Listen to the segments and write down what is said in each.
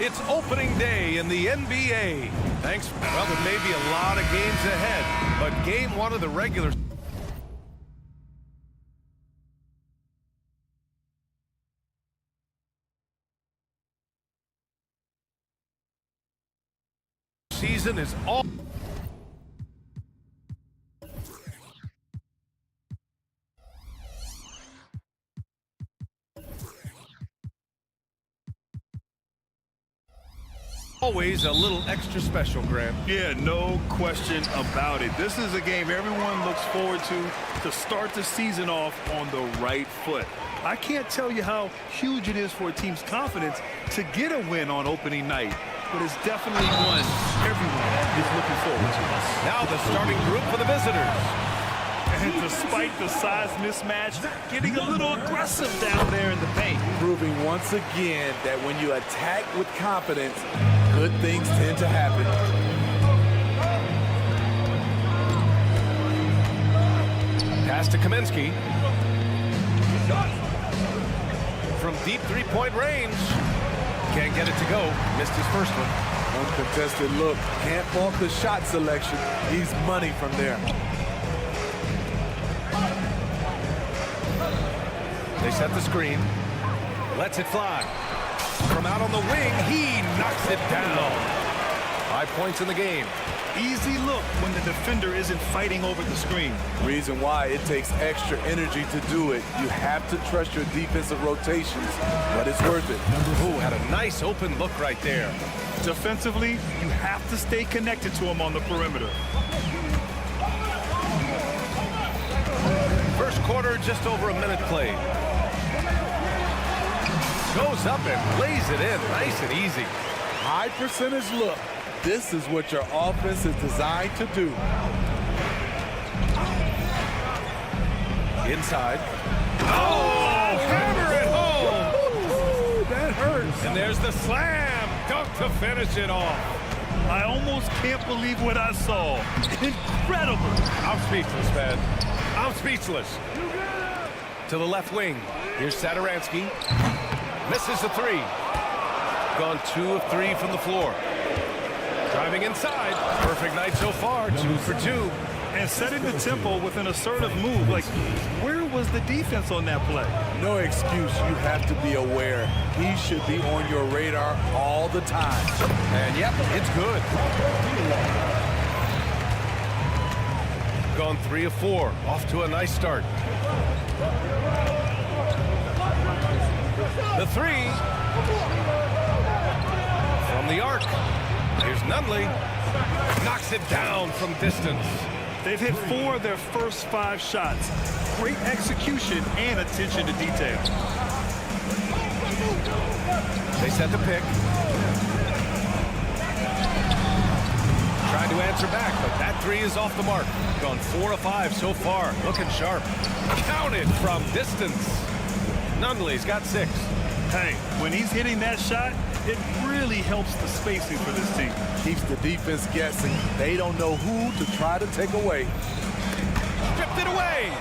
It's opening day in the NBA. Thanks. Well, there may be a lot of games ahead, but game one of the regular season is all. Always a little extra special, Grant. Yeah, no question about it. This is a game everyone looks forward to start the season off on the right foot. I can't tell you how huge it is for a team's confidence to get a win on opening night, but it's definitely one everyone is looking forward to. Now the starting group for the visitors. And despite the size mismatch, getting a little aggressive down there in the paint. Proving once again that when you attack with confidence, good things tend to happen. Pass to Kaminsky. From deep three-point range. Can't get it to go. Missed his first one. Uncontested look. Can't fault the shot selection. He's money from there. They set the screen. Lets it fly. From out on the wing, he knocks it down. 5 points in the game. Easy look when the defender isn't fighting over the screen. Reason why it takes extra energy to do it. You have to trust your defensive rotations, but it's worth it. Ooh, had a nice open look right there. Defensively, you have to stay connected to him on the perimeter. First quarter, just over a minute played. Goes up and lays it in, nice and easy. High percentage look. This is what your offense is designed to do. Inside. Oh, hammer it home. That hurts. And there's the slam dunk to finish it off. I almost can't believe what I saw. Incredible. I'm speechless, man. I'm speechless. To the left wing. Here's Satoransky. Misses the three. Gone 2 of 3 from the floor. Driving inside. Perfect night so far. 2 for 2. And setting the tempo with an assertive move. Like, where was the defense on that play? No excuse. You have to be aware. He should be on your radar all the time. And yep, it's good. Gone 3 of 4. Off to a nice start. The three. From the arc. Here's Nunley. Knocks it down from distance. They've hit 4 of their first 5 shots. Great execution and attention to detail. They set the pick. Trying to answer back, but that three is off the mark. Gone 4 of 5 so far. Looking sharp. Counted from distance. Nunley's got 6. Hey, when he's hitting that shot, it really helps the spacing for this team. Keeps the defense guessing. They don't know who to try to take away. Stripped it away.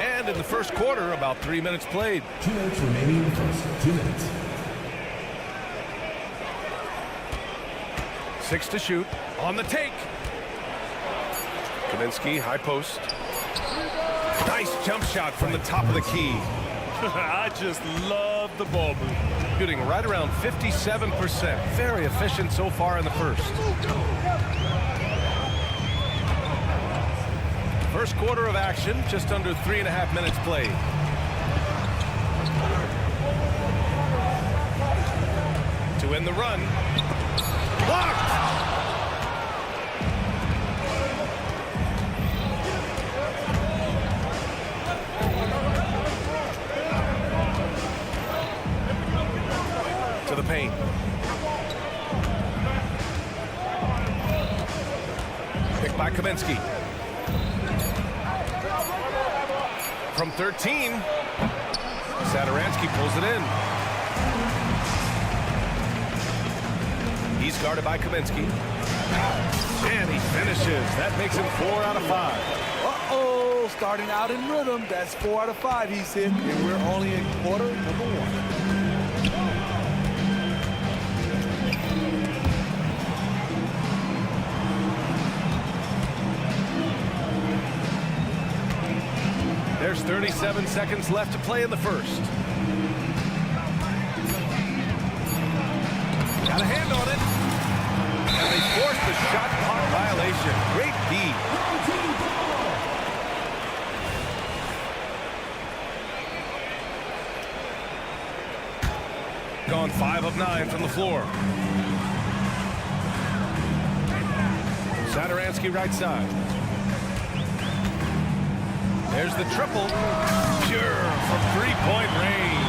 And in the first quarter, about 3 minutes played. 2 minutes remaining in the first. 2 minutes. 6 to shoot. On the take. Kaminsky, high post. Nice jump shot from the top of the key. I just love the ball move. Shooting right around 57%. Very efficient so far in the first. First quarter of action, just under 3.5 minutes played. win the run. Blocked! To the paint. Picked by Kaminsky. From 13, Satoransky pulls it in. He's guarded by Kaminsky. And he finishes. That makes him 4 out of 5. Uh-oh, starting out in rhythm. That's 4 out of 5 he's hit, and we're only in quarter number 1. There's 37 seconds left to play in the first. Got a hand on it. And they forced the shot clock violation. Great D. Gone 5 of 9 from the floor. Satoransky right side. There's the triple. Pure from three-point range.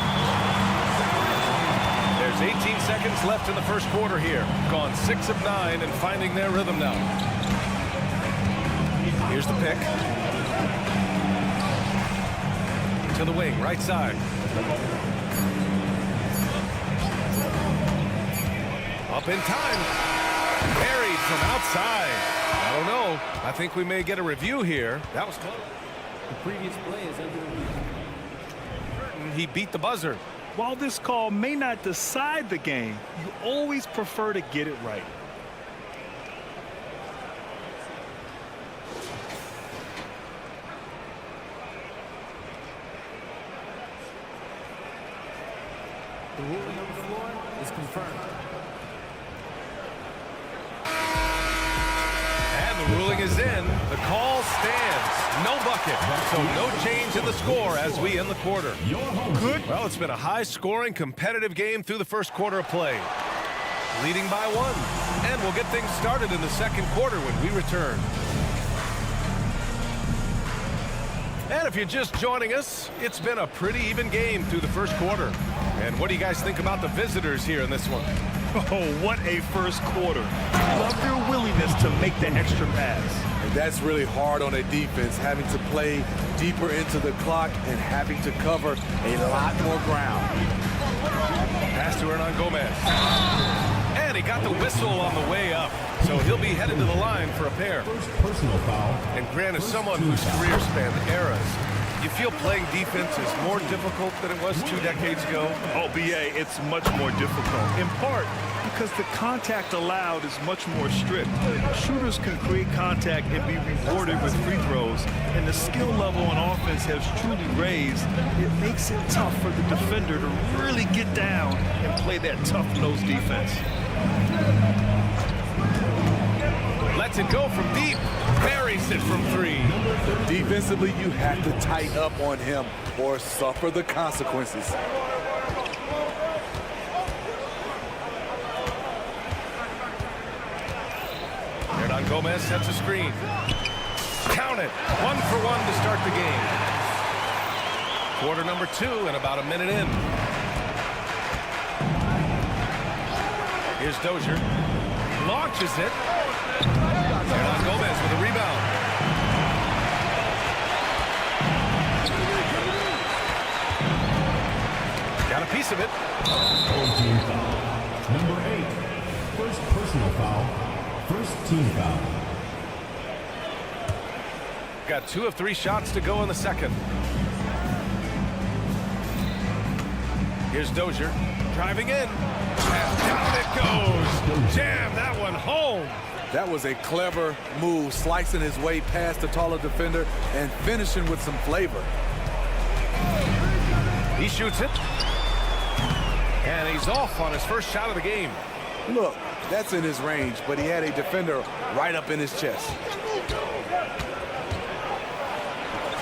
There's 18 seconds left in the first quarter here. Gone 6 of 9 and finding their rhythm now. Here's the pick. To the wing, right side. Up in time. Buried from outside. I don't know. I think we may get a review here. That was close. The previous play is under review. He beat the buzzer. While this call may not decide the game, you always prefer to get it right. The ruling on the floor is confirmed. And the ruling is in. The call stands. No bucket. So no change in the score as we end the quarter. Good. Well, it's been a high-scoring, competitive game through the first quarter of play. Leading by 1. And we'll get things started in the second quarter when we return. And if you're just joining us, it's been a pretty even game through the first quarter. And what do you guys think about the visitors here in this one? Oh, what a first quarter. Love their willingness to make the extra pass. And that's really hard on a defense, having to play deeper into the clock and having to cover a lot more ground. Pass to Hernan Gomez. And he got the whistle on the way up. So he'll be headed to the line for a pair. First personal foul. And Grant is someone whose career spanned eras. You feel playing defense is more difficult than it was 2 decades ago? Oh, BA, it's much more difficult, in part because the contact allowed is much more strict. Shooters can create contact and be rewarded with free throws, and the skill level on offense has truly raised. It makes it tough for the defender to really get down and play that tough-nosed defense. Lets it go from deep. Buries it from 3. Defensively, you have to tighten up on him or suffer the consequences. Hernan Gomez sets a screen. Count it. 1 for 1 to start the game. Quarter number 2 and about a minute in. Here's Dozier. Launches it. Hernan Gomez with a rebound. Got a piece of it. Team foul. Number 8. First personal foul. First team foul. Got 2 of 3 shots to go in the second. Here's Dozier. Driving in. And down it goes. Jam that one home. That was a clever move, slicing his way past the taller defender and finishing with some flavor. He shoots it. And he's off on his first shot of the game. Look, that's in his range, but he had a defender right up in his chest.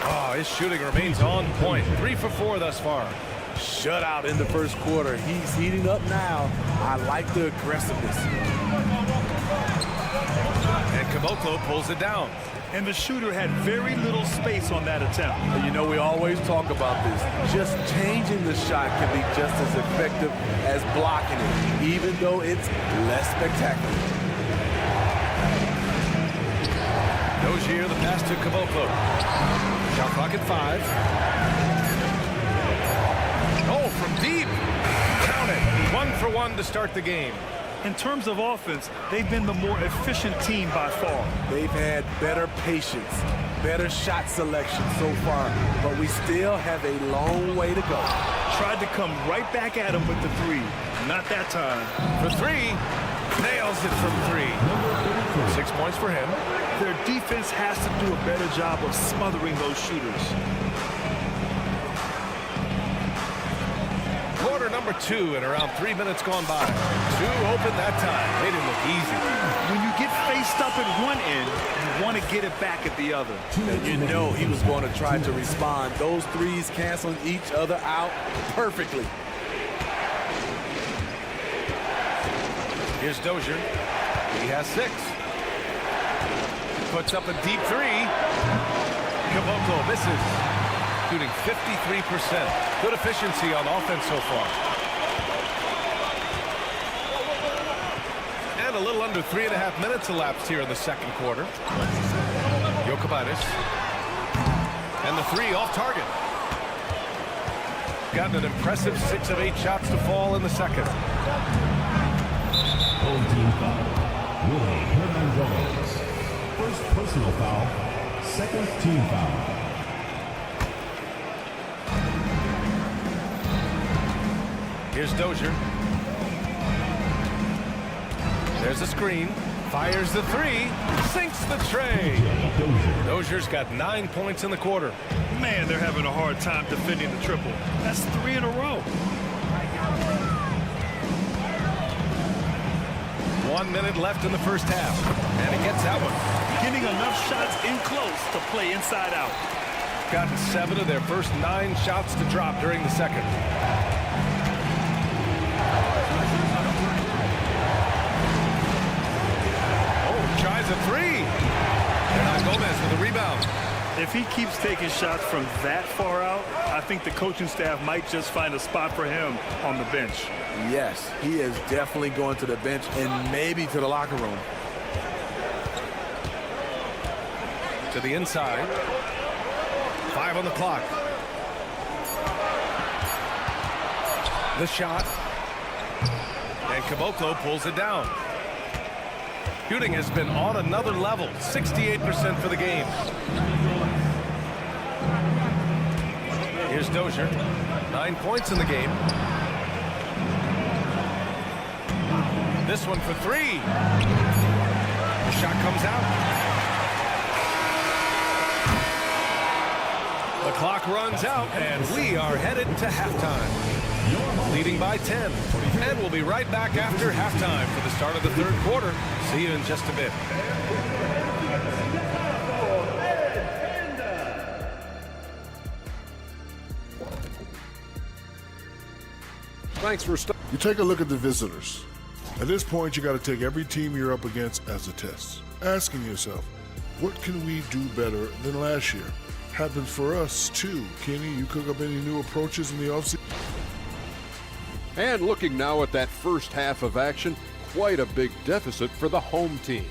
Oh, his shooting remains on point. 3 for 4 thus far. shutout in the first quarter. He's heating up now. I like the aggressiveness. And Caboclo pulls it down. And the shooter had very little space on that attempt. And you know, we always talk about this. Just changing the shot can be just as effective as blocking it, even though it's less spectacular. Dozier, the pass to Caboclo. Shot clock at 5. Oh, from deep. Count it. 1 for 1 to start the game. In terms of offense, they've been the more efficient team by far. They've had better patience, better shot selection so far, but we still have a long way to go. Tried to come right back at him with the 3. Not that time. For 3. Nails it from 3. 6 points for him. Their defense has to do a better job of smothering those shooters. Quarter number 2 and around 3 minutes gone by. 2 open that time. Made it look easy. When you get faced up at one end, you want to get it back at the other. And you know he was going to try to respond. Those 3s canceling each other out perfectly. Here's Dozier. He has 6. Puts up a deep 3. Caboclo misses. Shooting 53%. Good efficiency on offense so far. And a little under 3.5 minutes elapsed here in the second quarter. Jokic. And the 3 off target. Gotten an impressive 6 of 8 shots to fall in the second. Home team foul. Willie Hernandez. First personal foul. Second team foul. Here's Dozier. There's a screen. Fires the 3. Sinks the tray. Dozier's got 9 points in the quarter. Man, they're having a hard time defending the triple. That's 3 in a row. 1 minute left in the first half. And he gets that one. Getting enough shots in close to play inside out. Gotten 7 of their first 9 shots to drop during the second. Tries a 3. And Gomez with a rebound. If he keeps taking shots from that far out, I think the coaching staff might just find a spot for him on the bench. Yes, he is definitely going to the bench and maybe to the locker room. To the inside. 5 on the clock. The shot. And Caboclo pulls it down. Shooting has been on another level. 68% for the game. Here's Dozier. 9 points in the game. This one for 3. The shot comes out. The clock runs out, and we are headed to halftime. Leading by 10. And we'll be right back after halftime for the start of the third quarter. See you in just a bit. Thanks for stopping. You take a look at the visitors. At this point, you got to take every team you're up against as a test. Asking yourself, what can we do better than last year? Happens for us, too. Kenny, you cook up any new approaches in the offseason? And looking now at that first half of action, quite a big deficit for the home team.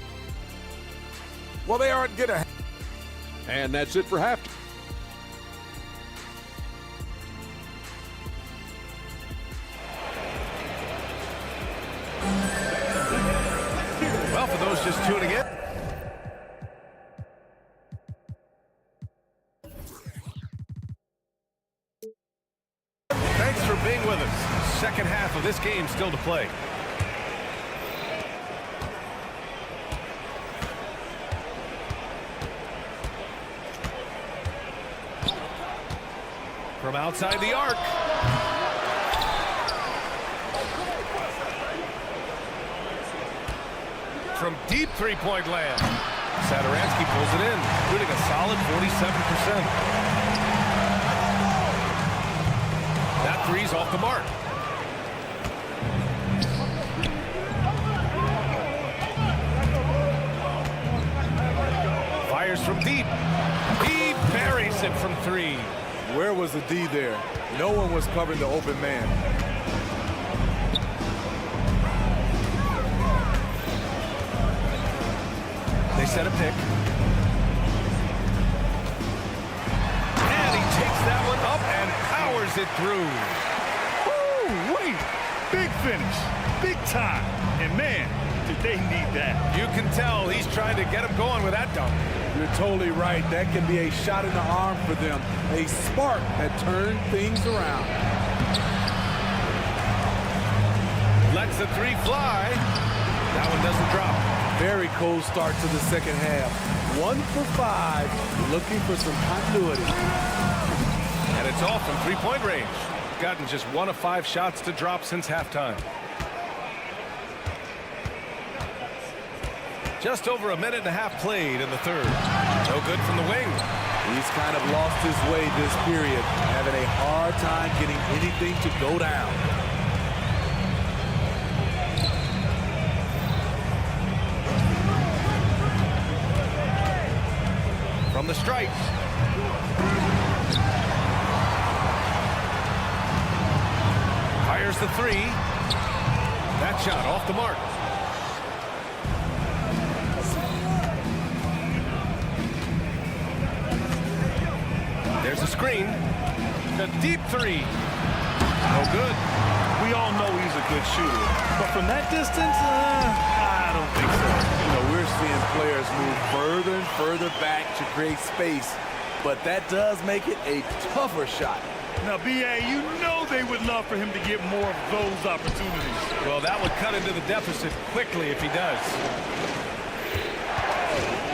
Well, they aren't going to. And that's it for halftime. Well, for those just tuning in, thanks for being with us. Second half of this game still to play. From outside the arc. From deep three-point land. Satoransky pulls it in, shooting a solid 47%. That three's off the mark. Fires from deep. He buries it from three. Where was the D there? No one was covering the open man. They set a pick. And he takes that one up and powers it through. Woo, wait. Big finish. Big time. And man, did they need that. You can tell he's trying to get him going with that dunk. You're totally right. That can be a shot in the arm for them. A spark that turned things around. Lets the three fly. That one doesn't drop. Very cold start to the second half. 1 for 5, looking for some continuity. And it's off from three-point range. Gotten just 1 of 5 shots to drop since halftime. Just over a minute and a half played in the third. No good from the wing. He's kind of lost his way this period, having a hard time getting anything to go down. From the stripe. Fires the three. That shot off the mark. There's a screen. The deep three. No good. We all know he's a good shooter. But from that distance, I don't think so. You know, we're seeing players move further and further back to create space, but that does make it a tougher shot. Now, B.A., you know they would love for him to get more of those opportunities. Well, that would cut into the deficit quickly if he does.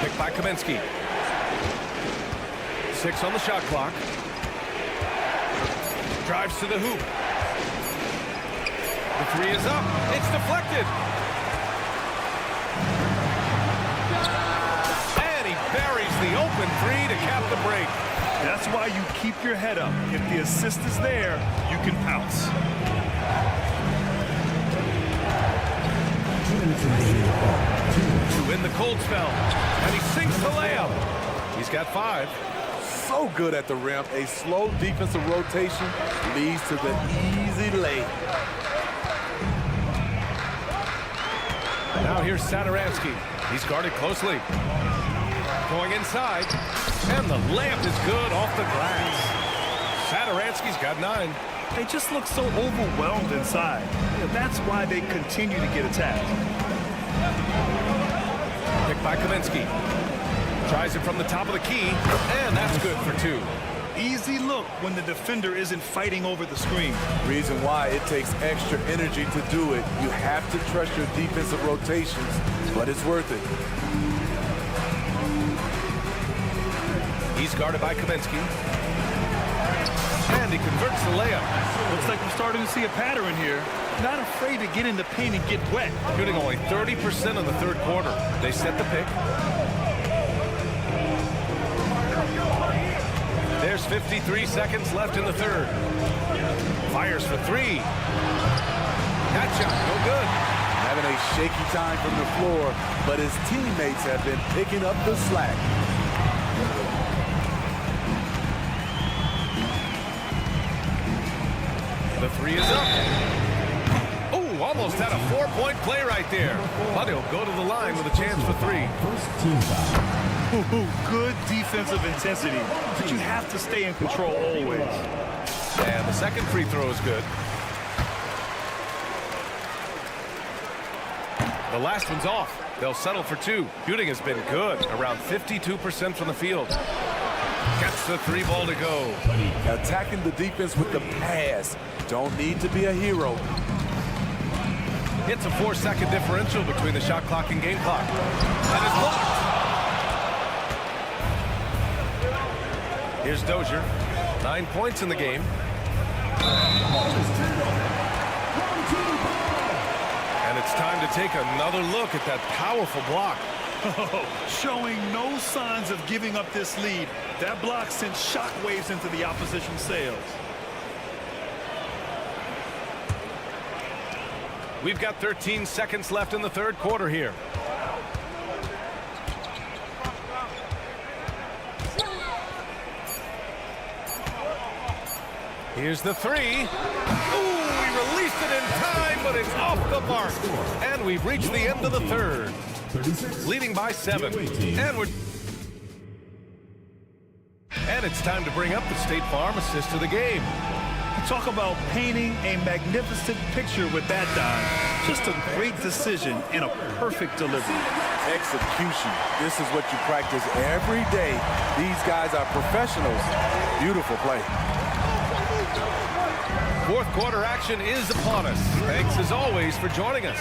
Picked by Kaminsky. 6 on the shot clock. Drives to the hoop. The three is up. It's deflected. And he buries the open three to cap the break. That's why you keep your head up. If the assist is there, you can pounce. 2 minutes remaining. To win the cold spell. And he sinks the layup. He's got 5. So good at the rim. A slow defensive rotation leads to the easy lay. Now here's Sadaransky. He's guarded closely. Going inside. And the layup is good off the glass. Sadaransky's got 9. They just look so overwhelmed inside. That's why they continue to get attacked. Picked by Kaminsky. Tries it from the top of the key, and that's good for 2. Easy look when the defender isn't fighting over the screen. Reason why it takes extra energy to do it. You have to trust your defensive rotations, but it's worth it. He's guarded by Kaminsky. And he converts the layup. Looks like we're starting to see a pattern here. Not afraid to get in the paint and get wet. Shooting only 30% in the third quarter. They set the pick. There's 53 seconds left in the third. Fires for 3. That shot, no good. Having a shaky time from the floor, but his teammates have been picking up the slack. The 3 is up. Oh, almost had a 4-point play right there. But he'll go to the line with a chance for 3. First team foul. Good defensive intensity, but you have to stay in control always. And the second free throw is good. The last one's off. They'll settle for 2. Shooting has been good, around 52% from the field. Gets the 3 ball to go. Attacking the defense with the pass. Don't need to be a hero. It's a 4-second differential between the shot clock and game clock. And it's blocked. Here's Dozier. 9 points in the game. And it's time to take another look at that powerful block. Showing no signs of giving up this lead. That block sent shockwaves into the opposition sails. We've got 13 seconds left in the third quarter here. Here's the three. Ooh, we released it in time, but it's off the mark. And we've reached the end of the third. Leading by 7. And it's time to bring up the State Farm assist of the game. Talk about painting a magnificent picture with that dime. Just a great decision and a perfect delivery. Execution. This is what you practice every day. These guys are professionals. Beautiful play. Fourth quarter action is upon us. Thanks as always for joining us.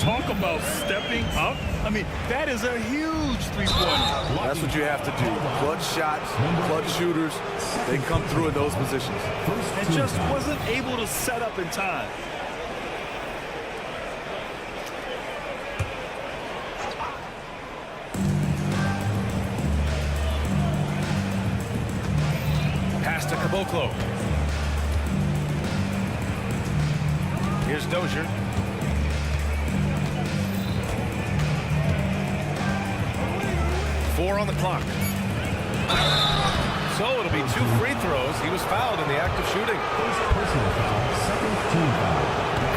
Talk about stepping up. I mean, that is a huge three-pointer. That's what you have to do. Clutch shots, clutch shooters, they come through in those positions. And just wasn't able to set up in time. Pass to Caboclo. Here's Dozier. 4 on the clock. So it'll be 2 free throws. He was fouled in the act of shooting. First personal foul, second team foul.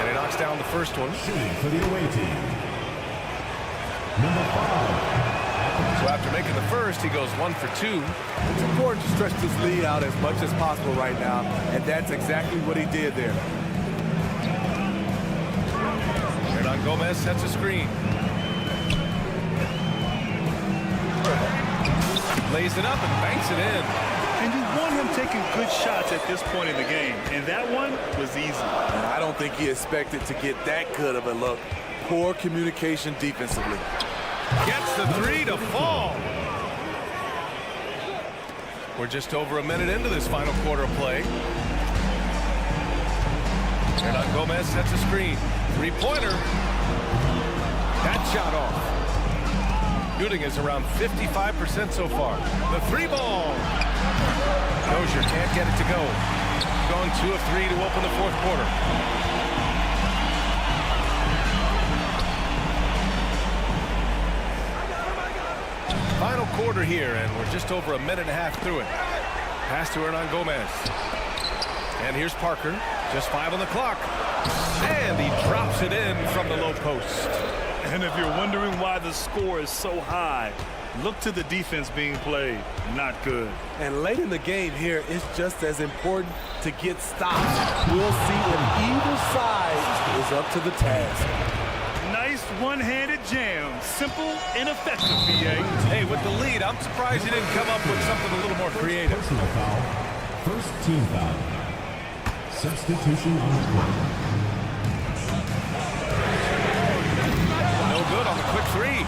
And he knocks down the first one. Shooting for the away team. Number 5. So after making the first, he goes 1 for 2. It's important to stretch this lead out as much as possible right now, and that's exactly what he did there. Hernan Gomez sets a screen. Lays it up and banks it in. And you want him taking good shots at this point in the game, and that one was easy. And I don't think he expected to get that good of a look. Poor communication defensively. Gets the 3 to fall. We're just over a minute into this final quarter of play. Hernan Gomez sets a screen. 3-pointer. That shot off. Shooting is around 55% so far. The 3-ball. Dozier can't get it to go. Going 2 of 3 to open the fourth quarter. Final quarter here, and we're just over a minute and a half through it. Pass to Hernan Gomez. And here's Parker. Just 5 on the clock. And he drops it in from the low post. And if you're wondering why the score is so high, look to the defense being played. Not good. And late in the game here, it's just as important to get stops. We'll see if either side is up to the task. Nice one-handed jam. Simple and effective, VA. Hey, with the lead, I'm surprised he didn't come up with something a little more creative. Personal foul, first team foul. Substitution on the court. No good on the quick 3.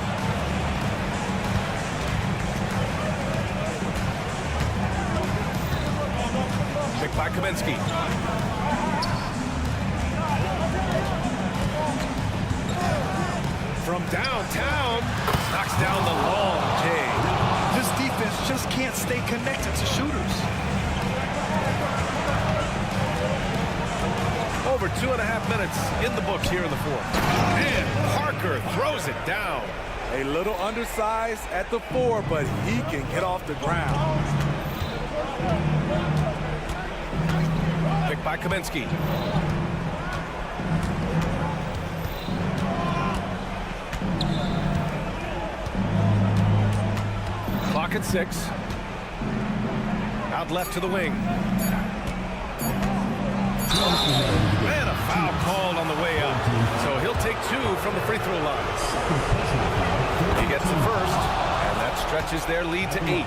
Picked by Kaminsky. From downtown, knocks down the long J. This defense just can't stay connected to shooters. Over 2.5 minutes in the books here in the fourth. And Parker throws it down. A little undersized at the 4, but he can get off the ground. Picked by Kaminsky. Clock at 6. Out left to the wing. And a foul called on the way up. So he'll take 2 from the free throw line. He gets the first, and that stretches their lead to 8.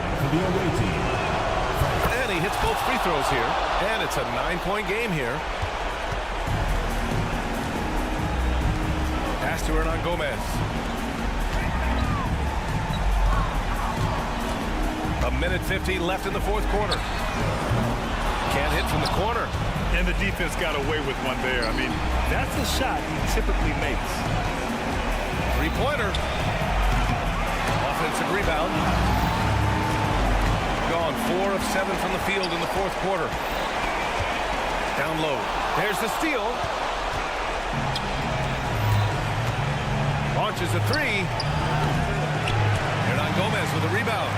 And he hits both free throws here, and it's a 9-point game here. Pass to Hernan Gomez. A minute 15 left in the fourth quarter. Can't hit from the corner. And the defense got away with one there. I mean, that's the shot he typically makes. 3-pointer. Offensive rebound. Gone 4 of 7 from the field in the fourth quarter. Down low. There's the steal. launches a three. Hernan Gomez with a rebound.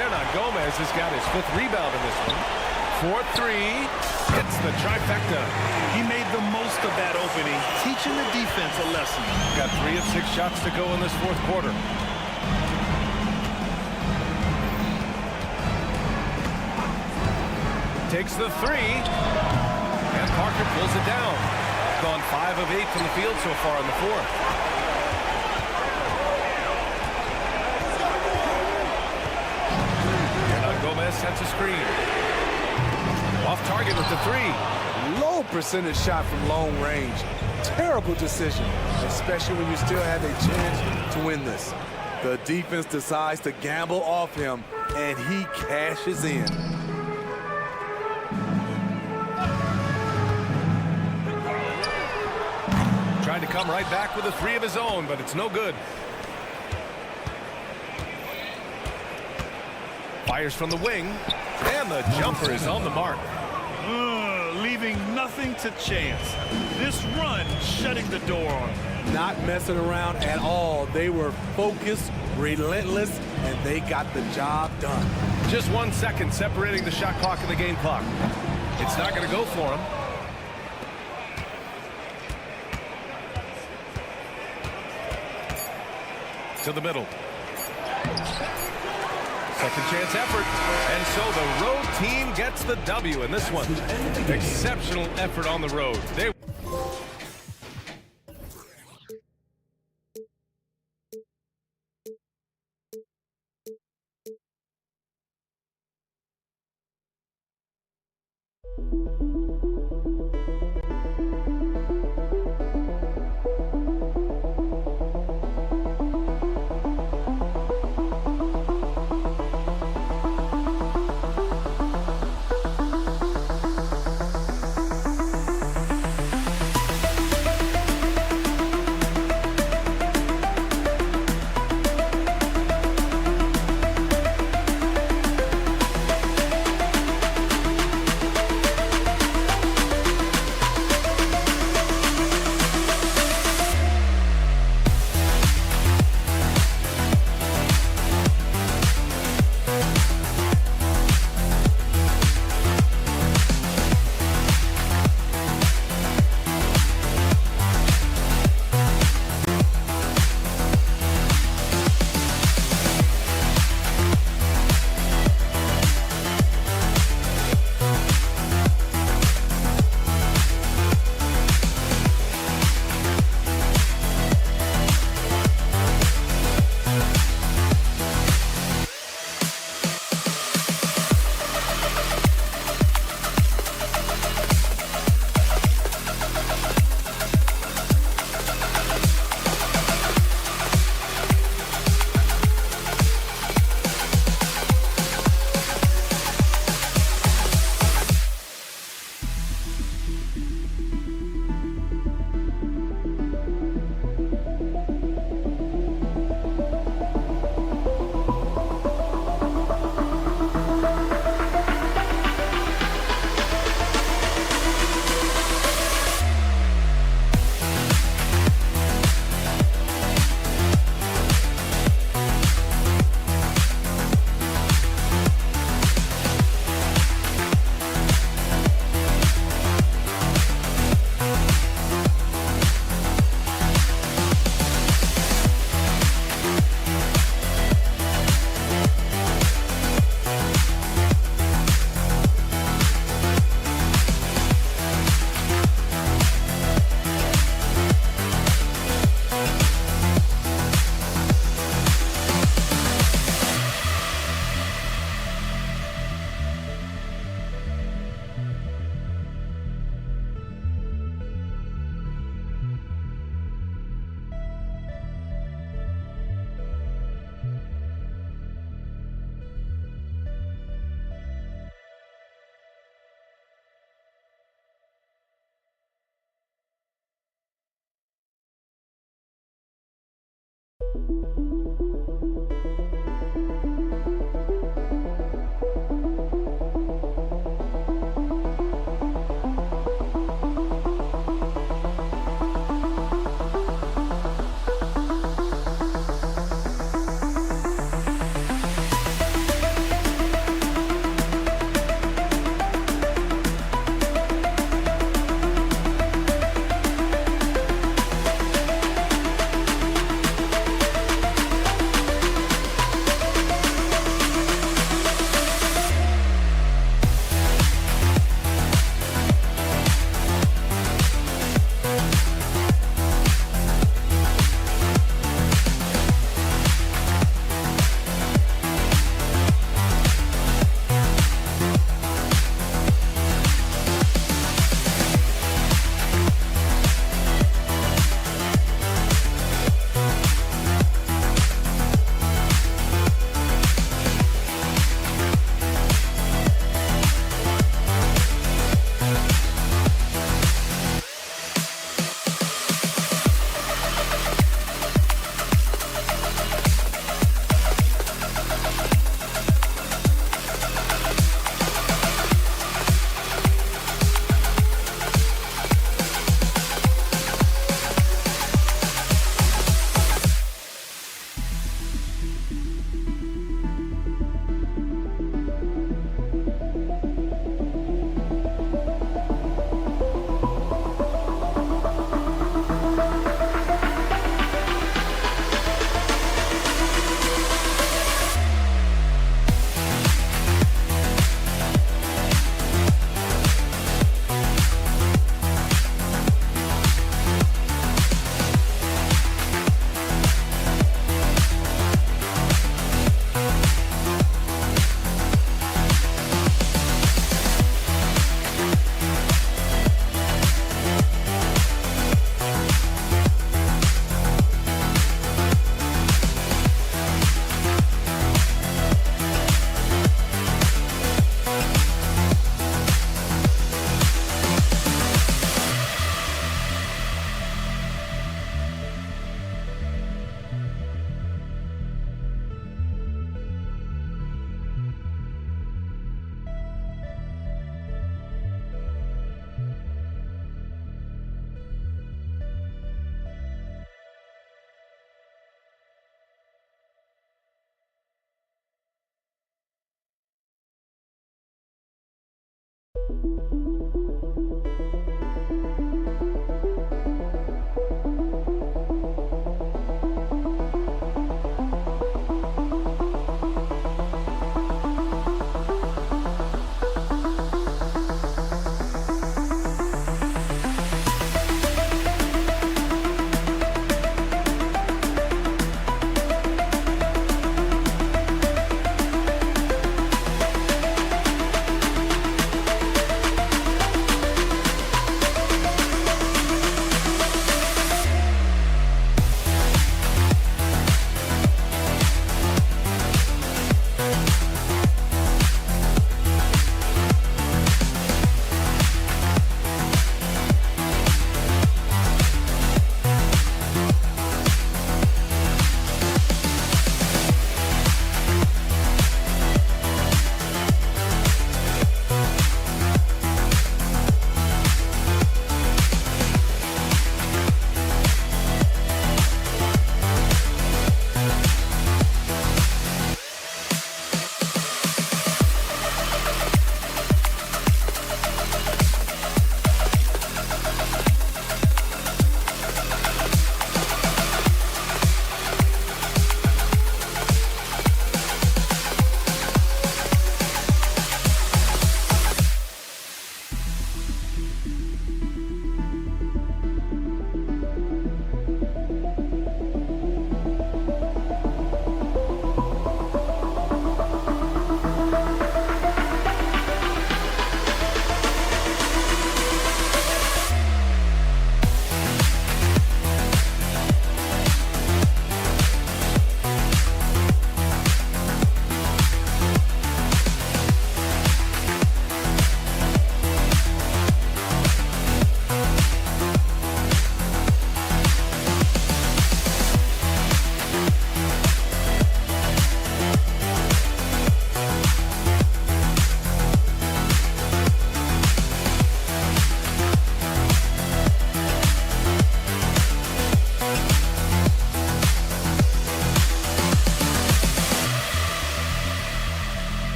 Hernan Gomez has got his 5th rebound in this one. 4-3, hits the trifecta. He made the most of that opening, teaching the defense a lesson. Got 3 of 6 shots to go in this 4th quarter. Takes the 3, and Parker pulls it down. Gone 5 of 8 from the field so far in the 4th. Hernan Gomez sets a screen. Off target with the 3. Low percentage shot from long range. Terrible decision, especially when you still have a chance to win this. The defense decides to gamble off him, and he cashes in. Trying to come right back with a 3 of his own, but it's no good. Fires from the wing, and the jumper is on the mark. Leaving nothing to chance. This run shutting the door on him. Not messing around at all. They were focused, relentless, and they got the job done. Just 1 second separating the shot clock and the game clock. It's not going to go for him. To the middle. Second chance effort. And so the road team gets the W in this one. Exceptional effort on the road.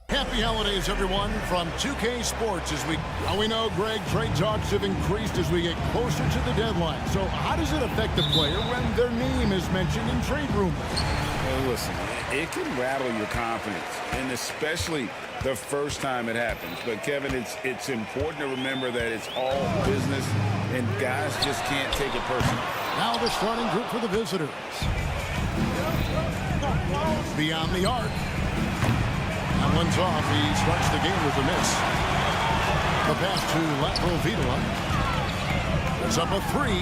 Happy holidays, everyone, from 2K Sports. Now we know, Greg, trade talks have increased as we get closer to the deadline. So how does it affect the player when their name is mentioned in trade rumors? Well, listen, it can rattle your confidence, and especially the first time it happens. But, Kevin, it's important to remember that it's all business, and guys just can't take it personally. Now the starting group for the visitors. Beyond the arc. That one's off. He starts the game with a miss. The pass to lateral Vitola. It's up a three.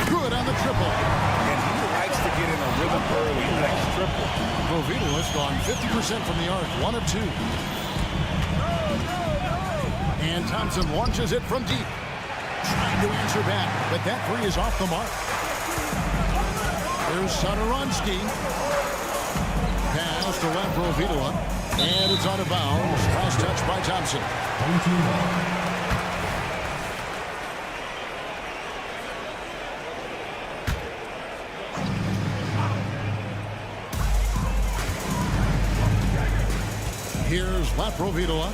Good on the triple. And he likes to get in a rhythm early. Nice triple. Rovito has gone 50% from the arc, 1 of 2. And Thompson launches it from deep. Trying to answer back, but that three is off the mark. Here's Sadoronsky. Pass to Rovito, and it's out of bounds. Last touch by Thompson. Here's Lavprovitola.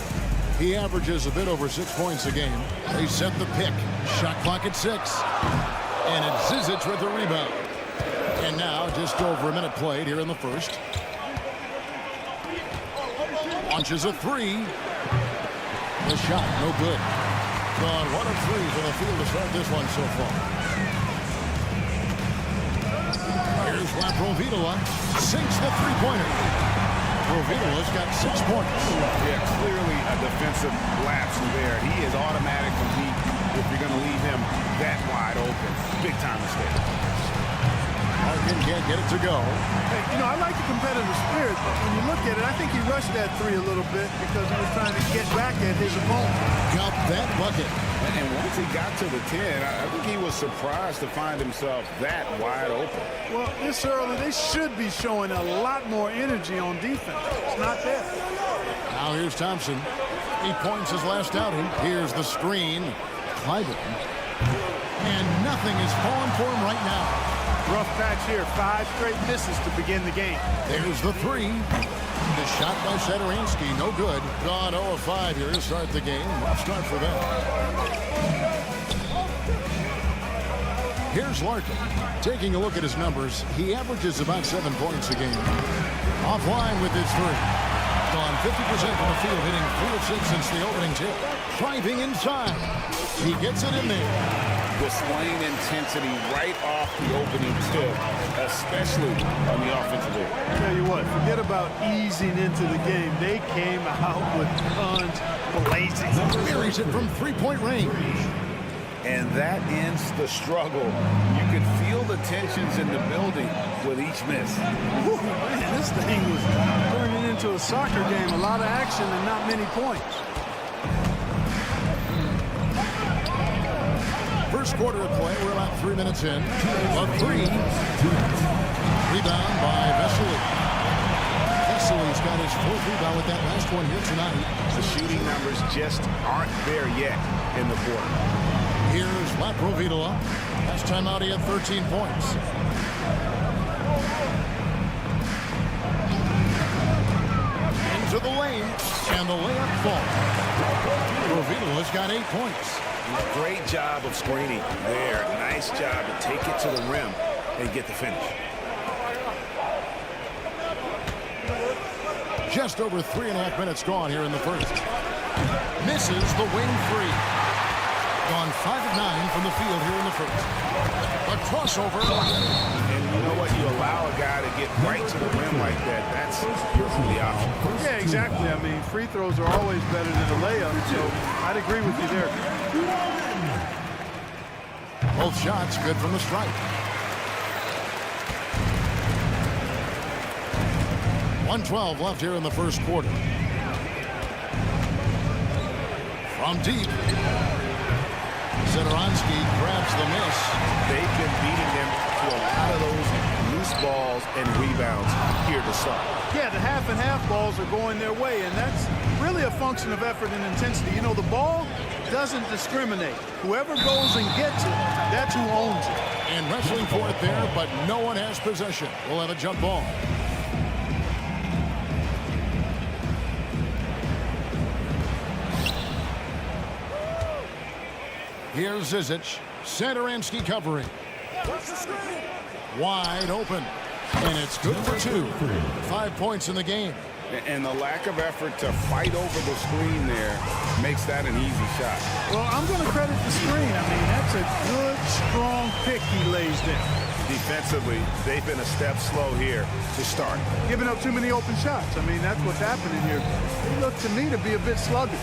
He averages a bit over 6 points a game. They set the pick. Shot clock at 6. And it's Zizic with the rebound. And now just over a minute played here in the first. Launches a three. The shot, no good. Gone 1 of 3 from the field to start this one so far. Here's Lavprovitola. Sinks the three-pointer. Rovito's got 6 points. Yeah, clearly a defensive lapse there. He is automatic from deep if you're going to leave him that wide open. Big time mistake. Larkin can't get it to go. Hey, you know, I like the competitive spirit, but when you look at it, I think he rushed that three a little bit because he was trying to get back at his opponent. Got that bucket. And once he got to the 10, I think he was surprised to find himself that wide open. Well, this early, they should be showing a lot more energy on defense. It's not there. Now here's Thompson. 8 points his last outing. Here's the screen. Clyburn. And nothing is falling for him right now. Rough patch here. 5 straight misses to begin the game. There's the three. The shot by Sadoronsky, no good. Gone 0 of 5 here to start the game. Rough start for them. Here's Larkin. Taking a look at his numbers, he averages about 7 points a game. Offline with his three. Gone 50% from the field, hitting 3 of 6 since the opening tip. Driving inside. He gets it in there. Displaying intensity right off the opening tip, especially on the offensive end. I tell you what, forget about easing into the game. They came out with guns blazing. Buries it from three-point range. And that ends the struggle. You can feel the tensions in the building with each miss. Whew, man, this thing was turning into a soccer game. A lot of action and not many points. First quarter of play, we're about 3 minutes in. A three. Rebound by Vesely. Vesely's got his 4th rebound with that last one here tonight. The shooting numbers just aren't there yet in the quarter. Here's Lavprovitola. Last time out, he had 13 points. Into the lane, and the layup falls. Rovitola's got 8 points. Great job of screening there. Nice job to take it to the rim and get the finish. Just over 3.5 minutes gone here in the first. Misses the wing three. Gone 5 of 9 from the field here in the first. A crossover. And you know what? You allow a guy to get right to the rim like that. That's your only option. Yeah, exactly. I mean, free throws are always better than a layup, so I'd agree with you there. Both shots good from the stripe. 1:12 left here in the first quarter. From deep. Sadoronsky grabs the miss. They've been beating them to a lot of those loose balls and rebounds here to start. Yeah, the half and half balls are going their way, and that's really a function of effort and intensity. You know, the ball doesn't discriminate. Whoever goes and gets it, that's who owns it. And wrestling for it there, but no one has possession. We'll have a jump ball. Here's Zizic. Sadoronsky covering. Wide open. And it's good for 2. 5 points in the game. And the lack of effort to fight over the screen there makes that an easy shot. Well, I'm going to credit the screen. I mean, that's a good, strong pick he lays there. Defensively, they've been a step slow here to start. Giving up too many open shots. I mean, that's what's happening here. They look to me to be a bit sluggish.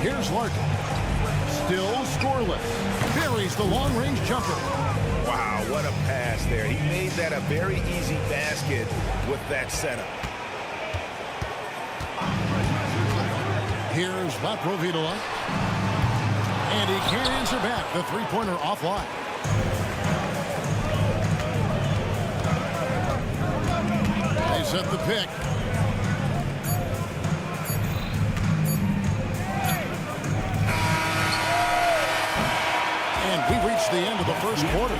Here's Larkin. Still scoreless. Buries the long-range jumper. Wow, what a pass there. He made that a very easy basket with that setup. Here's Laprovitola. And he can't answer back. The three-pointer offline. They set the pick. And we reached the end of the first quarter.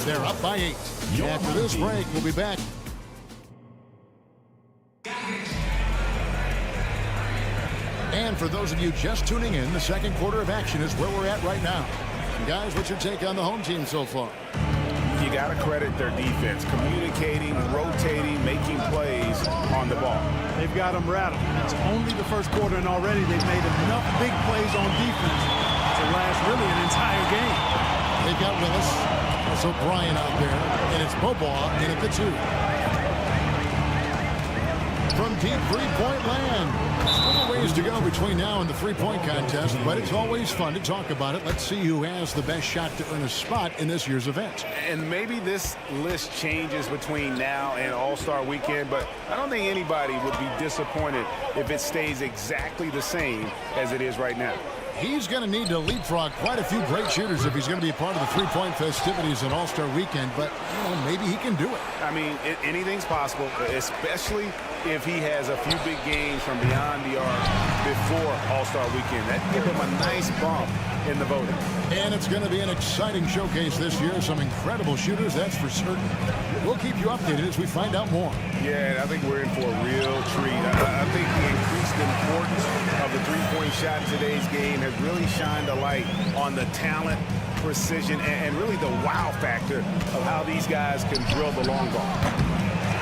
They're up by 8. After this break, we'll be back. And for those of you just tuning in, the second quarter of action is where we're at right now. And guys, what's your take on the home team so far? You got to credit their defense, communicating, rotating, making plays on the ball. They've got them rattled. It's only the first quarter, and already they've made enough big plays on defense to last really an entire game. They've got Willis, also Bryant out there, and it's Bobois in at the 2. From deep three-point land. Still a ways to go between now and the three-point contest, but it's always fun to talk about it. Let's see who has the best shot to earn a spot in this year's event. And maybe this list changes between now and All-Star Weekend, but I don't think anybody would be disappointed if it stays exactly the same as it is right now. He's going to need to leapfrog quite a few great shooters if he's going to be a part of the three-point festivities at All-Star Weekend, but maybe he can do it. I mean, anything's possible, especially if he has a few big games from beyond the arc before All-Star Weekend. That'd give him a nice bump in the voting. And it's going to be an exciting showcase this year. Some incredible shooters, that's for certain. We'll keep you updated as we find out more. Yeah, I think we're in for a real treat. I think the increased importance of the three-point shot in today's game has really shined a light on the talent, precision, and really the wow factor of how these guys can drill the long ball.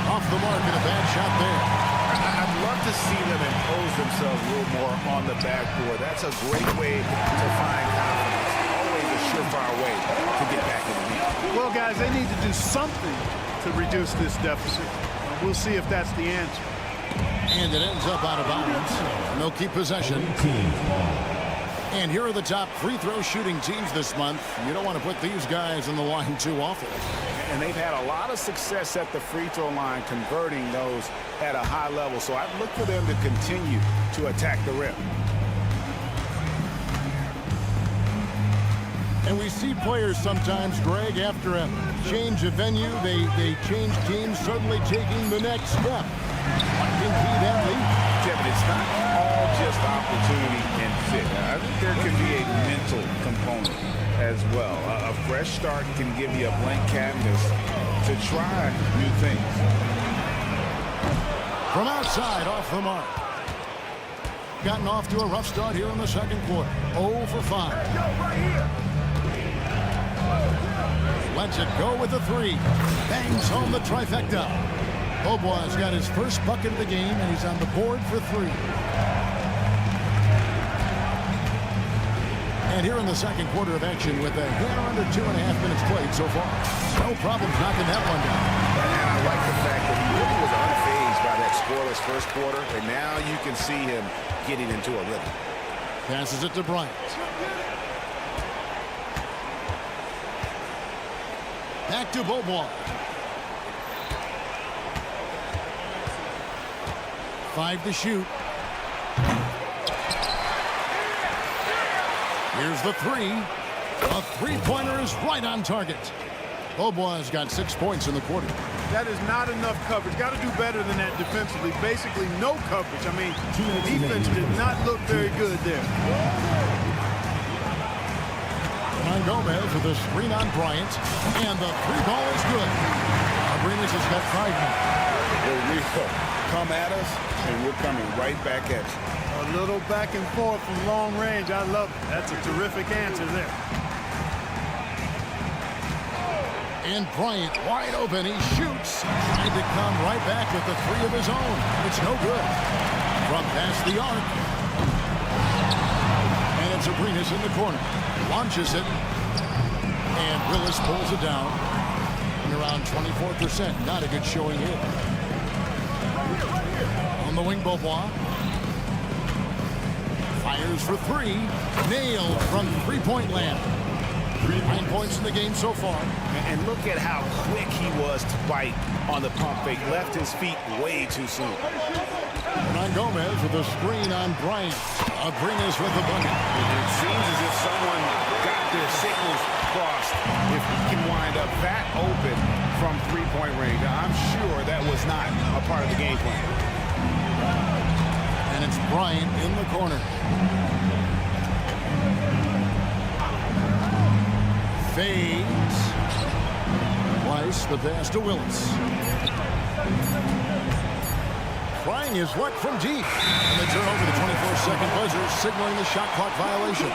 Off the mark and a bad shot there. I'd love to see them impose themselves a little more on the backboard. That's a great way to find confidence. Always a surefire way to get back in the lead. Well, guys, they need to do something to reduce this deficit. We'll see if that's the answer. And it ends up out of bounds. And they'll keep possession. And here are the top free throw shooting teams this month. You don't want to put these guys on the line too often. And they've had a lot of success at the free throw line, converting those at a high level. So I'd look for them to continue to attack the rim. And we see players sometimes, Greg, after a change of venue, they change teams, suddenly taking the next step. What can be that lead? Kevin, it's not all just opportunity and fit. I think there can be a mental component as well. A fresh start can give you a blank canvas to try new things. From outside, off the mark. Gotten off to a rough start here in the second quarter. 0 for 5. Lets it go with the 3. Bangs home the trifecta. Bobois got his first bucket of the game, and he's on the board for 3. And here in the second quarter of action with a hair under 2.5 minutes played so far. No problems knocking that one down. And I like the fact that he really was unfazed by that scoreless first quarter, and now you can see him getting into a rhythm. Passes it to Bryant. Back to Bobois. 5 to shoot. Here's the 3. A three-pointer is right on target. Bobois got 6 points in the quarter. That is not enough coverage. Got to do better than that defensively. Basically no coverage. I mean, the defense did not look very good there. On Gomez with a screen on Bryant. And the 3-ball is good. Abrinas has got 5 now. We come at us, and we're coming right back at you. A little back and forth from long range. I love it. That's a terrific answer there. And Bryant wide open. He shoots. Tried to come right back with the 3 of his own. It's no good. From past the arc. And it's Abrinas in the corner. Launches it. And Willis pulls it down. And around 24%. Not a good showing here. On the wing, Bobois. Fires for 3. Nailed from three-point land. 9 points in the game so far. And look at how quick he was to bite on the pump fake. Left his feet way too soon. Hernan Gomez with a screen on Bryant. Abrinas with the bucket. It seems as if someone got their signals crossed. If he can wind up that open from three-point range, I'm sure that was not a part of the game plan. And it's Bryant in the corner. Fades. Weiss the pass to Willis. Trying his luck from deep. And they turn over the 24-second buzzer, signaling the shot clock violation.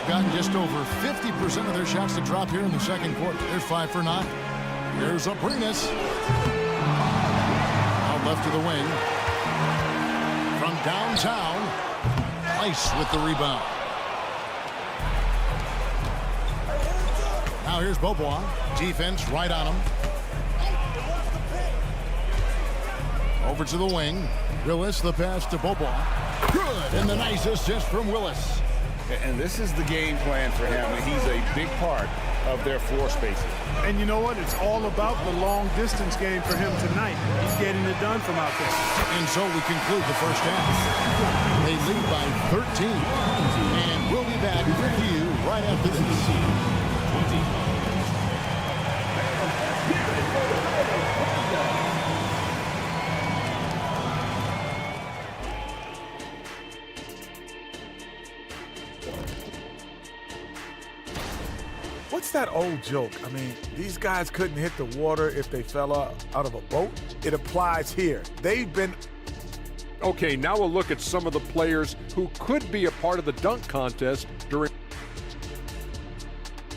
Gotten just over 50% of their shots to drop here in the second quarter. They're 5 for 9. Here's Abrinas. Out left to the wing. From downtown, Weiss with the rebound. Now here's Beaubois. Defense right on him. Over to the wing. Willis, the pass to Beaubois. Good, and the nice assist from Willis. And this is the game plan for him. And he's a big part of their floor spacing. And you know what? It's all about the long distance game for him tonight. He's getting it done from out there. And so we conclude the first half. They lead by 13. And we'll be back with you right after this. What's that old joke? I mean, these guys couldn't hit the water if they fell out of a boat. It applies here. They've been... Okay, now we'll look at some of the players who could be a part of the dunk contest during...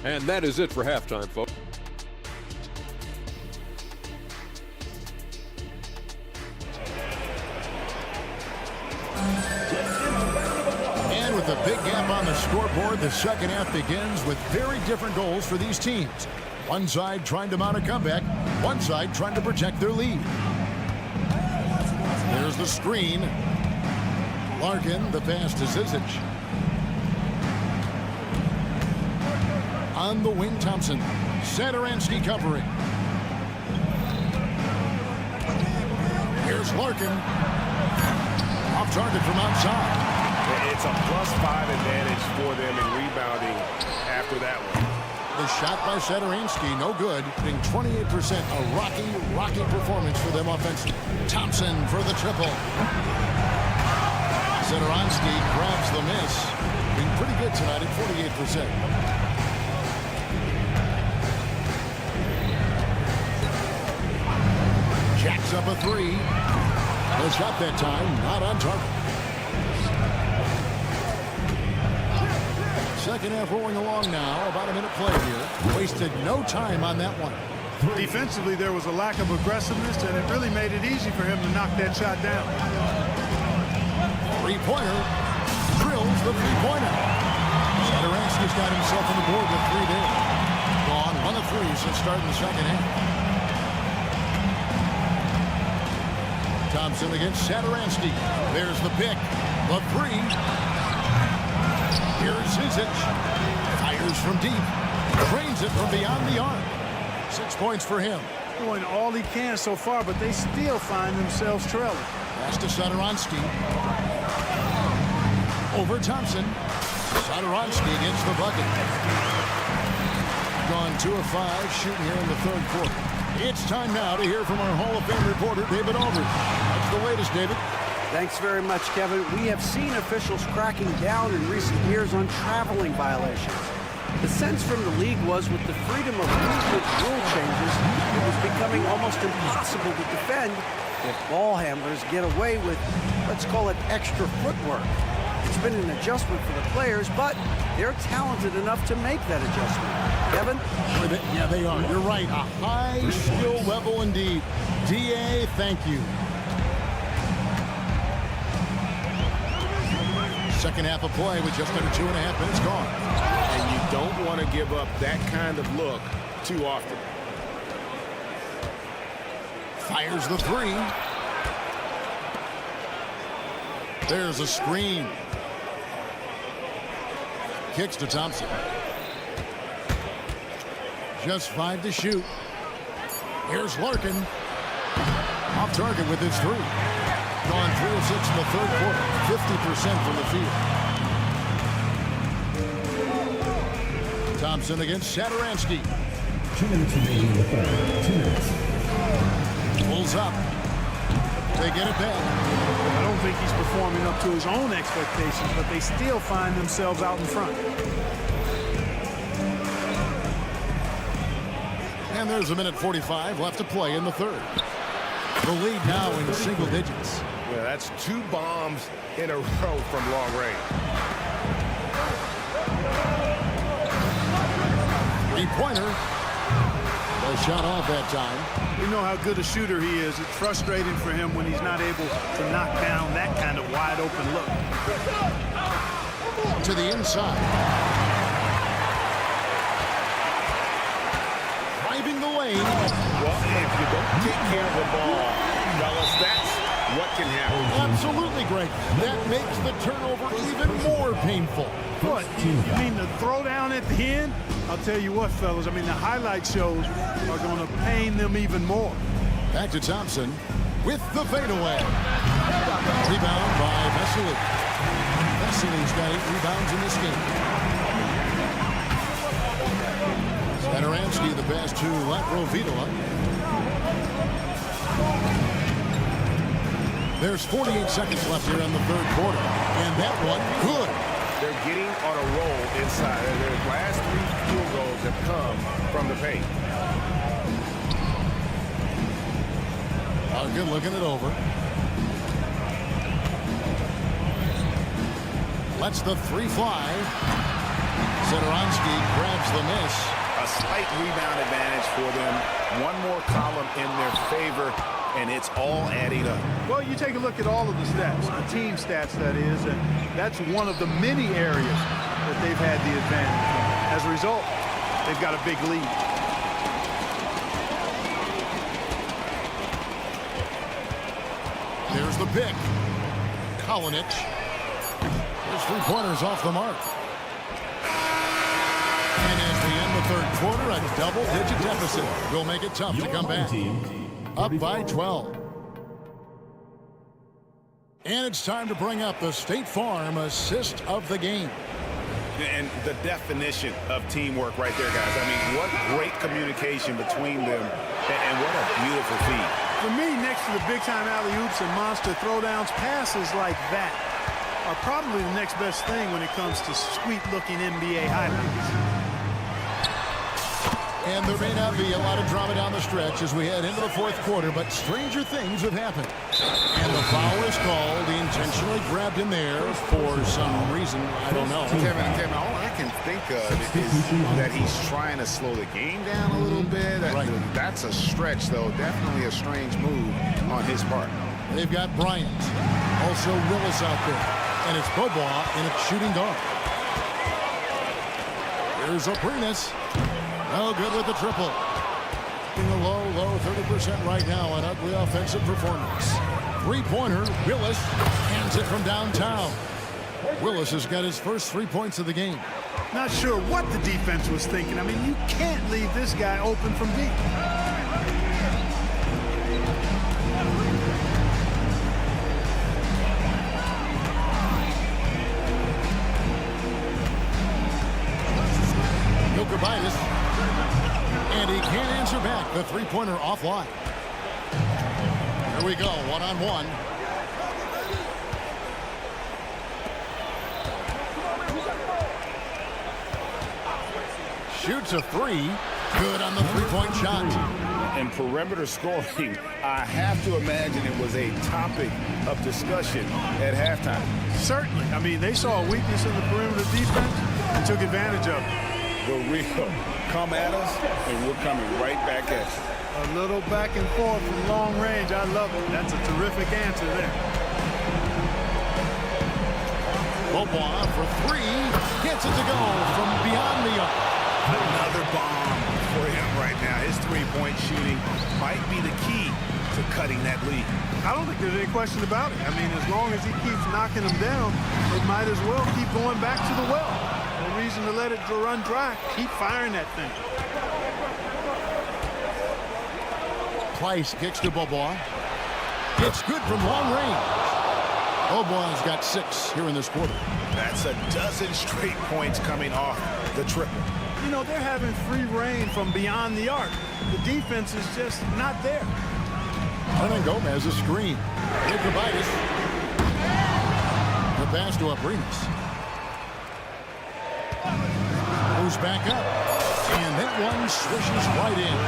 And that is it for halftime, folks. And with a big gap on the scoreboard, the second half begins with very different goals for these teams. One side trying to mount a comeback, one side trying to protect their lead. There's the screen. Larkin, the pass to Zizic. On the wing, Thompson. Satoransky covering. Here's Larkin. Off target from outside. It's a +5 advantage for them in rebounding after that one. The shot by Satoransky, no good. Being 28%, a rocky performance for them offensively. Thompson for the triple. Satoransky grabs the miss. Being pretty good tonight at 48%. Jacks up a three. No shot that time, not on target. Second half rolling along now. About a minute play here. Wasted no time on that one. Defensively, there was a lack of aggressiveness, and it really made it easy for him to knock that shot down. Three-pointer. Drills the three-pointer. Satoransky's got himself on the board with 3 there. Gone 1 of 3 since starting the second half. Thompson against Satoransky. There's the pick. The three. Here's Zizic. Fires from deep. Drains it from beyond the arc. 6 points for him. Doing all he can so far, but they still find themselves trailing. Pass to Satoransky. Over Thompson. Satoransky against the bucket. Gone 2 of 5 shooting here in the third quarter. It's time now to hear from our Hall of Fame reporter, David Aldridge. What's the latest, David? Thanks very much, Kevin. We have seen officials cracking down in recent years on traveling violations. The sense from the league was with the freedom of movement rule changes, it was becoming almost impossible to defend if ball handlers get away with, let's call it, extra footwork. It's been an adjustment for the players, but they're talented enough to make that adjustment. Kevin? Yeah, they are. You're right. A high skill level indeed. DA, thank you. Second half of play with just under 2.5 minutes gone. And you don't want to give up that kind of look too often. Fires the three. There's a screen. Kicks to Thompson. Just 5 to shoot. Here's Larkin. Off target with his 3. Gone 3 of 6 in the third quarter. 50% from the field. Thompson against Satoransky. 2 minutes remaining in the third. 2 minutes. Pulls up. They get it back. I don't think he's performing up to his own expectations, but they still find themselves out in front. And there's a minute 45 left to play in the third. The lead now in single digits. Yeah, that's 2 bombs in a row from long range. 3-pointer. No shot off that time. We know how good a shooter he is. It's frustrating for him when he's not able to knock down that kind of wide open look. To the inside. Driving the lane. Well, if you don't take care of the ball, fellas, that's what can happen. Absolutely, Greg. That makes the turnover even more painful. What? You mean the throwdown at the end? I'll tell you what, fellas. I mean, the highlight shows are going to pain them even more. Back to Thompson with the fadeaway. Rebound by Vesely. Vesely's got 8 rebounds in this game. Satoransky the pass to Latro-Vitola. There's 48 seconds left here in the third quarter. And that one, good. They're getting on a roll inside. Their last 3 field goals have come from the paint. Good looking it over. Lets the 3 fly. Satoransky grabs the miss. A slight rebound advantage for them. One more column in their favor, and it's all adding up. Well, you take a look at all of the stats, the team stats, that is, and that's one of the many areas that they've had the advantage. As a result, they've got a big lead. There's the pick. Kalinic. His 3-pointers off the mark. And as we end the third quarter, a double-digit deficit will make it tough to come back. Up by 12. And it's time to bring up the State Farm assist of the game. And the definition of teamwork right there, guys. I mean, what great communication between them, and what a beautiful feed. For me, next to the big-time alley-oops and monster throwdowns, passes like that are probably the next best thing when it comes to sweet-looking NBA highlights. And there may not be a lot of drama down the stretch as we head into the fourth quarter, but stranger things have happened. And the foul is called. He intentionally grabbed him there for some reason. I don't know. Kevin, all I can think of is that he's trying to slow the game down a little bit. Right. That's a stretch, though. Definitely a strange move on his part. They've got Bryant. Also Willis out there. And it's Bobois in its shooting guard. Here's Aprinas. No good with the triple. In the low 30% right now. An ugly offensive performance. 3-pointer. Willis hands it from downtown. Willis has got his first 3 points of the game. Not sure what the defense was thinking. I mean, you can't leave this guy open from deep. And he can't answer back. The 3-pointer offline. Here we go, one-on-one. Shoots a 3. Good on the 3-point shot. And perimeter scoring, I have to imagine it was a topic of discussion at halftime. Certainly. I mean, they saw a weakness in the perimeter defense and took advantage of it. The real come at us, and we're coming right back at you. A little back and forth from long range. I love it. That's a terrific answer there. Bobois for 3. Gets it to go from beyond the arc. Another bomb for him right now. His 3-point shooting might be the key to to cutting that lead. I don't think there's any question about it. I mean, as long as he keeps knocking them down, they might as well keep going back to the well. No reason to let it run dry. Keep firing that thing. Price kicks to Bobois. It's good from long range. Bobois got 6 here in this quarter. That's a dozen straight points coming off the triple. You know, they're having free reign from beyond the arc. The defense is just not there. Hernan Gomez a screen. Nicobaitis. The pass to Abrinas. Moves back up. And that one swishes right in.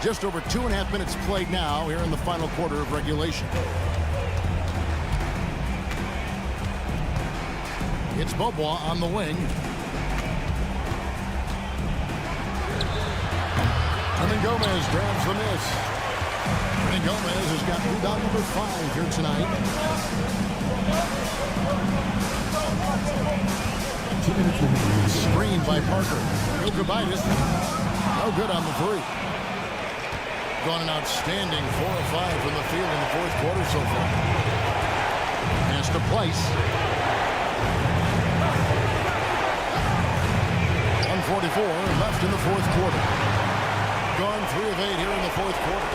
Just over 2.5 minutes played now here in the final quarter of regulation. It's Bobois on the wing. Hernan Gomez grabs the miss. Hernan Gomez has got rebound number 5 here tonight. 2 minutes remaining. Screen by Parker. Nicobaitis. No good on the 3. Gone an outstanding 4 of 5 from the field in the fourth quarter so far. Pass to Place. 1:44 left in the fourth quarter. Gone 3 of 8 here in the fourth quarter.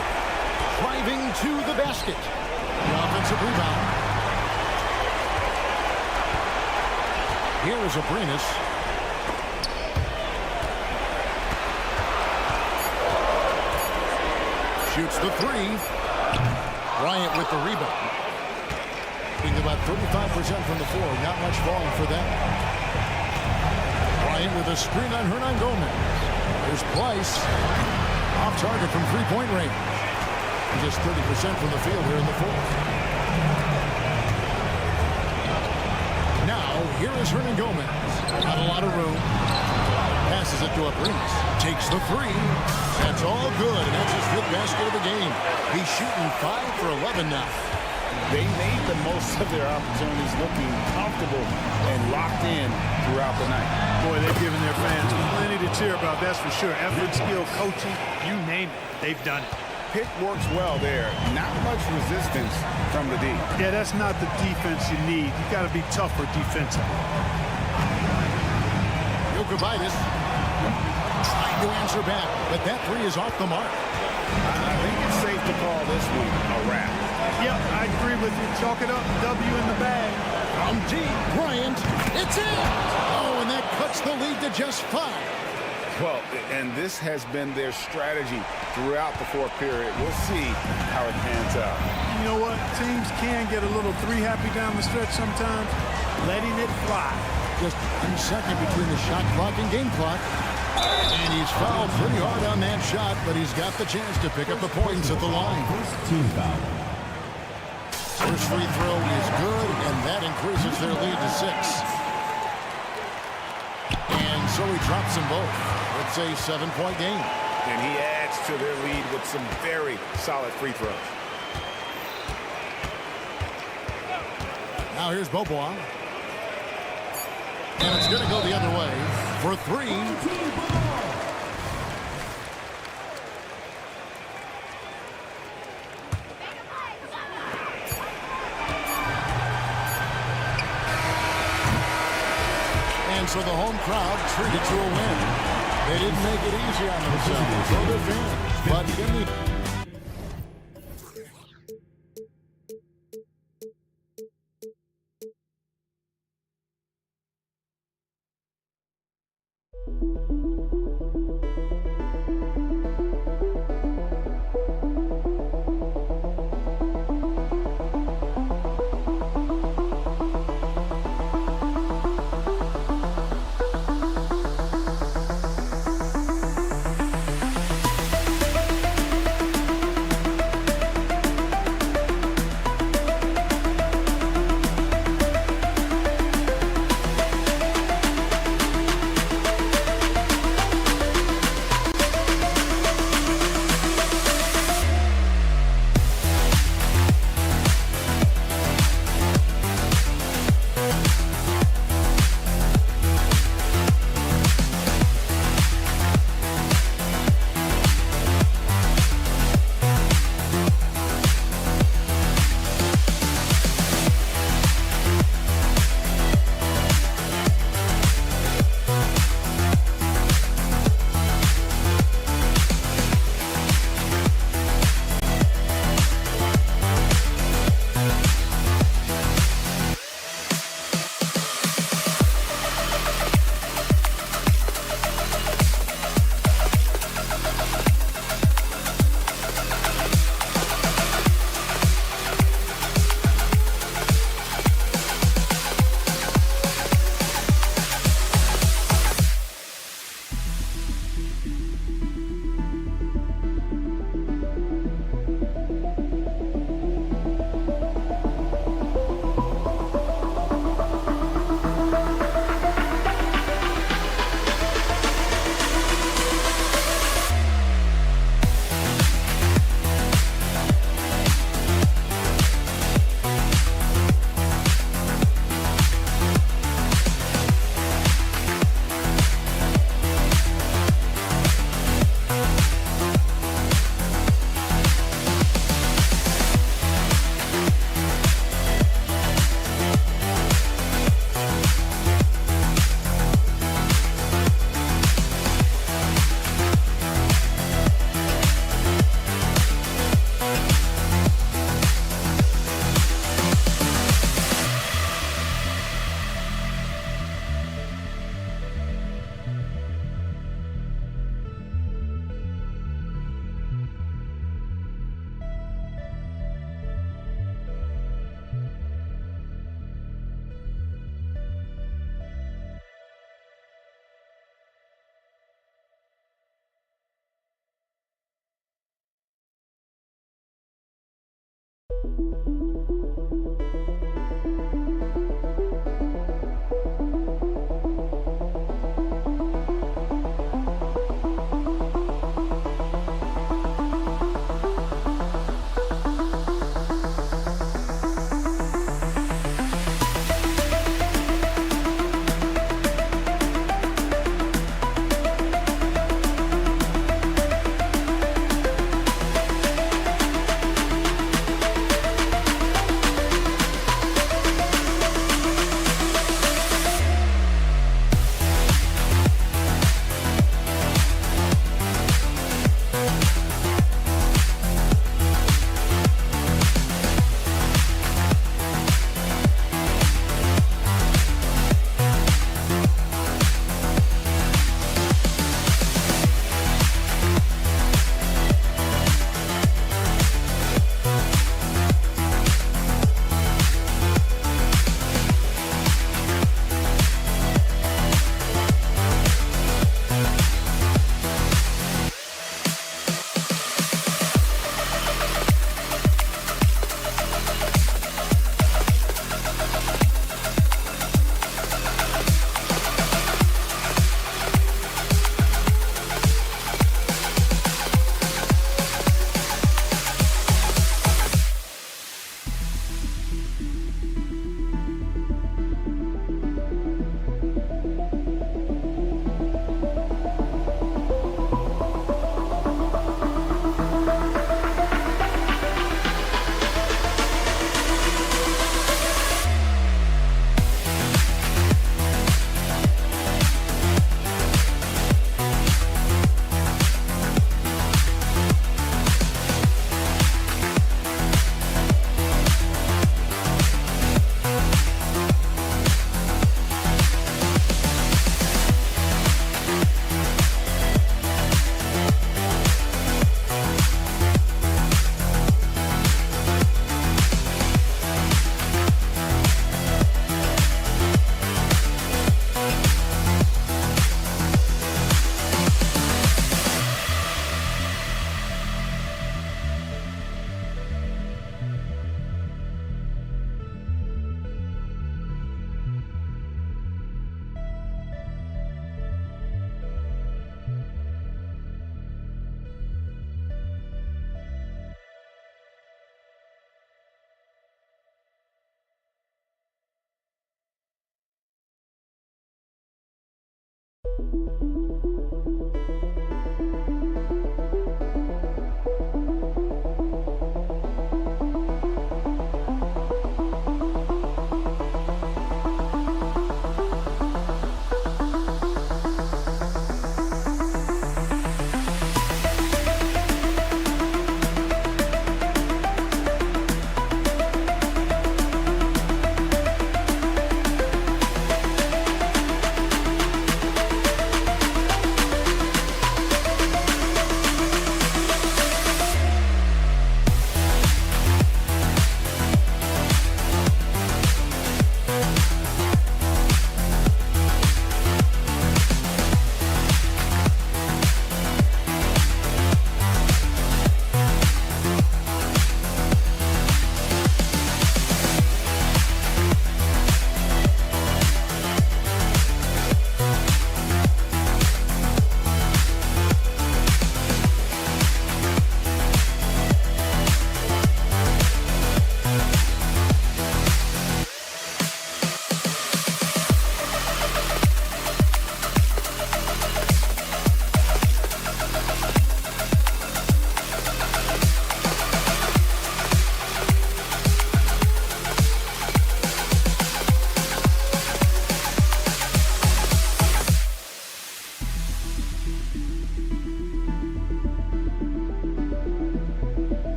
Driving to the basket. The offensive rebound. Here is Abrinas. Shoots the 3. Bryant with the rebound. Being about 35% from the floor. Not much falling for them. Bryant with a screen on Hernan Gomez. There's Price. Off target from three-point range. Just 30% from the field here in the fourth. Now, here is Hernan Gomez. Not a lot of room. Passes it to Abrinas. Takes the 3. That's all good, and that's his 5th basket of the game. He's shooting 5 for 11 now. They made the most of their opportunities, looking comfortable and locked in throughout the night. Boy, they've given their fans plenty to cheer about, that's for sure. Effort, skill, coaching, you name it, they've done it. Pick works well there. Not much resistance from the D. Yeah, that's not the defense you need. You got to be tougher defensively. Nicobaitis trying to answer back, but that 3 is off the mark. I think it's safe to call this one a wrap. Yep, I agree with you. Chalk it up, W in the bag. From deep, Bryant, it's in! Oh, and that cuts the lead to just 5. Well, and this has been their strategy throughout the fourth period. We'll see how it pans out. You know what? Teams can get a little 3-happy down the stretch sometimes. Letting it fly. Just 1 second between the shot clock and game clock. And he's fouled pretty hard on that shot, but he's got the chance to pick up the points at the line. First team foul. First free throw is good, and that increases their lead to 6. And so he drops them both. It's a 7-point game. And he adds to their lead with some very solid free throws. Now here's Bobois. And it's going to go the other way for 3. And so the home crowd treated to a win. They didn't make it easy on themselves or their fans, but in the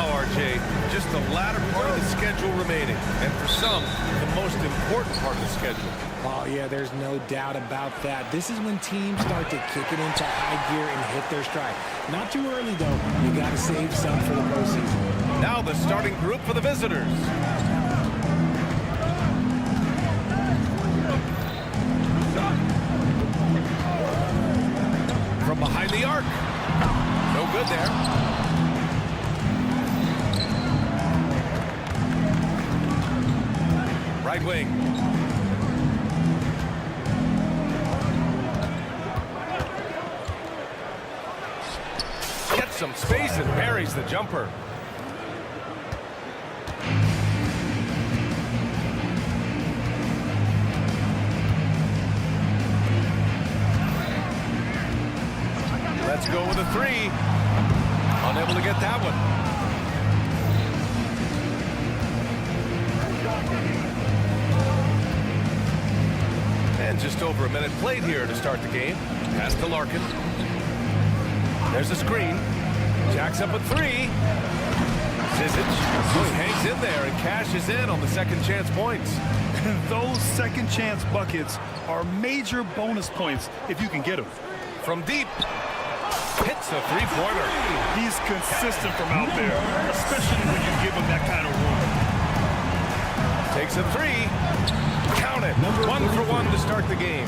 RJ. Just the latter part of the schedule remaining. And for some, the most important part of the schedule. Oh, yeah, there's no doubt about that. This is when teams start to kick it into high gear and hit their stride. Not too early, though. You got to save some for the postseason. Now the starting group for the visitors. From behind the arc. No good there. Right wing. Gets some space and buries the jumper. Let's go with a three. Unable to get that one. And just over a minute played here to start the game. Pass to Larkin. There's a screen. Jacks up a three. Zizic hangs in there and cashes in on the second chance points. Those second chance buckets are major bonus points if you can get them. From deep. Hits a three-pointer. He's consistent from out there, especially when you give him that kind of room. Takes a three. Count it. 1 for 1 to start the game.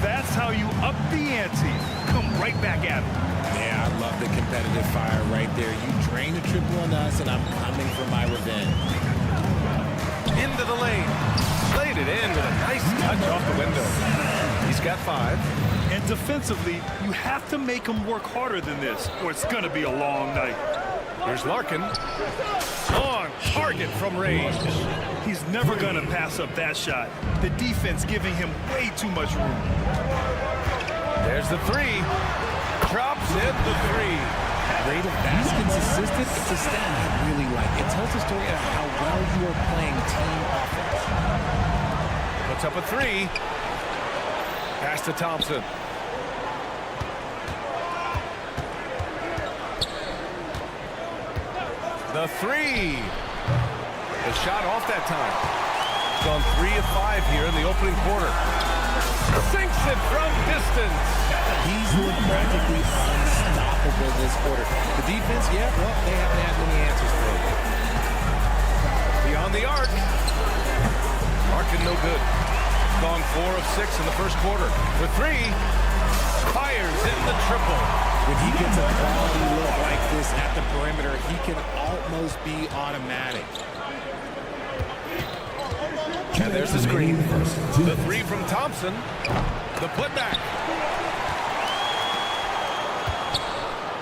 That's how you up the ante. Come right back at him. Yeah, I love the competitive fire right there. You drain a triple on us, and I'm coming for my revenge. Into the lane. Laid it in with a nice touch off the window. He's got 5. And defensively, you have to make him work harder than this, or it's going to be a long night. Here's Larkin. On target from range. He's never going to pass up that shot. The defense giving him way too much room. There's the three. Drops in the three. Rate of baskets assisted, it's a stat I really like. It tells a story of how well you are playing team offense. Puts up a three. Pass to Thompson. The three. The shot off that time. Gone 3 of 5 here in the opening quarter. Sinks it from distance. He's looked practically unstoppable this quarter. The defense, yeah, well, they haven't had many answers for it. Beyond the arc. Larkin no good. Gone 4 of 6 in the first quarter. The three. Fires in the triple. When he gets a quality look like this at the perimeter, he can almost be automatic. And there's the screen. The three from Thompson. The putback.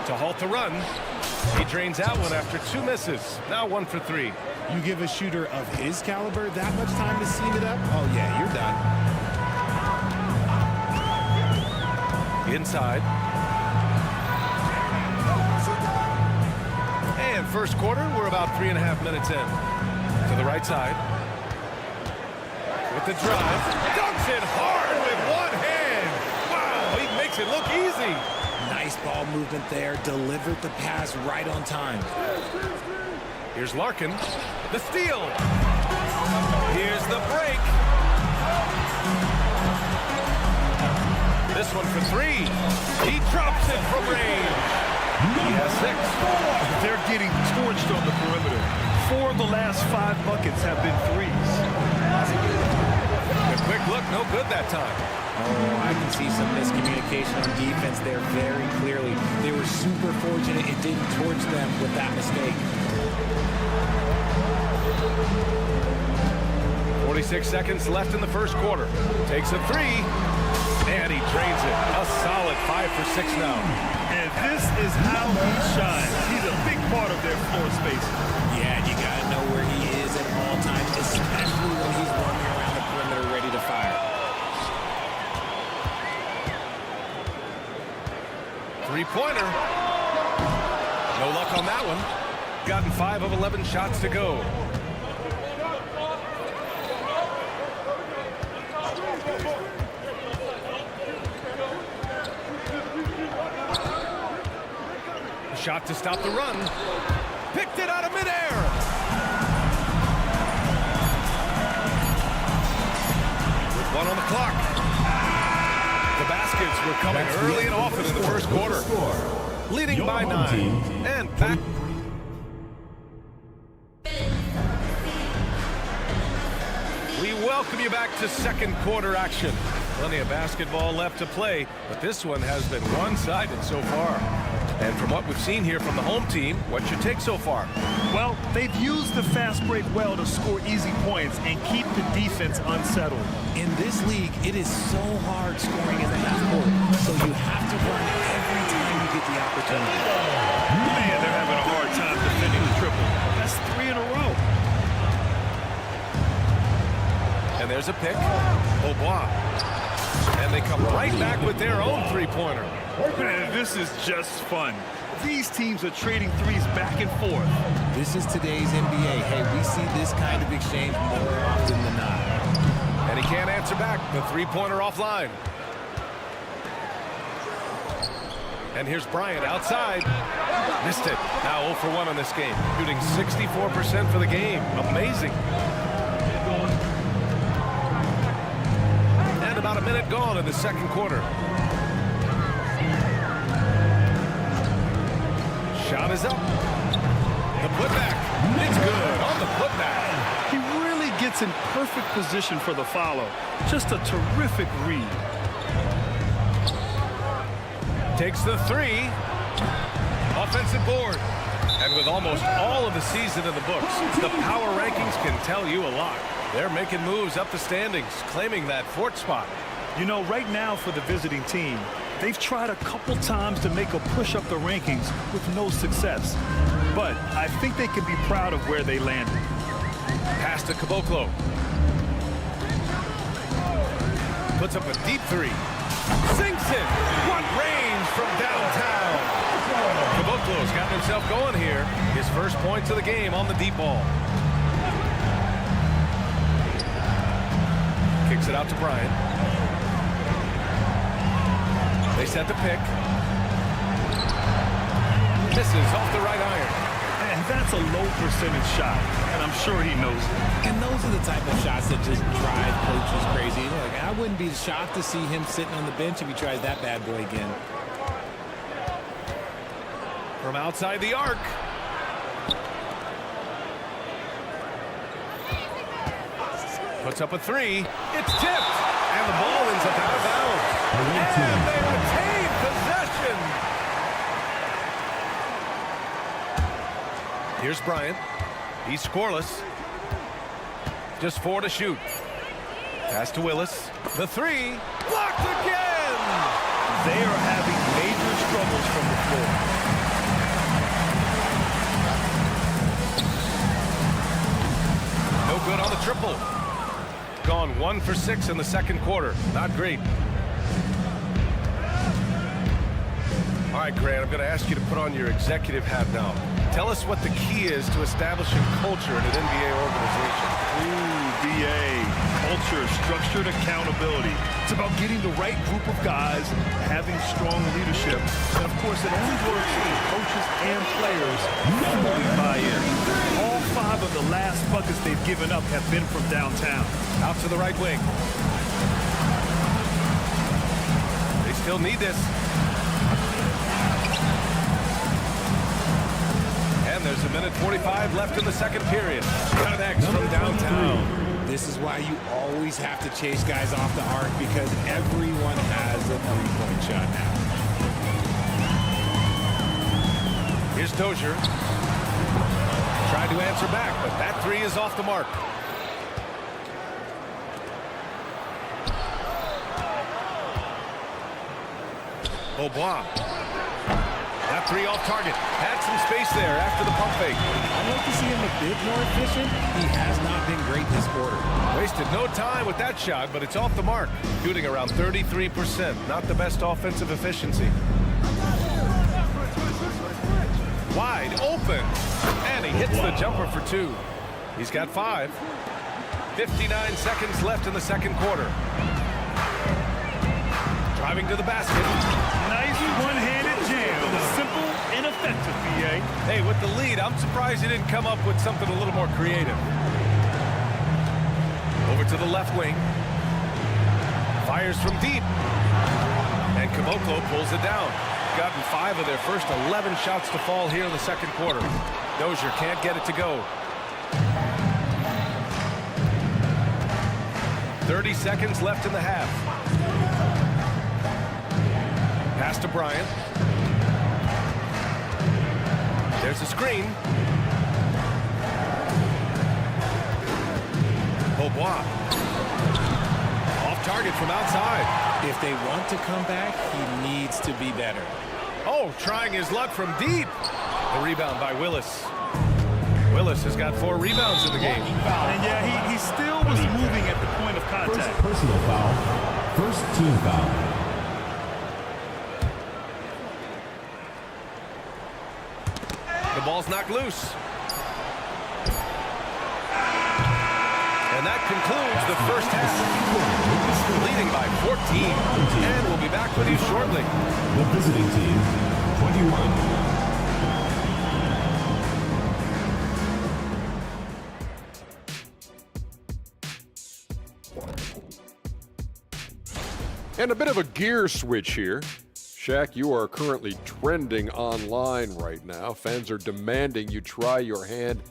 To halt the run. He drains out one after 2 misses. Now 1 for 3. You give a shooter of his caliber that much time to seam it up? Oh, yeah, you're done. Inside. And first quarter, we're about 3.5 minutes in. To the right side. With the drive. Dunks it hard with one hand. Wow, he makes it look easy. Nice ball movement there. Delivered the pass right on time. Here's Larkin. The steal. Here's the break. This one for 3. He drops it from range. He has 6. They're getting torched on the perimeter. 4 of the last 5 buckets have been threes. A quick look, no good that time. Oh, I can see some miscommunication on defense there very clearly. They were super fortunate it didn't torch them with that mistake. 46 seconds left in the first quarter. Takes a 3. And he drains it. A solid 5 for 6 now. And this is how he shines. He's a big part of their floor space. Yeah, you got to know where he is at all times, especially when he's running around the perimeter ready to fire. 3-pointer. No luck on that one. Gotten 5 of 11 shots to go. Shot to stop the run. picked it out of midair. With one on the clock. The baskets were coming early and often in the first quarter. Leading by 9. And back. We welcome you back to second quarter action. Plenty of basketball left to play, but this one has been one-sided so far. And from what we've seen here from the home team, what's your take so far? Well, they've used the fast break well to score easy points and keep the defense unsettled. In this league, it is so hard scoring in the half court, so you have to run every time you get the opportunity. Man, they're having a hard time defending the triple. That's 3 in a row. And there's a pick. Aubois. And they come right back with their own three-pointer. Man, this is just fun. These teams are trading threes back and forth. This is today's NBA. Hey, we see this kind of exchange more often than not. And he can't answer back. The three-pointer offline. And here's Bryant outside. Missed it. Now 0 for 1 on this game. Shooting 64% for the game. Amazing. And about a minute gone in the second quarter. Shot is up. The putback. It's good on the putback. He really gets in perfect position for the follow. Just a terrific read. Takes the 3. Offensive board. And with almost all of the season in the books, the power rankings can tell you a lot. They're making moves up the standings, claiming that 4th spot. You know, right now for the visiting team, they've tried a couple times to make a push up the rankings with no success. But I think they can be proud of where they landed. Pass to Caboclo. Puts up a deep 3. Sinks it. What range from downtown. Caboclo's got himself going here. His first points of the game on the deep ball. Kicks it out to Bryant. They set the pick. Misses off the right iron. And that's a low percentage shot, and I'm sure he knows it. And those are the type of shots that just drive coaches crazy. Like, I wouldn't be shocked to see him sitting on the bench if he tries that bad boy again. From outside the arc. Puts up a 3. It's tipped. And the ball ends up out of bounds. And they retain possession. Here's Bryant. He's scoreless. Just 4 to shoot. Pass to Willis. The 3. Blocked again. They are having major struggles from the floor. No good on the triple. Gone 1 for 6 in the second quarter. Not great. All right, Grant, I'm going to ask you to put on your executive hat now. Tell us what the key is to establishing culture in an NBA organization. BA. Culture, structured accountability. It's about getting the right group of guys, having strong leadership. And, of course, it only works if coaches and players fully buy in. All 5 of the last buckets they've given up have been from downtown. Out to the right wing. They still need this. And there's a minute 45 left in the second period. Connects from downtown. This is why you always have to chase guys off the arc, because everyone has a three-point shot now. Here's Dozier. Tried to answer back, but that 3 is off the mark. Aubois. That 3 off target. Had some space there after the pump fake. I'd like to see him a bit more efficient. He has not been great this quarter. Wasted no time with that shot, but it's off the mark. Shooting around 33%. Not the best offensive efficiency. Wide open. And he hits the jumper for 2. He's got 5. 59 seconds left in the second quarter. Driving to the basket. Nice one-handed jam. Simple and effective, BA. Hey, with the lead, I'm surprised he didn't come up with something a little more creative. Over to the left wing. Fires from deep. And Caboclo pulls it down. Gotten 5 of their first 11 shots to fall here in the second quarter. Dozier can't get it to go. 30 seconds left in the half. Pass to Bryant. There's a screen. Beaubois. Off target from outside. If they want to come back, he needs to be better. Oh, trying his luck from deep. The rebound by Willis. Willis has got 4 rebounds in the game. And yeah, he still was moving at the point of contact. First personal foul. First team foul. The ball's knocked loose. And that concludes the first half. Leading by 14. And we'll be back with you shortly. The visiting team, 21. And a bit of a gear switch here. Shaq, you are currently trending online right now. Fans are demanding you try your hand.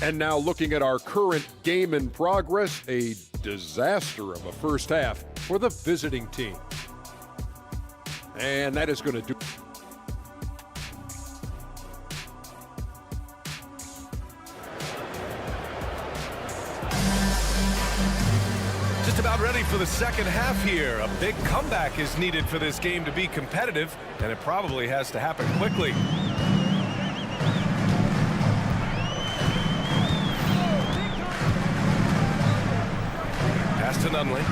And now looking at our current game in progress, a disaster of a first half for the visiting team. And that is going to do. Just about ready for the second half here. A big comeback is needed for this game to be competitive, and it probably has to happen quickly. Pass to Nunley.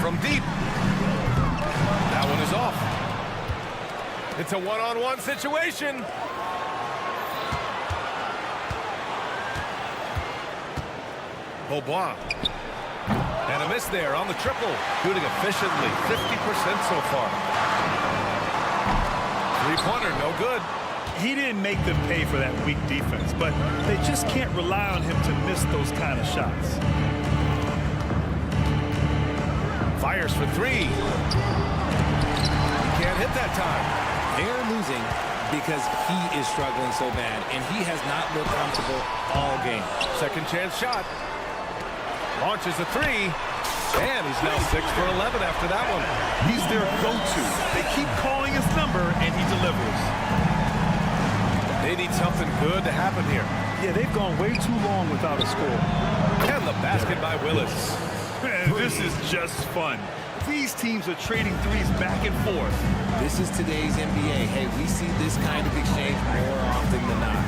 From deep. That one is off. It's a one-on-one situation. Beaubois. And a miss there on the triple. Shooting efficiently, 50% so far. Three-pointer, no good. He didn't make them pay for that weak defense, but they just can't rely on him to miss those kind of shots. Fires for 3. He can't hit that time. They're losing because he is struggling so bad, and he has not looked comfortable all game. Second chance shot. Launches a 3. And he's now 6 for 11 after that one. He's their go-to. They keep calling his number, and he delivers. They need something good to happen here. Yeah, they've gone way too long without a score. And the basket by Willis. Man, this is just fun. These teams are trading threes back and forth. This is today's NBA. Hey, we see this kind of exchange more often than not.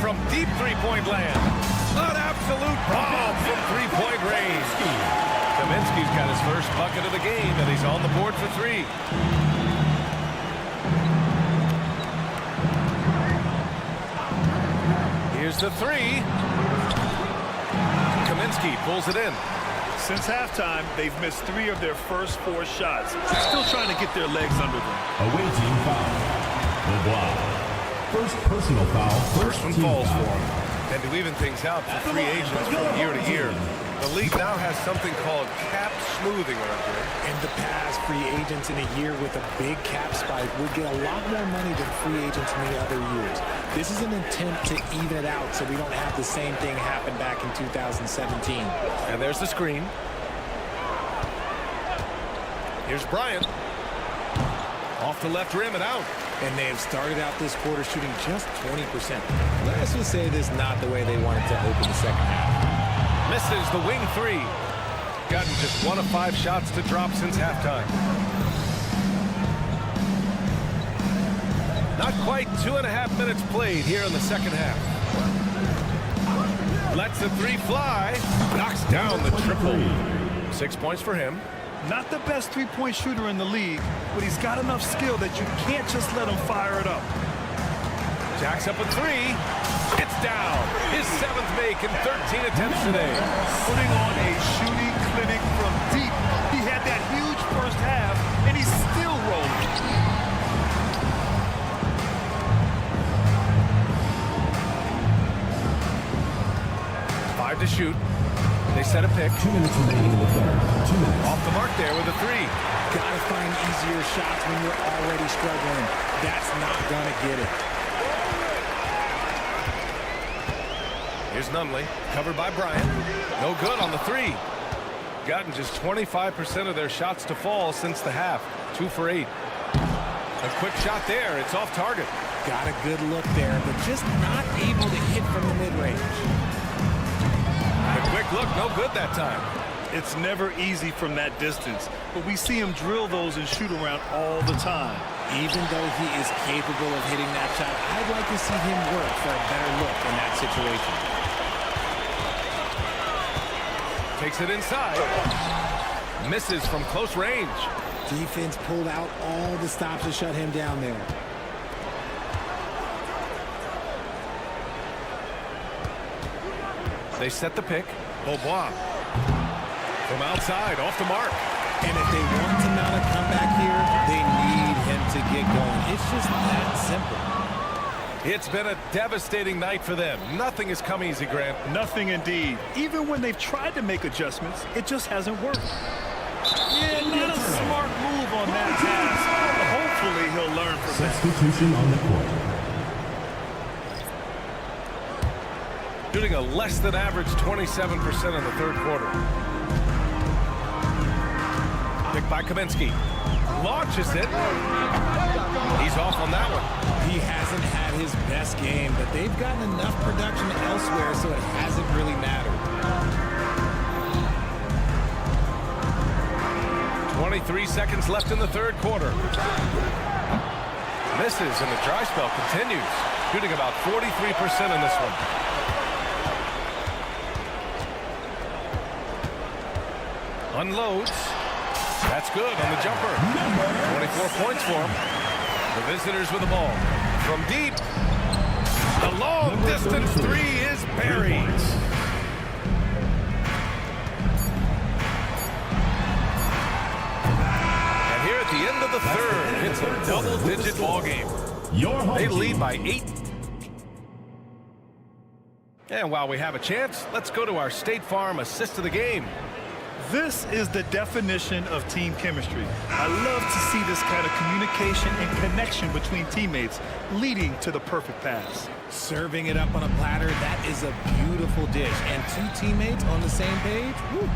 From deep three-point land. An absolute bomb from three-point range. Kaminsky's got his first bucket of the game, and he's on the board for 3. Here's the 3. Kaminsky pulls it in. Since halftime, they've missed 3 of their first 4 shots. Still trying to get their legs under them. Away team foul. Beaubois. First personal foul. First one falls for him. And to even things out for free agents from year to year, the league now has something called cap smoothing around here. In the past, free agents in a year with a big cap spike would get a lot more money than free agents in the other years. This is an attempt to even it out so we don't have the same thing happen back in 2017. And there's the screen. Here's Bryant. Off the left rim and out. And they have started out this quarter shooting just 20%. Let's just say this is not the way they wanted to open the second half. Misses the wing 3. Gotten just 1 of 5 shots to drop since halftime. Not quite 2.5 minutes played here in the second half. Lets the 3 fly. Knocks down the triple. 6 points for him. Not the best three-point shooter in the league, but he's got enough skill that you can't just let him fire it up. Jacks up a 3. It's down. His 7th make in 13 attempts today. Putting on a shooting clinic from deep. He He had that huge first half, and he's still rolling. Five to shoot. They set a pick. 2 minutes remaining in the third. 2 minutes. Off the mark there with a three. Gotta find easier shots when you're already struggling. That's not gonna get it. Here's Nunley, covered by Bryant. No good on the three. Gotten just 25% of their shots to fall since the half. 2 for 8. A quick shot there. It's off target. Got a good look there, but just not able to hit from the mid-range. The quick look, no good that time. It's never easy from that distance, but we see him drill those and shoot around all the time. Even though he is capable of hitting that shot, I'd like to see him work for a better look in that situation. Takes it inside. Misses from close range. Defense pulled out all the stops to shut him down there. They set the pick. Beaubois. From outside, off the mark. And if they want to mount a comeback here, they need him to get going. It's just that simple. It's been a devastating night for them. Nothing has come easy, Grant. Nothing indeed. Even when they've tried to make adjustments, it just hasn't worked. Yeah, not a smart move on that pass. But hopefully he'll learn from that. Substitution on the court. Shooting a less than average 27% in the third quarter. Picked by Kaminsky. Launches it. He's off on that one. He hasn't had his best game, but they've gotten enough production elsewhere, so it hasn't really mattered. 23 seconds left in the third quarter. Misses, and the dry spell continues. Shooting about 43% in this one. Unloads. That's good on the jumper. 24 points for him. The visitors with the ball. From deep. The long distance three is buried. And here at the end of the third, it's a double-digit ball game. They lead by 8. And while we have a chance, let's go to our State Farm assist of the game. This is the definition of team chemistry. I love to see this kind of communication and connection between teammates leading to the perfect pass. Serving it up on a platter, that is a beautiful dish. And 2 teammates on the same page, woo.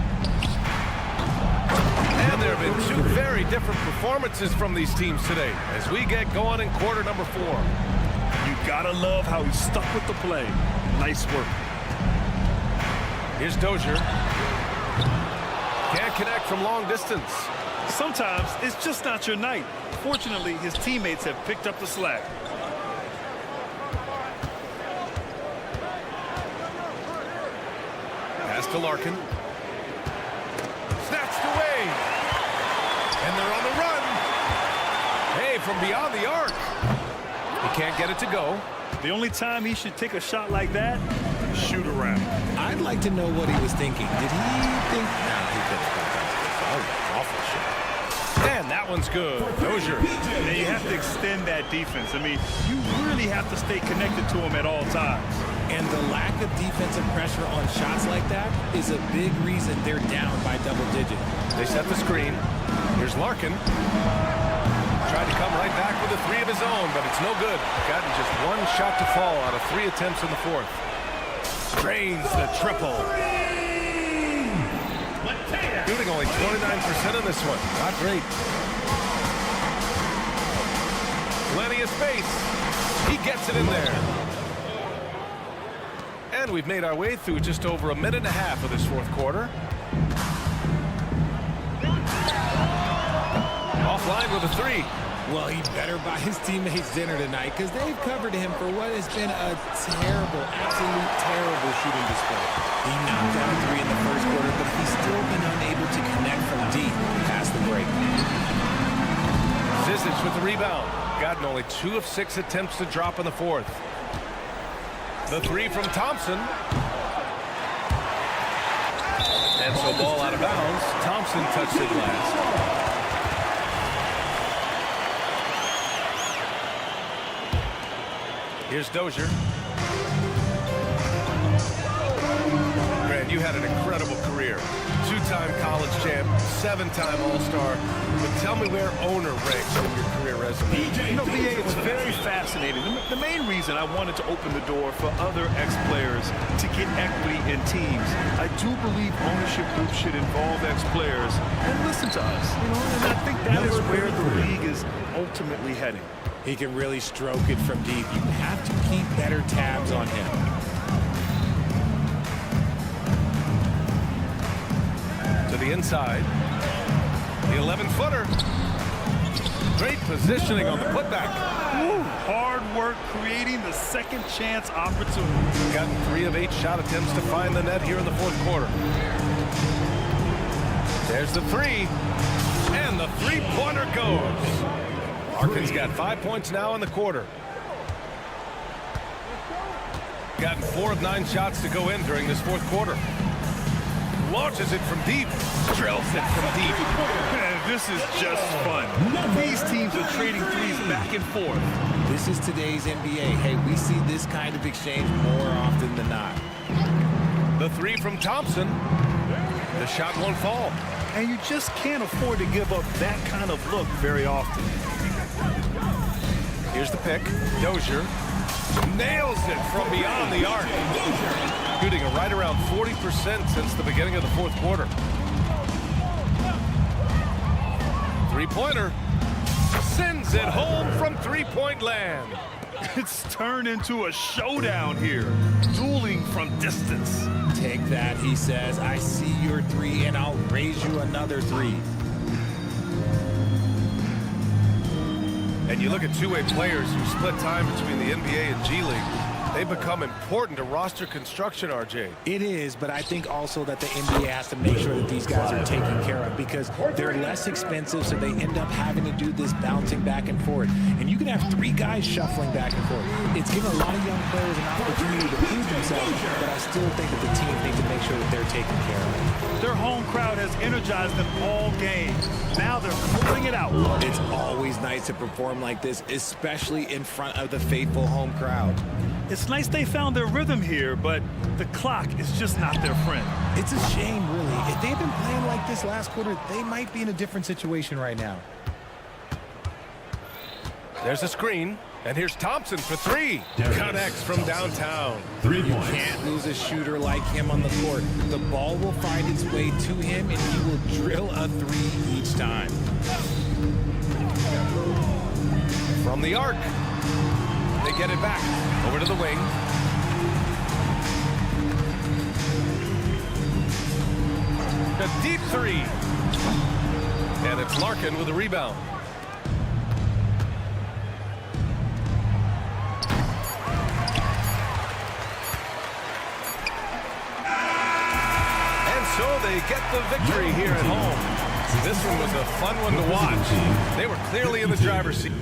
And there have been 2 very different performances from these teams today as we get going in quarter number 4. You gotta love how he stuck with the play. Nice work. Here's Dozier. Can't connect from long distance. Sometimes it's just not your night. Fortunately, his teammates have picked up the slack. Pass to Larkin. Snatched away. And they're on the run. Hey, from beyond the arc. He can't get it to go. The only time he should take a shot like that, shoot around. I'd like to know what he was thinking. Did he think... No, he couldn't have done that. That was an awful shot. And that one's good. Dozier. Now you have to extend that defense. I mean, you really have to stay connected to him at all times. And the lack of defensive pressure on shots like that is a big reason they're down by double digit. They set the screen. Here's Larkin. Tried to come right back with a 3 of his own, but it's no good. Gotten just 1 shot to fall out of 3 attempts in the fourth. Drains the triple. Shooting only 29% in this one. Not great. Plenty of space. He gets it in there. And we've made our way through just over a minute and a half of this fourth quarter. Offline with a 3. Well, he better buy his teammates dinner tonight because they've covered him for what has been a terrible, absolute terrible shooting display. He knocked down 3 in the first quarter, but he's still been unable to connect from deep past the break. Zizic with the rebound. Gotten only 2 of 6 attempts to drop in the fourth. The 3 from Thompson. And so ball out of bounds. Thompson touched it last. Here's Dozier. Grant, you had an incredible career. 2-time college champ, 7-time All-Star. But tell me where owner ranks in your career resume. You know, BA, it's very fascinating. The main reason I wanted to open the door for other ex-players to get equity in teams, I do believe ownership groups should involve ex-players and listen to us. You know, and I think that is where the league is ultimately heading. He can really stroke it from deep. You have to keep better tabs on him. To the inside. The 11-footer. Great positioning on the putback. Woo, hard work creating the second chance opportunity. Gotten 3 of 8 shot attempts to find the net here in the fourth quarter. There's the 3. And the three-pointer goes. Larkin's got 5 points now in the quarter. Gotten 4 of 9 shots to go in during this fourth quarter. Launches it from deep. Drills it from deep. Man, this is just fun. These teams are trading threes back and forth. This is today's NBA. Hey, we see this kind of exchange more often than not. The 3 from Thompson. The shot won't fall. And you just can't afford to give up that kind of look very often. Here's the pick. Dozier nails it from beyond the arc. Shooting right around 40% since the beginning of the fourth quarter. Three-pointer. Sends it home from three-point land. It's turned into a showdown here. Dueling from distance. Take that, he says. I see your 3, and I'll raise you another 3. And you look at two-way players who split time between the NBA and G League. They become important to roster construction, RJ. It is, but I think also that the NBA has to make sure that these guys are taken care of because they're less expensive, so they end up having to do this bouncing back and forth. And you can have 3 guys shuffling back and forth. It's given a lot of young players an opportunity to prove themselves, but I still think that the team needs to make sure that they're taken care of. Their home crowd has energized them all game. Now they're pulling it out. It's always nice to perform like this, especially in front of the faithful home crowd. It's nice they found their rhythm here, but the clock is just not their friend. It's a shame, really. If they had been playing like this last quarter, they might be in a different situation right now. There's a screen, and here's Thompson for 3. Connects from downtown. 3 points. You can't lose a shooter like him on the court. The ball will find its way to him, and he will drill a 3 each time. From the arc. They get it back. Over to the wing. A deep 3. And it's Larkin with a rebound. And so they get the victory here at home. This one was a fun one to watch. They were clearly in the driver's seat.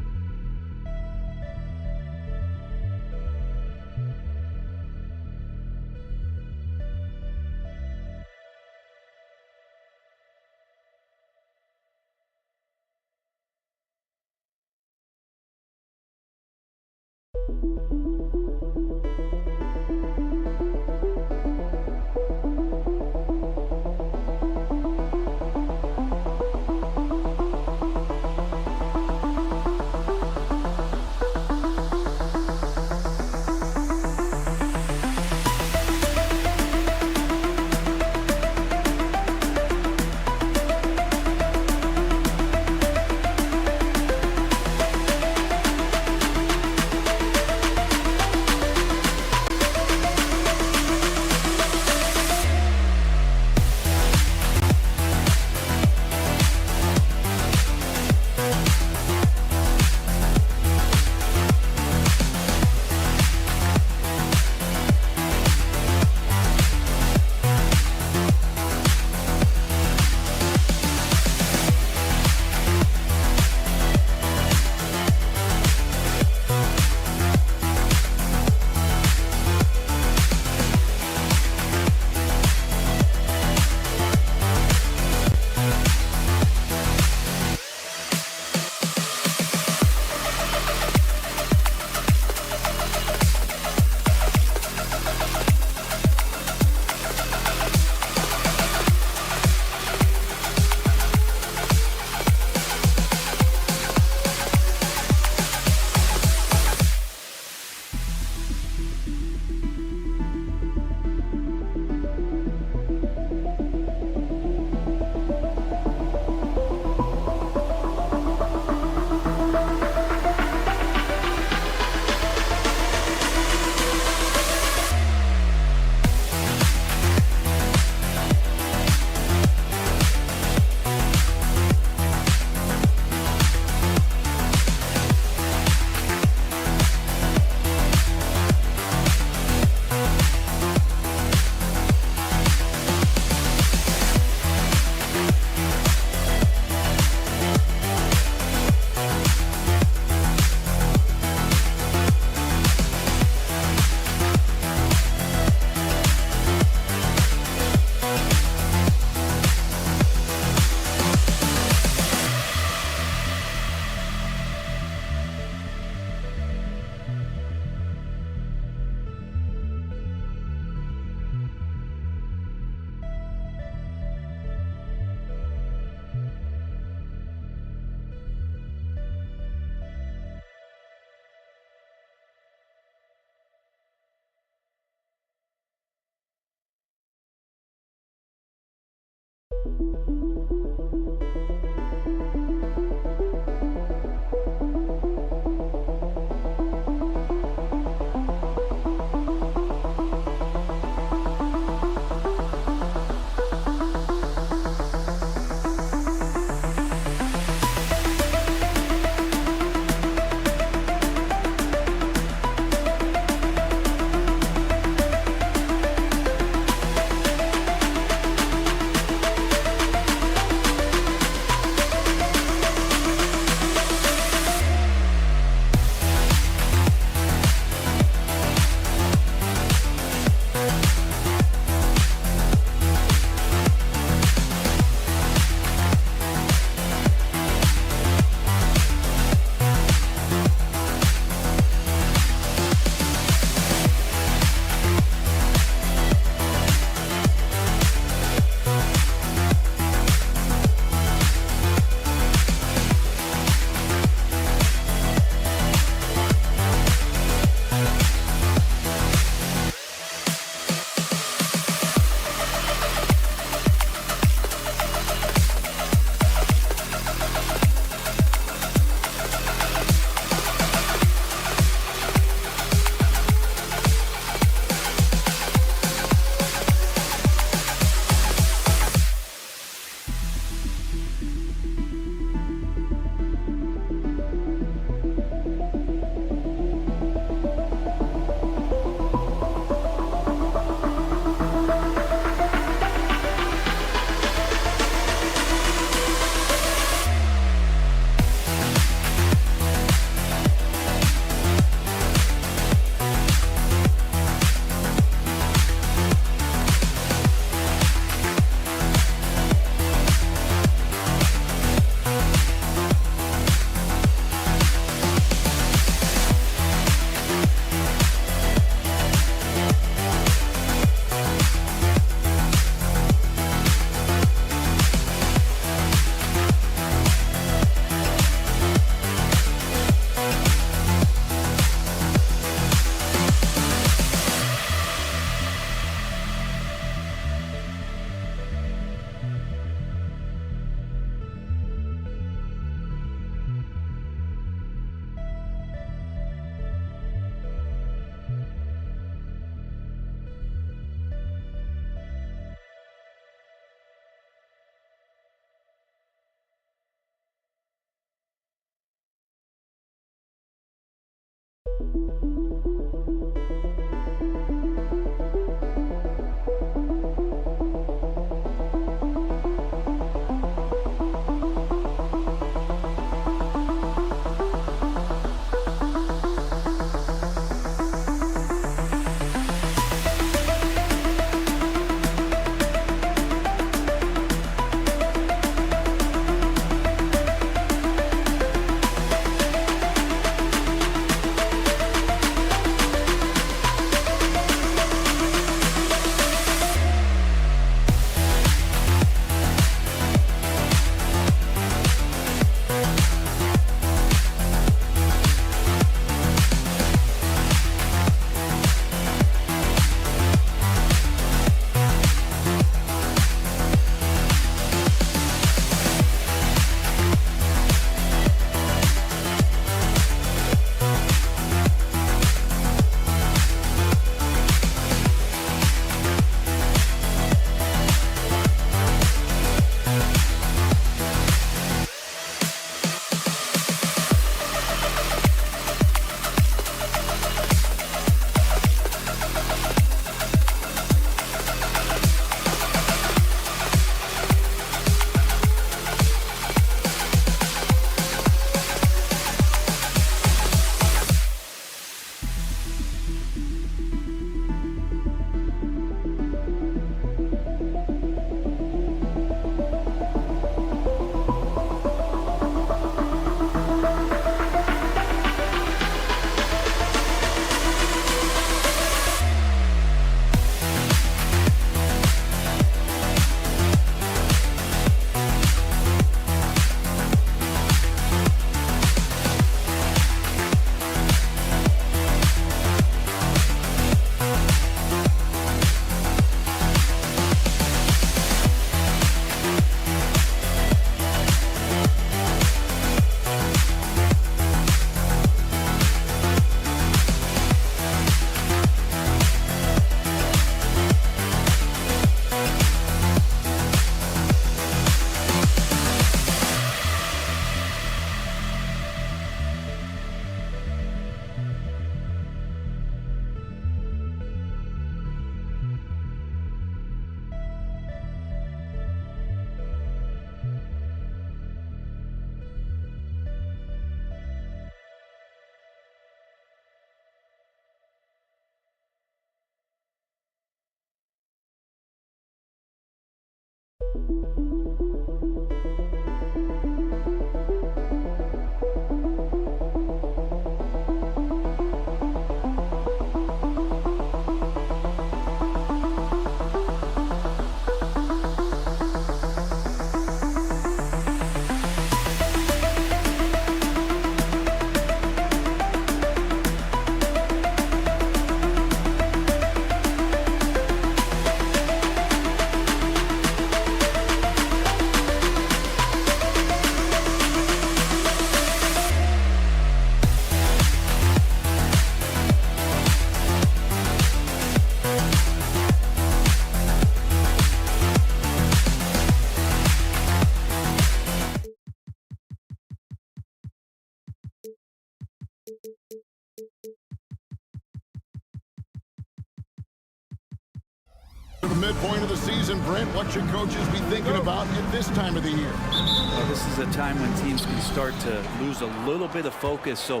The midpoint of the season, Brent, what should coaches be thinking about at this time of the year? Well, this is a time when teams can start to lose a little bit of focus. So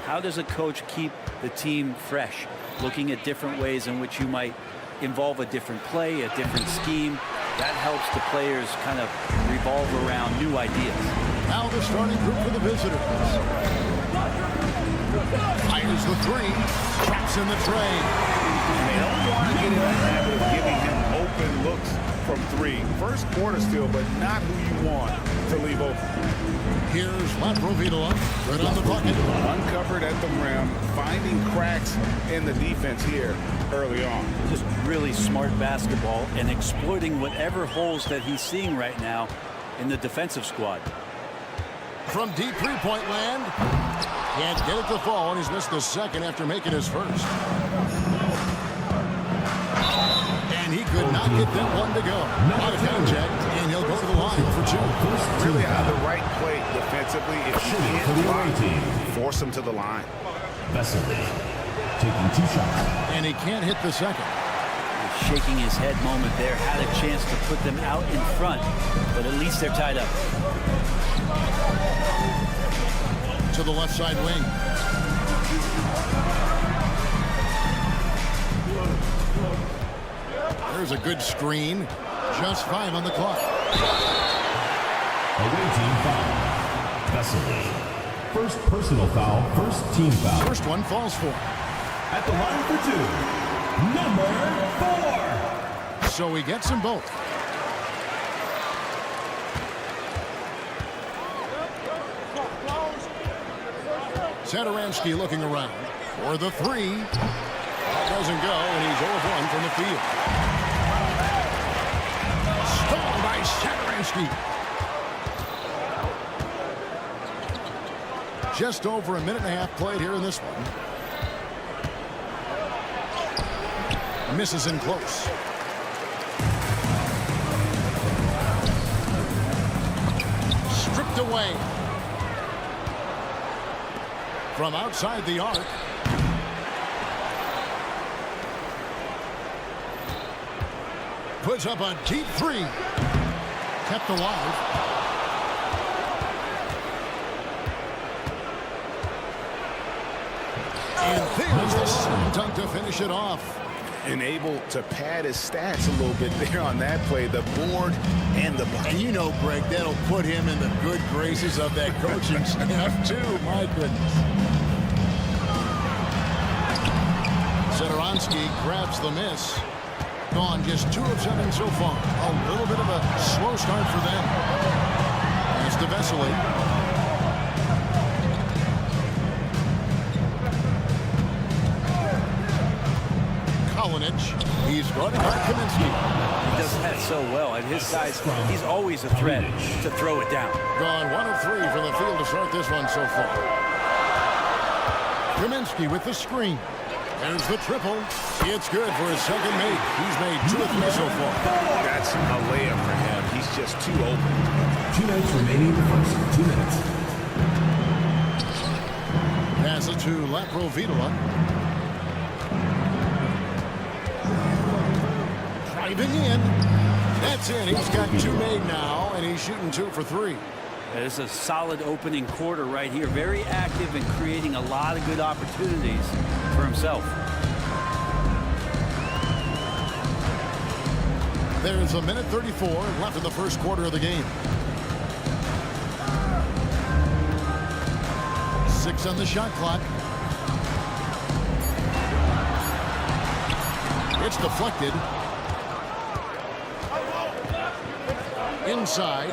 how does a coach keep the team fresh? Looking at different ways in which you might involve a different play, a different scheme. That helps the players kind of revolve around new ideas. Now the starting group for the visitors. Fires the three, traps in the tray. And they don't want to get in the habit of giving him open looks from three. First quarter still, but not who you want to leave open. Here's Latrovitola, right on the bucket. Uncovered at the rim, finding cracks in the defense here early on. Just really smart basketball and exploiting whatever holes that he's seeing right now in the defensive squad. From deep three-point land, can't get it to fall, and he's missed the second after making his first. And he could not get that one to go. Out of contact, and he'll go to the line for two. Really out of the right play defensively. If you can't block, force him to the line. Vesely taking 2 shots. And he can't hit the second. Shaking his head moment there. Had a chance to put them out in front, but at least they're tied up. To the left side wing. There's a good screen. Just 5 on the clock. Away team foul. Vesely. First personal foul, first team foul. First one falls for. At the line for 2, number 4. So he gets them both. Satoransky looking around for the 3. Doesn't go, and he's 0 of 1 from the field. Stolen by Satoransky. Just over a minute and a half played here in this one. Misses in close. Stripped away. From outside the arc. Puts up a deep 3. Kept alive. And there's the slam dunk to finish it off. And able to pad his stats a little bit there on that play. The board and the bucket. And you know, Greg, that'll put him in the good graces of that coaching staff, too. My goodness. Satoransky grabs the miss. Gone just 2 of 7 so far. A little bit of a slow start for them. As to Vesely. He's guarding Kaminsky. He does that so well. At his size, he's always a threat to throw it down. Gone 1 of 3 from the field to start this one so far. Kaminsky with the screen. There's the triple. It's good for his second make. He's made 2 of 3 so far. That's a layup for him. He's just too open. 2 minutes remaining in the first. 2 minutes. Pass it to Laprovitola. Driving in. That's it. He's got 2 made now, and he's shooting 2 for 3. It's a solid opening quarter right here. Very active and creating a lot of good opportunities for himself. There's a minute 34 left in the first quarter of the game. 6 on the shot clock. It's deflected. Inside.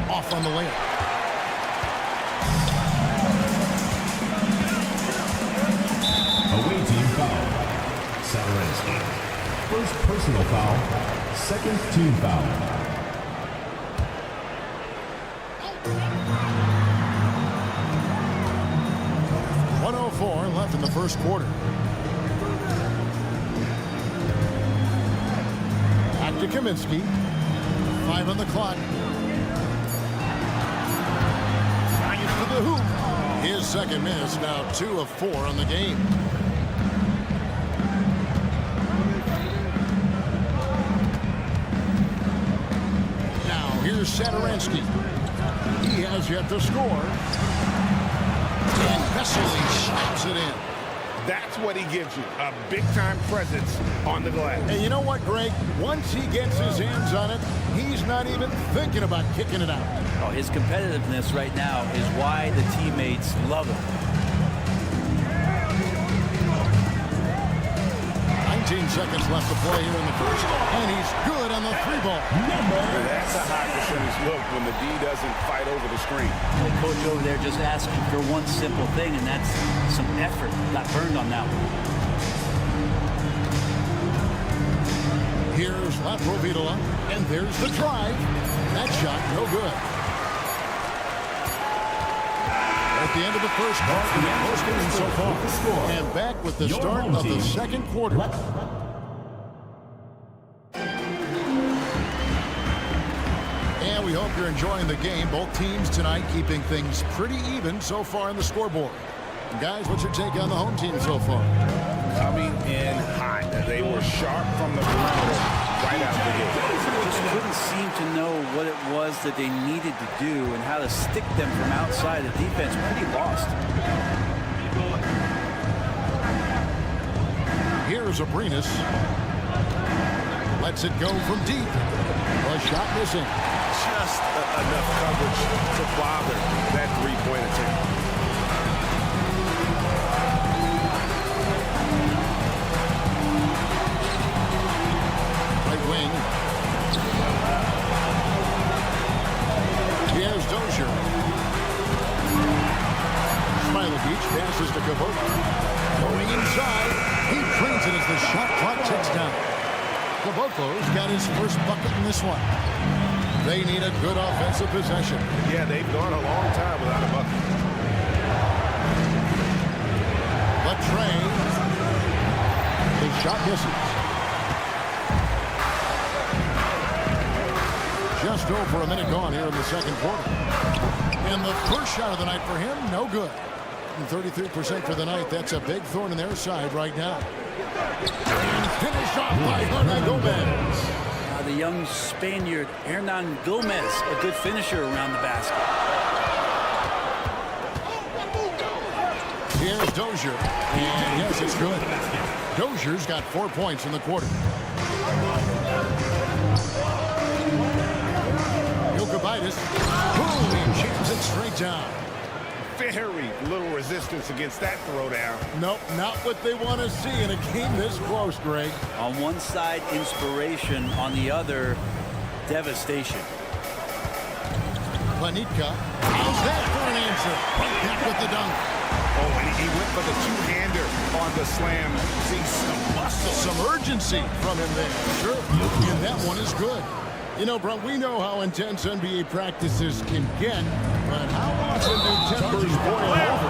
Off on the layup. Away team foul. Satoransky. First personal foul. Second team foul. .104 left in the first quarter. Back to Kaminsky. 5 on the clock. To the hoop. His second miss, now 2 of 4 on the game. Now here's Satoransky. He has yet to score. And Vesely slaps it in. That's what he gives you, a big-time presence on the glass. And you know what, Greg? Once he gets his hands on it, he's not even thinking about kicking it out. Oh, his competitiveness right now is why the teammates love him. 19 seconds left to play here in the first. And he's good on the 3-ball. That's a high percentage look when the D doesn't fight over the screen. The coach over there just asking for one simple thing, and that's some effort. Got burned on that one. Here's Laprovitola, and there's the drive. That shot, no good. At the end of the first quarter, most games so far. And back with the start of the second quarter. And we hope you're enjoying the game. Both teams tonight keeping things pretty even so far in the scoreboard. And guys, what's your take on the home team so far? Coming in hot. They were sharp from the perimeter right out the gate. Just couldn't seem to know what it was that they needed to do and how to stick them from outside. The defense pretty lost. Here's Abrinas. Lets it go from deep. A shot missing. Just enough coverage to bother that three-point attempt. Right wing. Here's Dozier. Smiley-Beach passes to Cabot. Going inside. He trains it as the shot clock ticks down. Caboclo's got his first bucket in this one. They need a good offensive possession. Yeah, they've gone a long time without a bucket. But Trey, his shot misses. Just over a minute gone here in the second quarter. And the first shot of the night for him, no good. And 33% for the night. That's a big thorn in their side right now. And finished off by Hernan Gomez. The young Spaniard, Hernan Gomez, a good finisher around the basket. Here's Dozier. And yes, it's good. Dozier's got 4 points in the quarter. Jokic. Boom! He jams it straight down. Very little resistance against that throwdown. Nope, not what they want to see in a game this close, Greg. On one side, inspiration. On the other, devastation. Planitka. How's that for an answer? Right back with the dunk. Oh, and he went for the two-hander on the slam. See some muscle. Some urgency from him there. Sure. And that one is good. You know, Brent, we know how intense NBA practices can get, but how often do tempers boil over?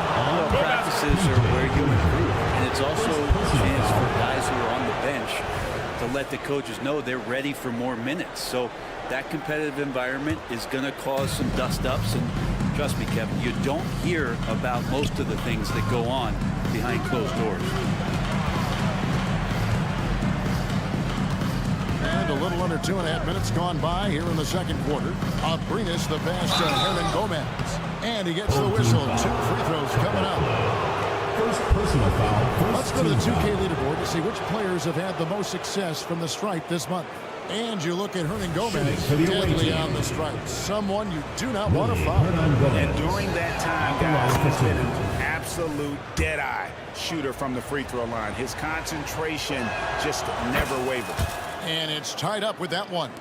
Practices are where you improve, and it's also a chance for guys who are on the bench to let the coaches know they're ready for more minutes. So that competitive environment is going to cause some dust-ups, and trust me, Kevin, you don't hear about most of the things that go on behind closed doors. And a little under 2.5 minutes gone by here in the second quarter. Abrinas the pass to Hernan Gomez. And he gets the whistle. 2 free throws coming up. First personal foul. Let's go to the 2K leaderboard to see which players have had the most success from the stripe this month. And you look at Hernan Gomez, deadly on the stripe. Someone you do not want to foul. And during that time, guys, he's been an absolute dead-eye shooter from the free throw line. His concentration just never wavers. And it's tied up with that one.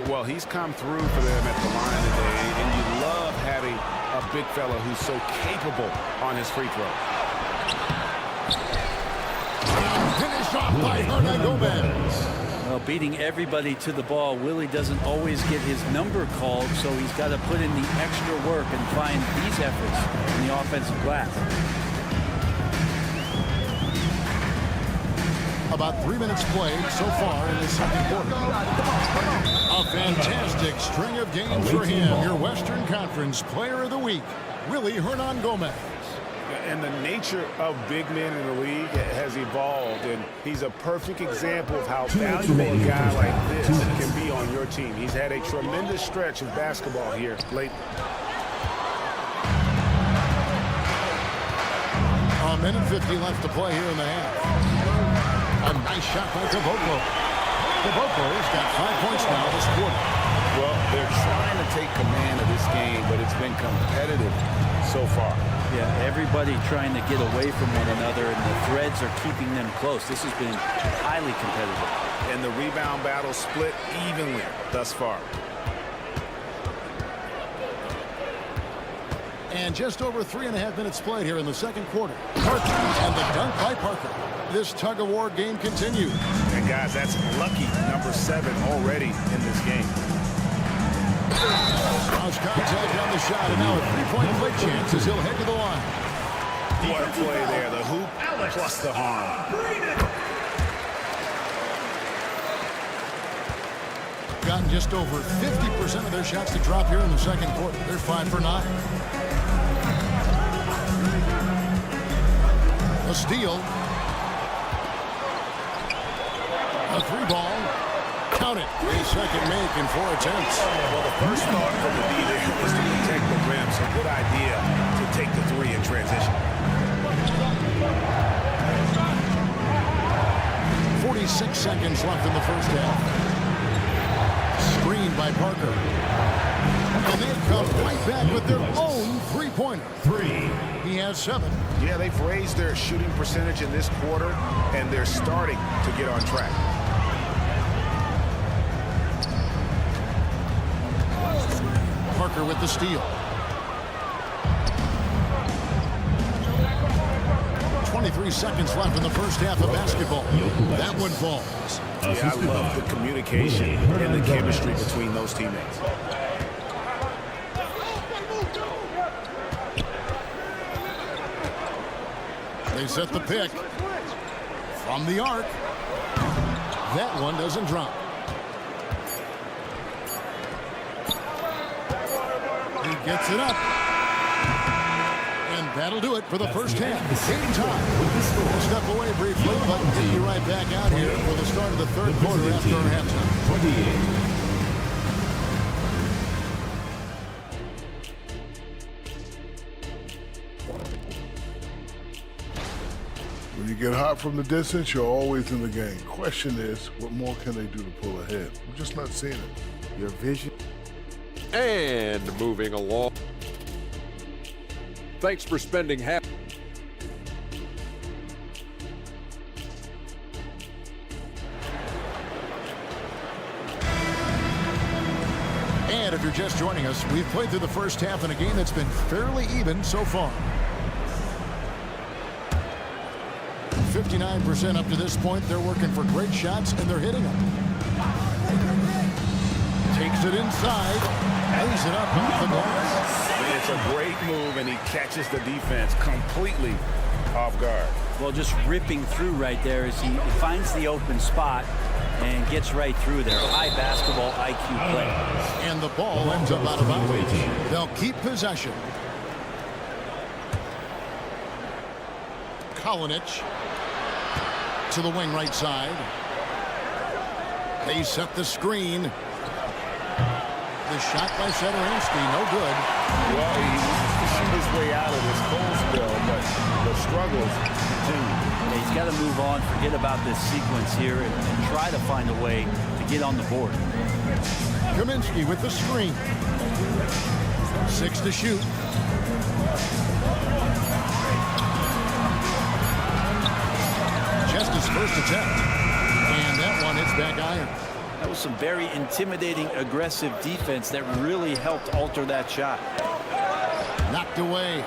Well, he's come through for them at the line today, and you love having a big fella who's so capable on his free throw. Finished off by Hernan Gomez. Well, beating everybody to the ball, Willie doesn't always get his number called, so he's got to put in the extra work and find these efforts in the offensive glass. About 3 minutes played so far in the second quarter. A fantastic string of games for him. Your Western Conference Player of the Week, Willie Hernan Gomez. And the nature of big men in the league has evolved, and he's a perfect example of how valuable a guy like this can be on your team. He's had a tremendous stretch of basketball here lately. A minute 50 left to play here in the half. A nice shot by Caboclo. Caboclo's got 5 points now this quarter. Well, they're trying to take command of this game, but it's been competitive so far. Yeah, everybody trying to get away from one another, and the threads are keeping them close. This has been highly competitive. And the rebound battle split evenly thus far. And just over 3.5 minutes played here in the second quarter. Parker and the dunk by Parker. This tug-of-war game continues. And guys, that's lucky number 7 already in this game. Cross contact on the shot, and now a 3-point play chance as he'll head to the line. What a play there. The hoop plus the harm. gotten just over 50% of their shots to drop here in the second quarter. They're 5 for 9. A steal. A 3-ball. Count it. A second make in 4 attempts. Well, the first thought from the D there was to protect the rim. So good idea to take the 3 in transition. 46 seconds left in the first half. Screened by Parker. And they come right back with their own three-pointer. 3. He has 7. Yeah, they've raised their shooting percentage in this quarter, and they're starting to get on track. Parker with the steal. 23 seconds left in the first half of basketball. That one falls. Yeah, I love the communication and the chemistry between those teammates. They set the pick from the arc. That one doesn't drop. He gets it up. And that'll do it for the first half. Game time. We'll step away briefly, but we'll be right back out here for the start of the third quarter after halftime. 28. When you get hot from the distance, you're always in the game. Question is, what more can they do to pull ahead? We're just not seeing it. Your vision. And moving along. Thanks for spending half. And if you're just joining us, we've played through the first half in a game that's been fairly even so far. 59% up to this point. They're working for great shots, and they're hitting them. Takes it inside. Lays it up off the glass. It's a great move, and he catches the defense completely off guard. Well, just ripping through right there as he finds the open spot and gets right through there. High basketball IQ play. And the ball ends up out of bounds. They'll keep possession. Kalinic to the wing right side. They set the screen. The shot by Sadaransky, no good. Well, he wants to shoot his way out of this cold spell, but the struggles continue. Yeah, he's got to move on, forget about this sequence here, and try to find a way to get on the board. Kaminsky with the screen. 6 to shoot. Just his first attempt. And that one hits back iron. That was some very intimidating, aggressive defense that really helped alter that shot. Knocked away.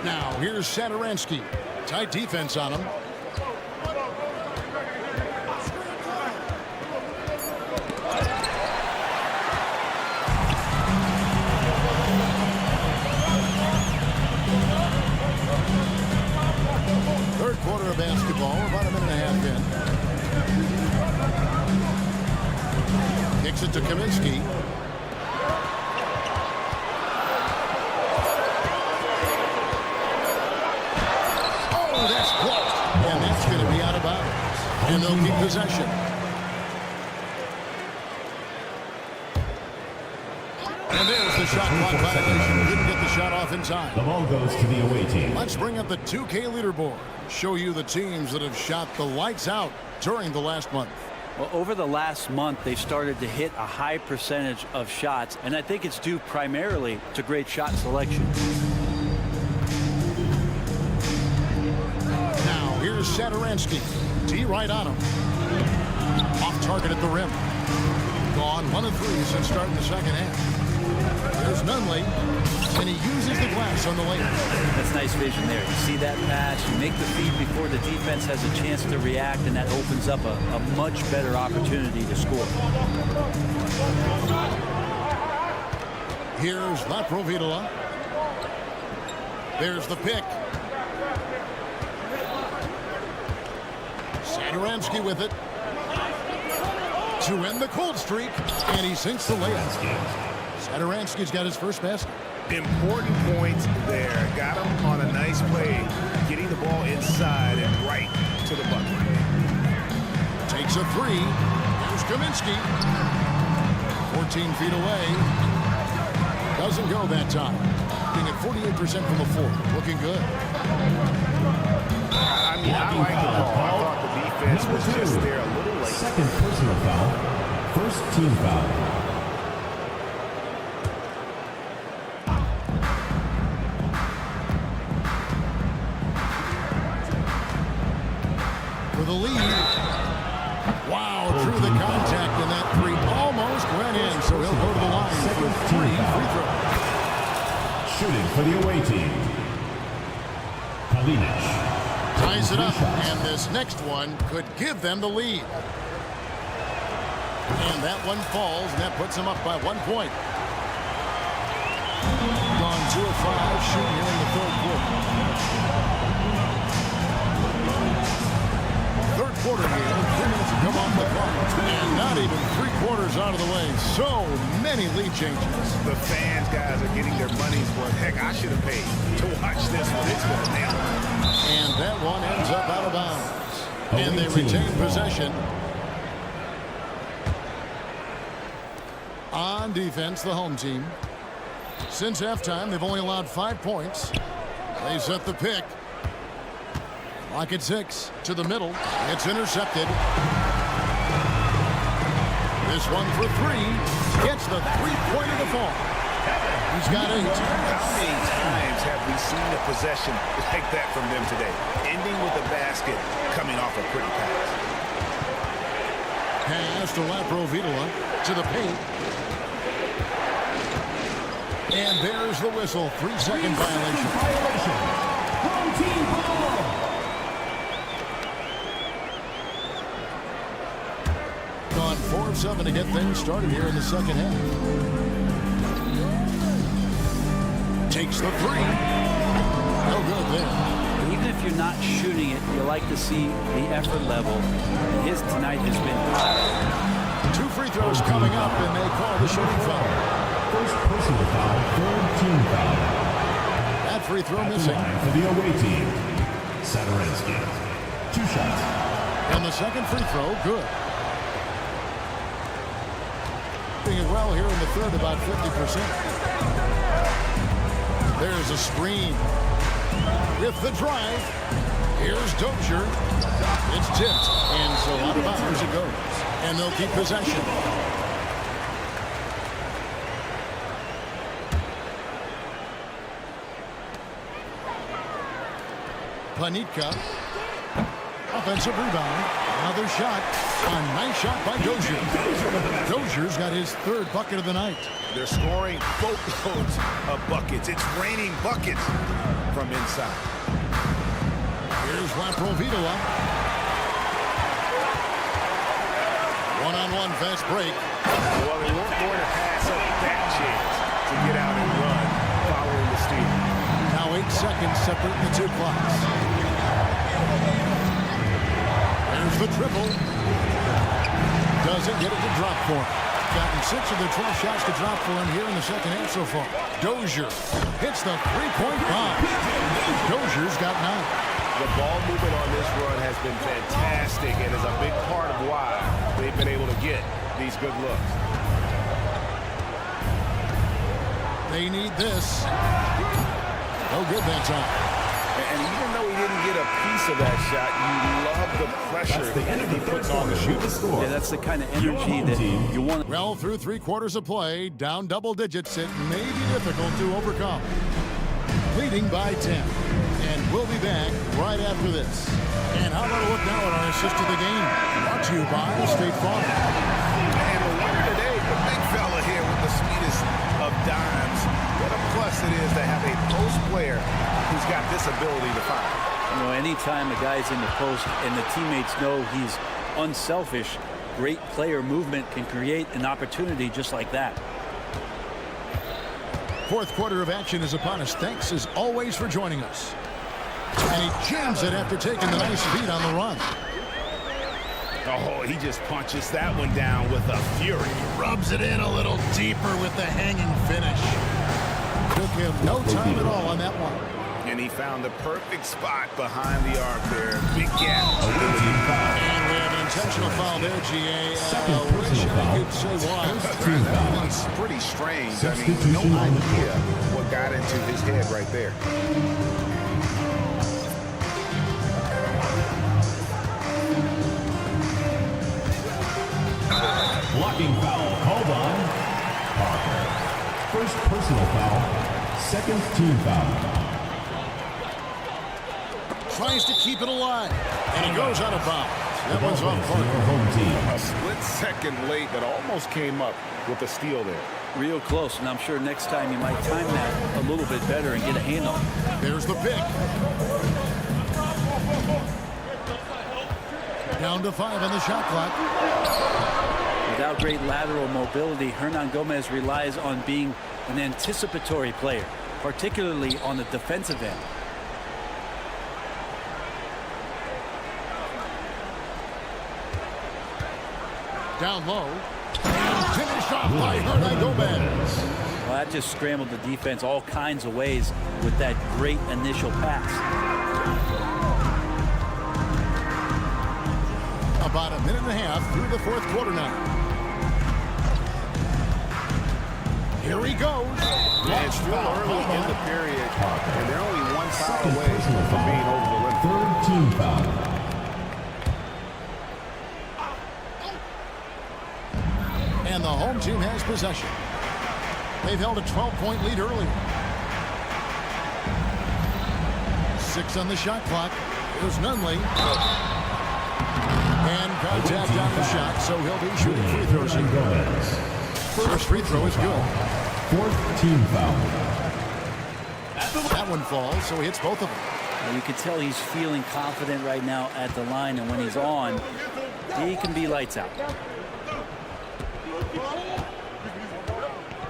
Now here's Sadaransky. Tight defense on him. Third quarter of basketball, about a minute and a half in. Kicks it to Kaminsky. Oh, that's blocked. And that's going to be out of bounds. And they'll keep possession. And there's the shot clock violation. Didn't get the shot off in time. The ball goes to the away team. Let's bring up the 2K leaderboard. Show you the teams that have shot the lights out during the last month. Well, over the last month, they've started to hit a high percentage of shots, and I think it's due primarily to great shot selection. Now, here's Sadaransky. D right on him. Off target at the rim. Gone 1 of 3 since starting the second half. There's Nunley, and he uses the glass on the lane. That's nice vision there. You see that pass, you make the feed before the defense has a chance to react, and that opens up a much better opportunity to score. Here's Laprovitola. There's the pick. Sadaransky with it. to end the cold streak, and he sinks the layup. Satoransky's got his first basket. Important points there. Got him on a nice play, getting the ball inside and right to the bucket. Takes a three. Here's Kaminsky. 14 feet away. Doesn't go that time. Being at 48% from the floor. Looking good. I mean, I like the ball. I thought the defense was just there a little late. Second personal foul. First team foul. For the lead. Wow, through the contact, and that three almost went in, so he'll go to the line for 3 free throws. Shooting for the away team. Kalinic. Ties it up, and this next one could give them the lead. And that one falls, and that puts them up by 1 point. Gone 2 of 5, shooting here in the third quarter. Third quarter here, 3 minutes to come off the clock. And not even 3 quarters out of the way. So many lead changes. The fans, guys, are getting their money's worth. Heck, I should have paid to watch this one. It's going to nail it. And that one ends up out of bounds. And they retain possession. On defense, the home team. Since halftime, they've only allowed 5 points. They set the pick. Lock at 6 to the middle. It's intercepted. This one for 3. Gets the three-pointer to fall. He's got 8. How many times have we seen a possession like that from them today? Ending with a basket, coming off a pretty pass. Pass to Laprovitola to the paint. And there's the whistle. 3-second violation. Home team ball. Gone 4 of 7 to get things started here in the second half. Takes the 3. No good there. Even if you're not shooting it, you like to see the effort level. His tonight has been high. 2 free throws coming up, and they call the shooting foul. First personal foul. Third team foul. That free throw At the missing. line for the away team. Satoransky. 2 shots. And the second free throw, good. Doing it well here in the third, about 50%. There's a screen. With the drive, here's Dozier. It's tipped, and so out of bounds it goes. And they'll keep possession. Panitka. Offensive rebound. Another shot. A nice shot by Dozier. Dozier's got his 3rd bucket of the night. They're scoring boatloads of buckets. It's raining buckets from inside. Here's Laprovitola. One-on-one fast break. Well, they weren't going to pass up that chance to get out and run following the steal. Now 8 seconds separate the 2 clocks. There's the triple. Doesn't get it to drop for him. Gotten 6 of the 12 shots to drop for him here in the second half so far. Dozier hits the 3-point bomb. Dozier's got 9. The ball movement on this run has been fantastic and is a big part of why they've been able to get these good looks. They need this. No good that time. And even though he didn't get a piece of that shot, you love the pressure that he puts on the shooter. Yeah, that's the kind of energy that you want. Well, through 3 quarters of play, down double digits, it may be difficult to overcome. Leading by 10. And we'll be back right after this. And how about a look now at our assist of the game? Brought to you by State Farm. And the winner today, the big fella here with the sweetest of dimes. What a plus it is to have a post player who's got this ability to fire. You know, anytime a guy's in the post and the teammates know he's unselfish, great player movement can create an opportunity just like that. 4th quarter of action is upon us. Thanks as always for joining us. And he jams it after taking the nice beat on the run. Oh, he just punches that one down with a fury. Rubs it in a little deeper with the hanging finish. Took him no time at all on that one. And he found the perfect spot behind the arc there. Big gap. And we have an intentional foul there, GA. Wish I could say why. That's pretty strange. I mean, no idea what got into his head right there. Blocking foul called on Parker. First personal foul, second team foul. Tries to keep it alive. And he goes out of bounds. That one's off Parker. Home team. A split second late, but almost came up with a steal there. Real close, and I'm sure next time you might time that a little bit better and get a handle. There's the pick. Down to 5 on the shot clock. Without great lateral mobility, Hernan Gomez relies on being an anticipatory player, particularly on the defensive end. Down low. And finished off by Hernan Gomez. Well, that just scrambled the defense all kinds of ways with that great initial pass. About a minute and a half through the fourth quarter now. Here he goes. It's still early in the period, and they're only one foul away from being over the limit. Third team foul. And the home team has possession. They've held a 12-point lead earlier. 6 on the shot clock. Here's Nunley. And contact on the shot, so he'll be shooting free throws. First free throw is good. Fourth team foul. That one falls, so he hits both of them. And you can tell he's feeling confident right now at the line, and when he's on, he can be lights out.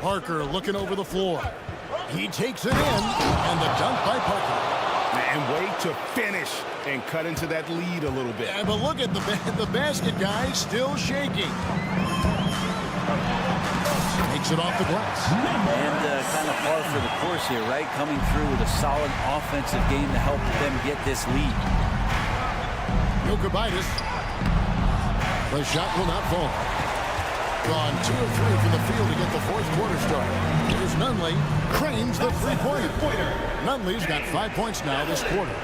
Parker looking over the floor. He takes it in, and the dunk by Parker. And wait to finish and cut into that lead a little bit. Yeah, but look at the basket guy still shaking. Takes it off the glass. And kind of par for the course here, right? Coming through with a solid offensive game to help them get this lead. Jokubaitis. The shot will not fall. Gone 2 of 3 from the field to get the fourth quarter started. Here's Nunley. Cranes the three-pointer. Nunley's got 5 points now this quarter.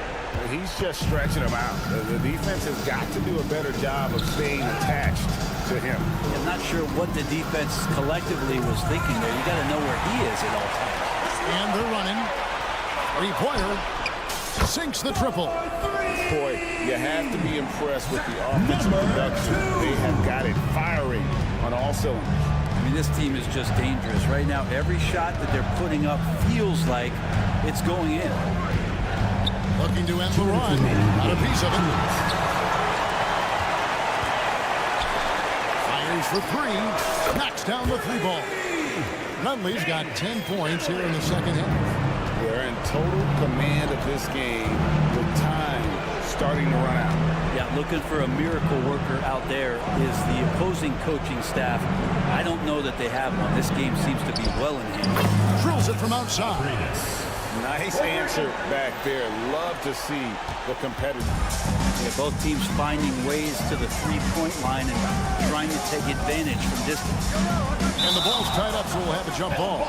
He's just stretching them out. The defense has got to do a better job of staying attached to him. I'm not sure what the defense collectively was thinking there. You got to know where he is at all times. And they're running. Three-pointer. Sinks the triple. Boy, you have to be impressed with the offensive production. They have got it firing on all cylinders. I mean, this team is just dangerous. Right now, every shot that they're putting up feels like it's going in. Looking to end the run. Got a piece of it. Fires for 3. Knocks down the 3 ball. Nunley's got 10 points here in the second half. They're in total command of this game with time starting to run out. Yeah, looking for a miracle worker out there is the opposing coaching staff. I don't know that they have one. This game seems to be well in hand. Drills it from outside. Nice answer back there. Love to see the competitors. Yeah, both teams finding ways to the three-point line and trying to take advantage from distance. And the ball's tied up, so we'll have a jump ball.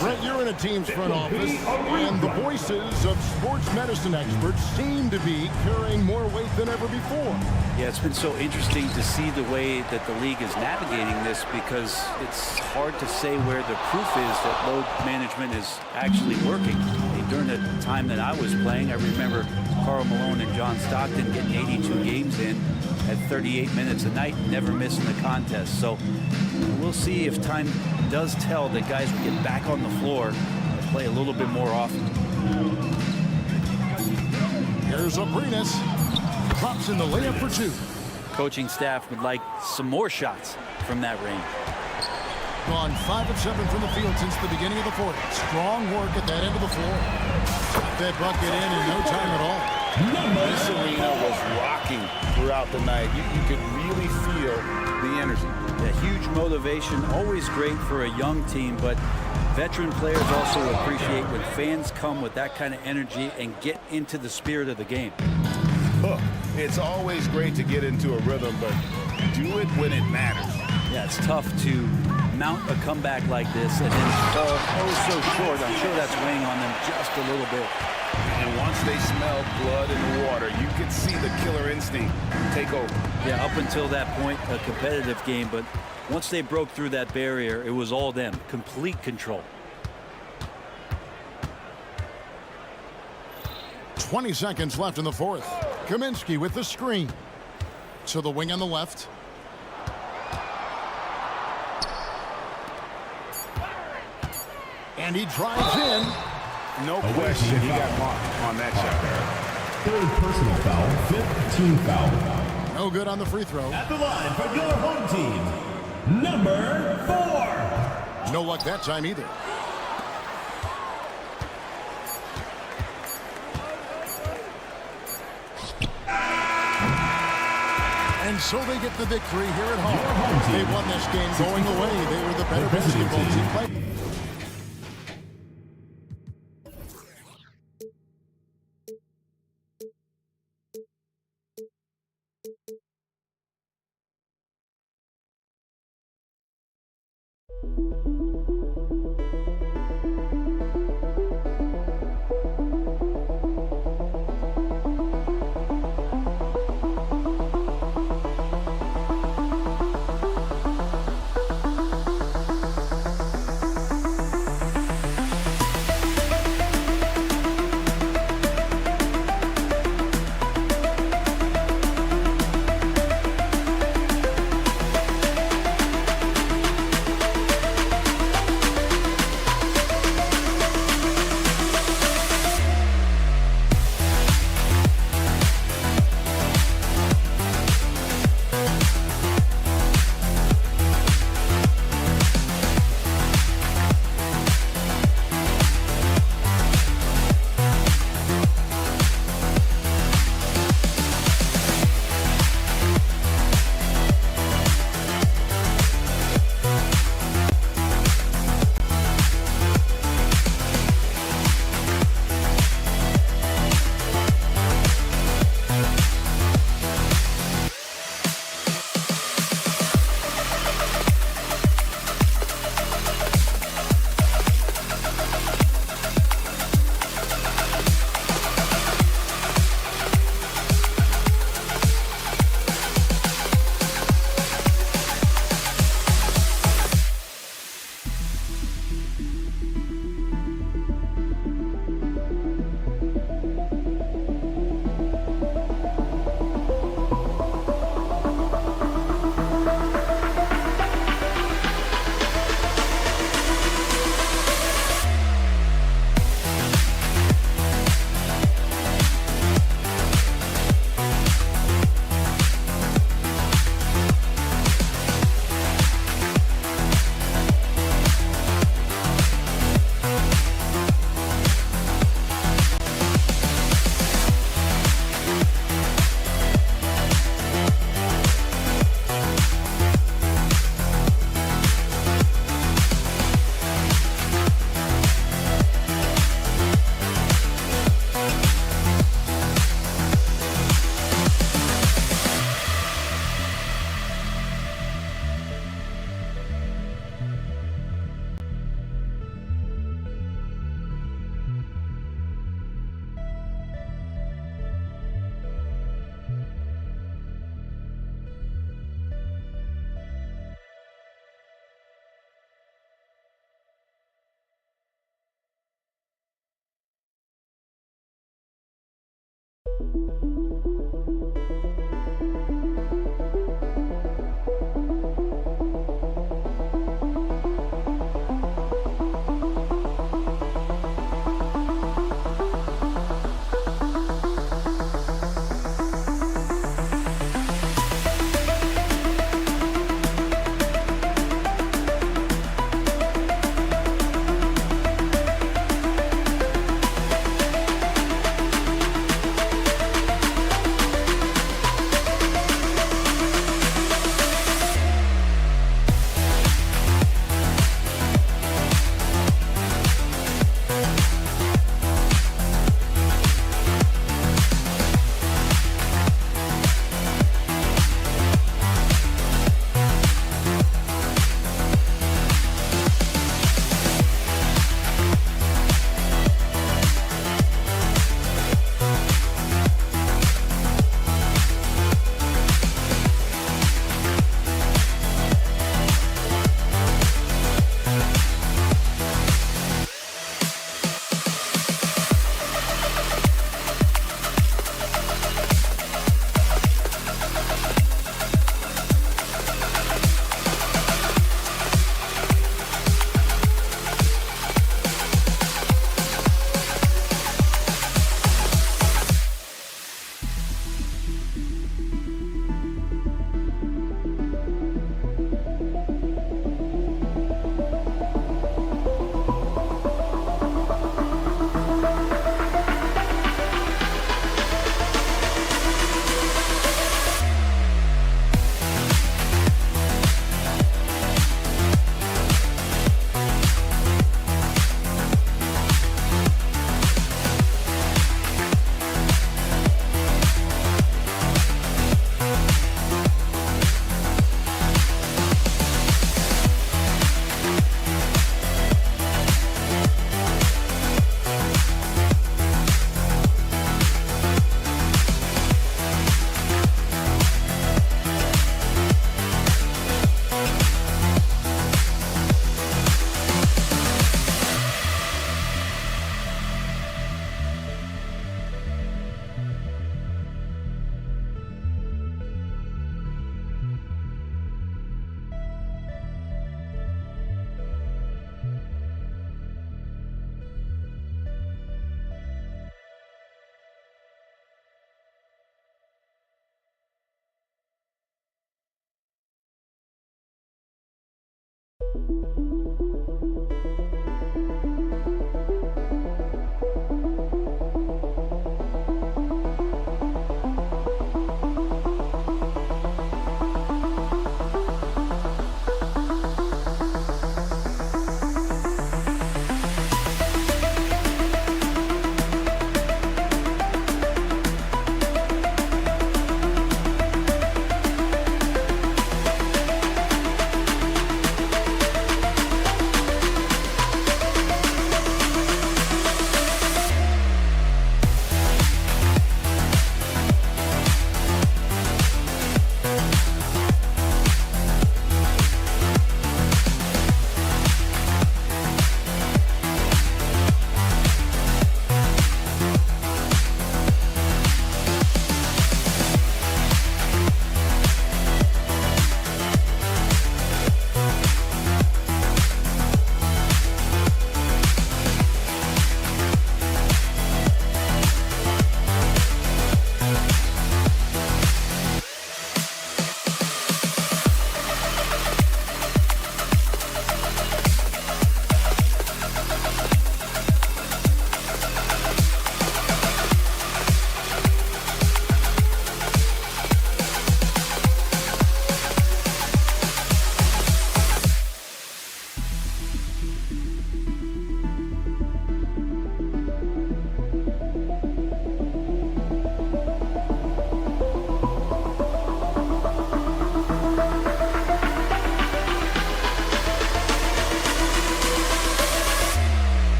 Brett, you're in a team's front office, and the voices of sports medicine experts seem to be carrying more weight than ever before. Yeah, it's been so interesting to see the way that the league is navigating this, because it's hard to say where the proof is that load management is actually working. During the time that I was playing, I remember Karl Malone and John Stockton getting 82 games in at 38 minutes a night, never missing the contest. So we'll see if time does tell that guys will get back on the floor and play a little bit more often. Here's Abrinas. Drops in the layup for 2. Coaching staff would like some more shots from that range. Gone 5 of 7 from the field since the beginning of the fourth. Strong work at that end of the floor. Got that bucket in no time at all. This arena was rocking throughout the night. You could really feel the energy. A huge motivation, always great for a young team, but veteran players also appreciate when fans come with that kind of energy and get into the spirit of the game. Look, it's always great to get into a rhythm, but do it when it matters. Yeah, it's tough to mount a comeback like this and then fall oh so short. I'm sure that's weighing on them just a little bit. And once they smelled blood in the water, you could see the killer instinct take over. Yeah, up until that point, a competitive game, but once they broke through that barrier, it was all them. Complete control. 20 seconds left in the fourth. Kaminsky with the screen. To the wing on the left. And he drives in. No question, he got marked on that shot. Third personal foul, fifth team foul. No good on the free throw. At the line for your home team, number 4. No luck that time either. And so they get the victory here at home. They won this game going away. They were the better basketball team playing.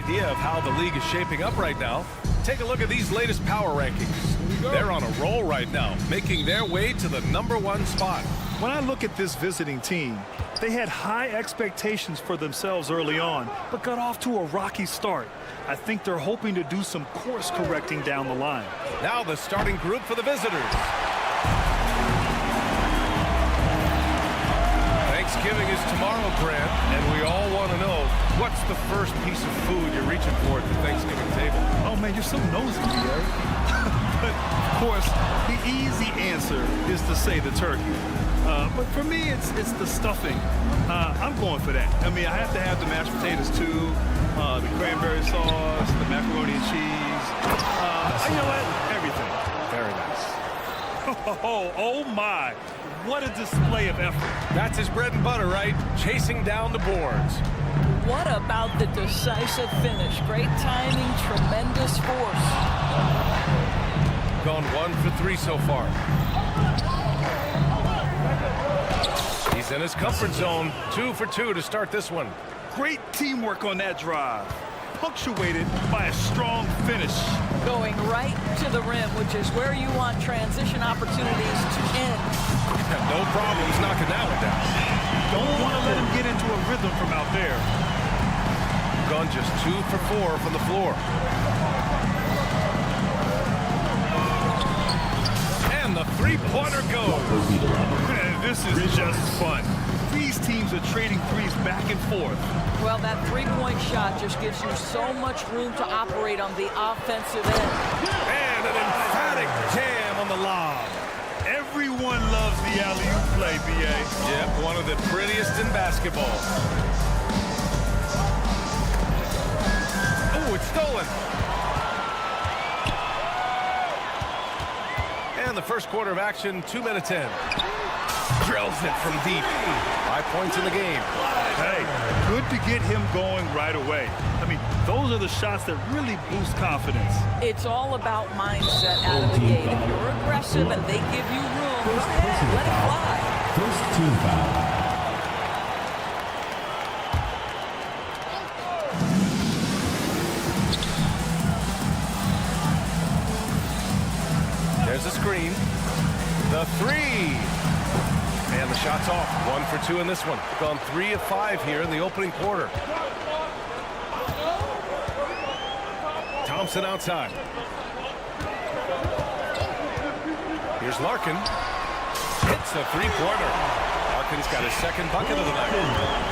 Idea of how the league is shaping up right now. Take a look at these latest power rankings. They're on a roll right now, making their way to the #1 spot. When I look at this visiting team, they had high expectations for themselves early on, but got off to a rocky start. I think they're hoping to do some course correcting down the line. Now the starting group for the visitors. Thanksgiving is tomorrow, Grant, and we all want to know, what's the first piece of food you're reaching for at the Thanksgiving table? Oh, man, you're so nosy, Gary. But, of course, the easy answer is to say the turkey. But for me, it's the stuffing. I'm going for that. I mean, I have to have the mashed potatoes, too, the cranberry sauce, the macaroni and cheese. You know what? Everything. Very nice. Oh, my. What a display of effort. That's his bread and butter, right? Chasing down the boards. What about the decisive finish? Great timing, tremendous force. Gone 1 for 3 so far. He's in his comfort zone. 2 for 2 to start this one. Great teamwork on that drive, punctuated by a strong finish. Going right to the rim, which is where you want transition opportunities to end. No problems knocking that one down. Don't want to let him get into a rhythm from out there. Gone just 2 for 4 from the floor. And the three-pointer goes. Man, this is just fun. These teams are trading threes back and forth. Well, that three-point shot just gives you so much room to operate on the offensive end. And an emphatic jam on the lob. Everyone loves the alley-oop play, B.A. Yep, one of the prettiest in basketball. Oh, it's stolen. And the first quarter of action, 2 minutes in. Drills it from deep. 5 points in the game. Hey, good to get him going right away. I mean, those are the shots that really boost confidence. It's all about mindset out of the gate. If you're aggressive and they give you room, go ahead, let it fly. First team foul. There's a screen. The three. And the shot's off. 1 for 2 in this one. Gone 3 of 5 here in the opening quarter. Thompson outside. Here's Larkin. Hits a three-pointer. Larkin's got his second bucket of the night.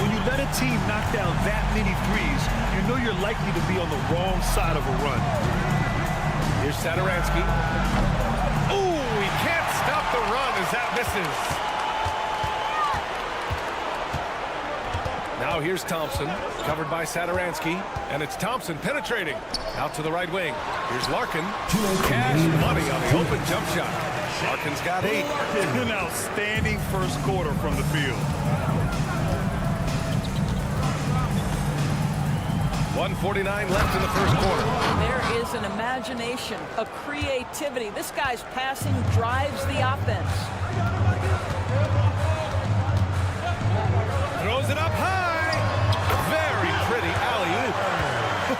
When you let a team knock down that many threes, you know you're likely to be on the wrong side of a run. Here's Sadaransky. Ooh, he can't stop the run as that misses. Now here's Thompson, covered by Sadaransky, and it's Thompson penetrating out to the right wing. Here's Larkin. Cash money on the open jump shot. Larkin's got 8. An outstanding first quarter from the field. 1:49 left in the first quarter. There is an imagination, a creativity. This guy's passing drives the offense. Throws it up high. Very pretty alley-oop.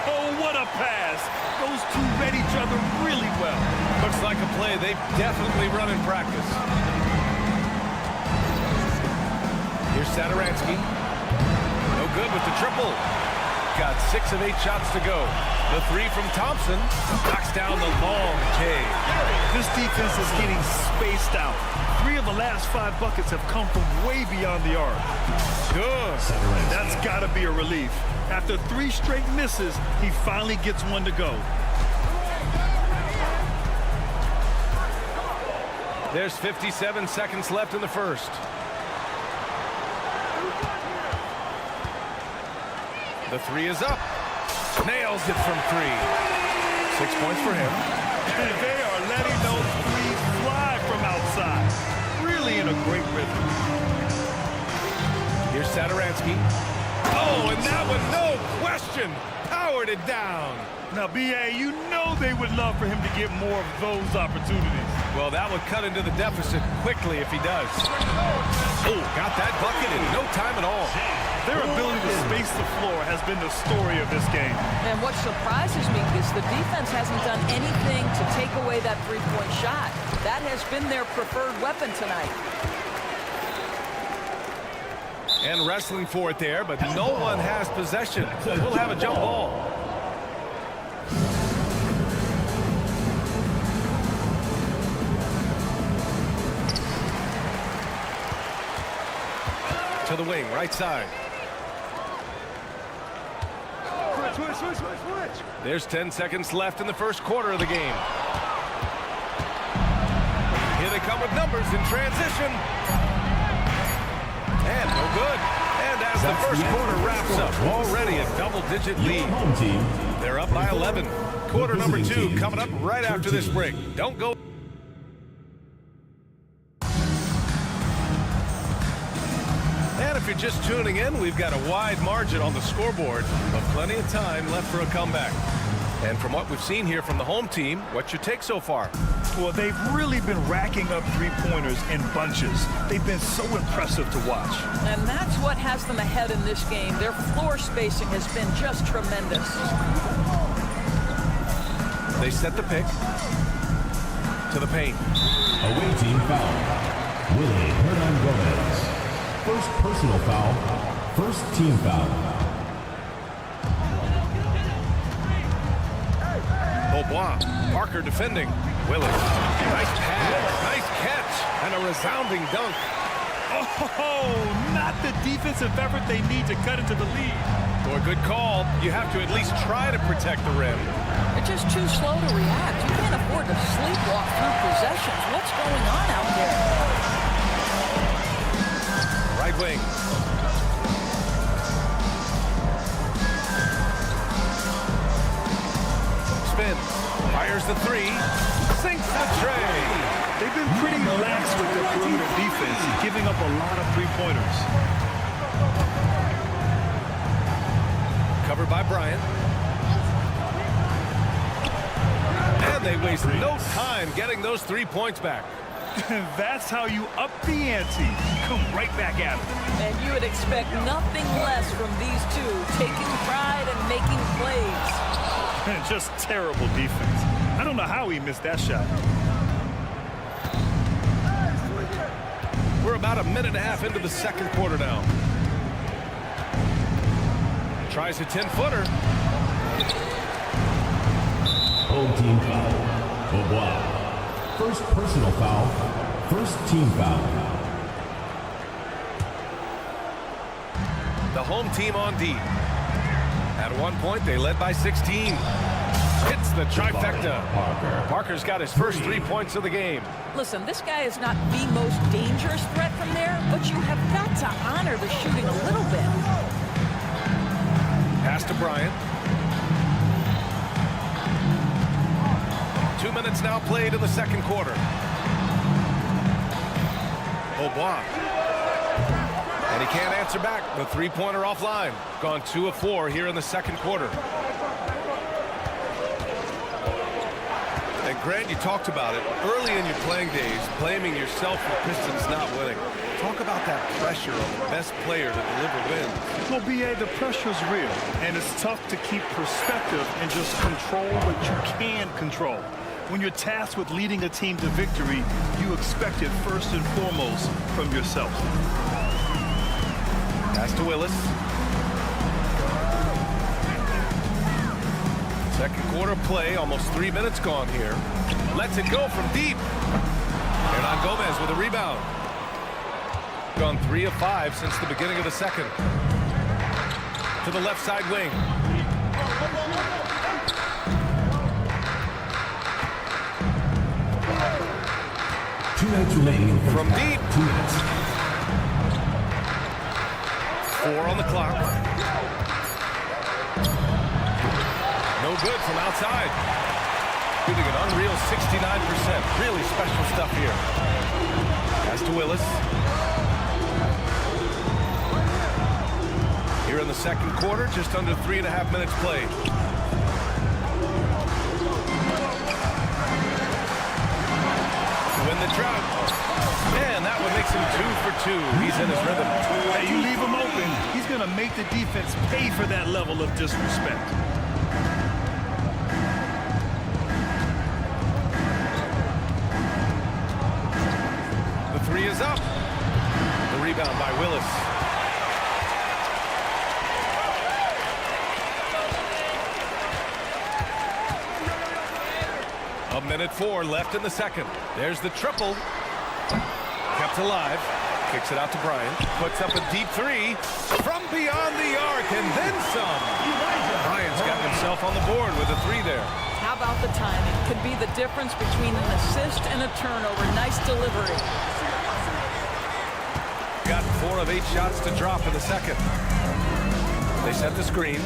Oh, what a pass. Those two read each other really well. Looks like a play they've definitely run in practice. Here's Sadaransky. No good with the triple. Got 6 of 8 shots to go. The three from Thompson knocks down the long take. This defense is getting spaced out. 3 of the last 5 buckets have come from way beyond the arc. Good. That's got to be a relief. After 3 straight misses, he finally gets one to go. There's 57 seconds left in the first. The three is up. Nails it from 3. 6 points for him. And they are letting those threes fly from outside. Really in a great rhythm. Here's Sadaransky. Oh, and that one, no question, powered it down. Now, B.A., you know they would love for him to get more of those opportunities. Well, that would cut into the deficit quickly if he does. Oh, got that bucket in no time at all. Their ability to space the floor has been the story of this game. And what surprises me is the defense hasn't done anything to take away that three-point shot. That has been their preferred weapon tonight. And wrestling for it there, but no one has possession. We'll have a jump ball. To the wing, right side. Switch. There's 10 seconds left in the first quarter of the game. Here they come with numbers in transition. And no good. And as the first quarter wraps up, already a double-digit lead. They're up by 11. Quarter number 2 coming up right after this break. Don't go. And if you're just tuning in, we've got a wide margin on the scoreboard, but plenty of time left for a comeback. And from what we've seen here from the home team, what's your take so far? Well, they've really been racking up three-pointers in bunches. They've been so impressive to watch. And that's what has them ahead in this game. Their floor spacing has been just tremendous. They set the pick to the paint. Away team foul. Willie Hernan-Gomez. First personal foul. First team foul. Beaubois, Parker defending. Willis, nice pass, nice catch, and a resounding dunk. Oh, not the defensive effort they need to cut into the lead. For a good call, you have to at least try to protect the rim. They're just too slow to react. You can't afford to sleepwalk through possessions. What's going on out there? Right wing. Spin, fires the three, sinks the tray. They've been pretty lax with their perimeter defense, giving up a lot of three-pointers. Covered by Bryant. And they waste no time getting those 3 points back. That's how you up the ante. Come right back at them. And you would expect nothing less from these two, taking pride and making plays. Just terrible defense. I don't know how he missed that shot. We're about a minute and a half into the second quarter now. Tries a 10-footer. Home team foul. Beaubois. First personal foul. First team foul. The home team on D. At one point, they led by 16. Hits the trifecta. Parker's got his first 3 points of the game. Listen, this guy is not the most dangerous threat from there, but you have got to honor the shooting a little bit. Pass to Bryant. 2 minutes now played in the second quarter. Beaubois. And he can't answer back. The three-pointer offline. Gone 2 of 4 here in the second quarter. And Grant, you talked about it. Early in your playing days, blaming yourself for Pistons not winning. Talk about that pressure on the best player to deliver wins. Well, B.A., the pressure is real, and it's tough to keep perspective and just control what you can control. When you're tasked with leading a team to victory, you expect it first and foremost from yourself. Pass to Willis. Second quarter play, almost 3 minutes gone here. Lets it go from deep. Hernan Gomez with a rebound. Gone 3 of 5 since the beginning of the second. To the left side wing. 2 minutes remaining. From deep. 2 minutes. 4 on the clock. No good from outside. Shooting an unreal 69%. Really special stuff here. Pass to Willis. Here in the second quarter, just under 3.5 minutes played. Win the drought. And that one makes him 2 for 2. He's in his rhythm. Hey, you leave him open, he's going to make the defense pay for that level of disrespect. The 3 is up. The rebound by Willis. A minute 4 left in the second. There's the triple. Kept alive. Kicks it out to Bryant. Puts up a deep 3 from beyond the arc and then some. Bryant's got himself on the board with a 3 there. How about the timing? Could be the difference between an assist and a turnover. Nice delivery. Got 4 of 8 shots to drop in the second. They set the screen.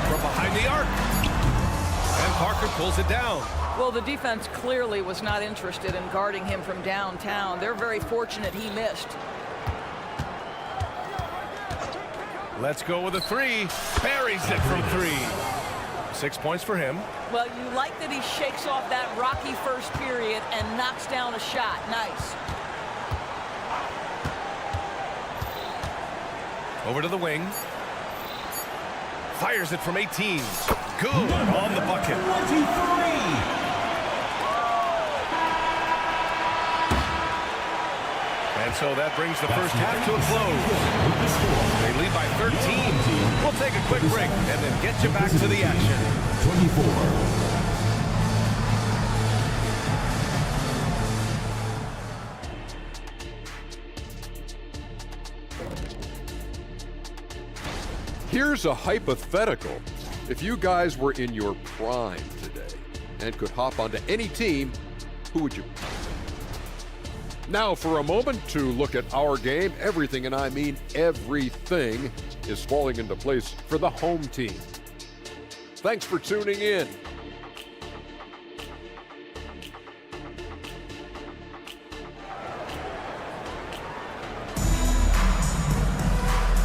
From behind the arc. And Parker pulls it down. Well, the defense clearly was not interested in guarding him from downtown. They're very fortunate he missed. Let's go with a 3. Buries it from 3. 6 points for him. Well, you like that he shakes off that rocky first period and knocks down a shot. Nice. Over to the wing. Fires it from 18. Good on the bucket. 23. And so that brings the first half to a close. They lead by 13. We'll take a quick break and then get you back to the action. 24. Here's a hypothetical. If you guys were in your prime today and could hop onto any team, who would you pick? Now for a moment to look at our game. Everything, and I mean everything, is falling into place for the home team. Thanks for tuning in.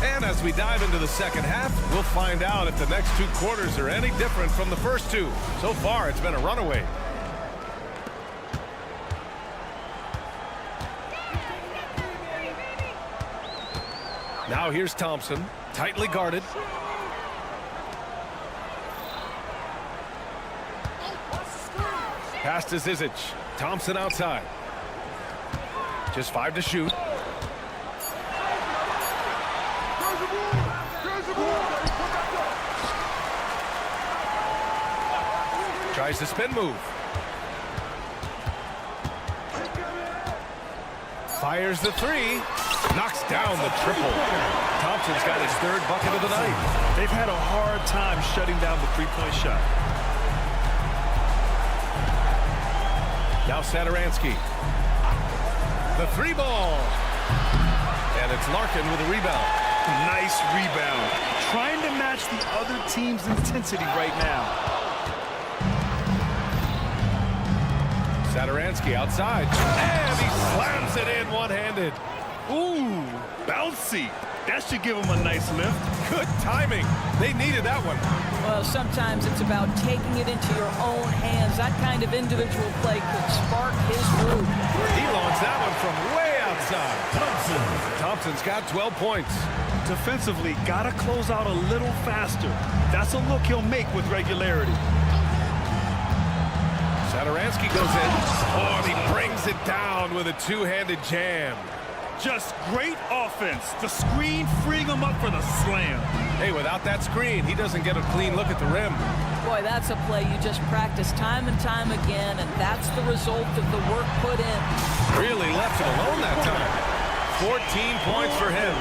And as we dive into the second half, we'll find out if the next 2 quarters are any different from the first 2. So far, it's been a runaway. Now here's Thompson, tightly guarded. Pass to Zizic. Thompson outside. Just 5 to shoot. Tries the spin move. Fires the 3. Knocks down the triple. Thompson's got his 3rd bucket of the night. They've had a hard time shutting down the three-point shot. Now Saturansky. The 3 ball. And it's Larkin with a rebound. Nice rebound. Trying to match the other team's intensity right now. Saturansky outside. And he slams it in one-handed. Ooh, bouncy. That should give him a nice lift. Good timing. They needed that one. Well, sometimes it's about taking it into your own hands. That kind of individual play could spark his move. He launched that one from way outside. Thompson's got 12 points. Defensively, gotta close out a little faster. That's a look he'll make with regularity. Saturansky goes in. Oh, and he brings it down with a 2-handed jam. Just great offense. The screen freeing him up for the slam. Hey, without that screen, he doesn't get a clean look at the rim. Boy, that's a play you just practice time and time again, and that's the result of the work put in. Really left it alone that time. 14 points for him.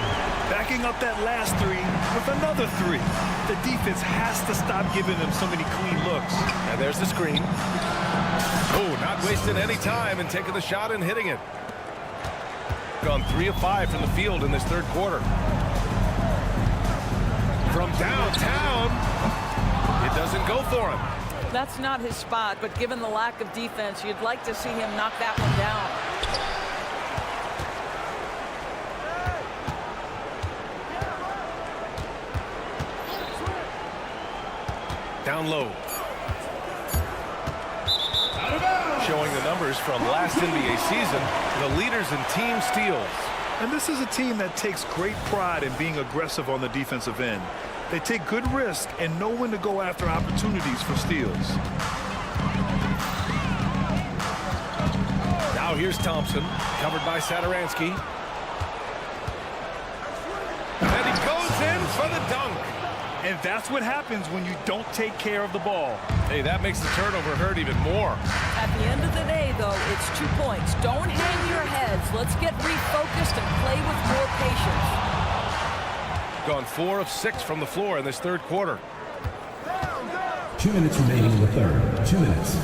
Backing up that last 3 with another 3. The defense has to stop giving them so many clean looks. And there's the screen. Oh, not wasting any time and taking the shot and hitting it. Gone 3 of 5 from the field in this 3rd quarter. From downtown, it doesn't go for him. That's not his spot, but given the lack of defense, you'd like to see him knock that one down. Down low. Showing the numbers from last NBA season, the leaders in team steals. And this is a team that takes great pride in being aggressive on the defensive end. They take good risk and know when to go after opportunities for steals. Now here's Thompson, covered by Saturansky. And he goes in for the dunk. And that's what happens when you don't take care of the ball. Hey, that makes the turnover hurt even more. At the end of the day, though, it's 2 points. Don't hang your heads. Let's get refocused and play with more patience. Gone 4 of 6 from the floor in this 3rd quarter. 2 minutes remaining in the 3rd. 2 minutes.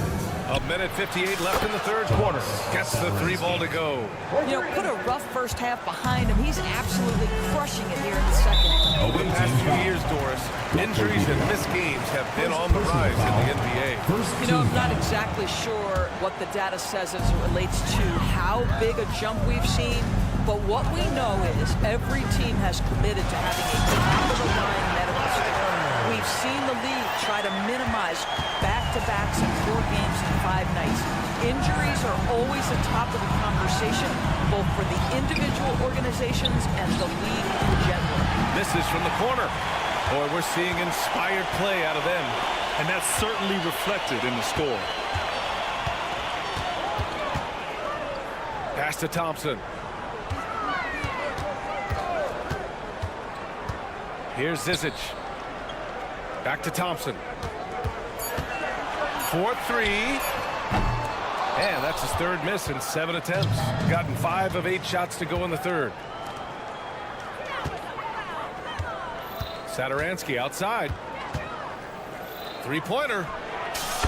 A minute 58 left in the 3rd quarter. Gets the 3 ball to go. You know, put a rough first half behind him. He's absolutely crushing it here in the 2nd. Over the past few years, Doris, injuries and missed games have been on the rise in the NBA. You know, I'm not exactly sure what the data says as it relates to how big a jump we've seen, but what we know is every team has committed to having a top-of-the-line medical staff. We've seen the league try to minimize back-to-backs in 4 games and 5 nights. Injuries are always the top of the conversation, both for the individual organizations and the league in general. Misses from the corner. Boy, we're seeing inspired play out of them. And that's certainly reflected in the score. Pass to Thompson. Here's Zizic. Back to Thompson. 4-3. And that's his 3rd miss in 7 attempts. Gotten 5 of 8 shots to go in the 3rd. Saturansky outside. 3-pointer.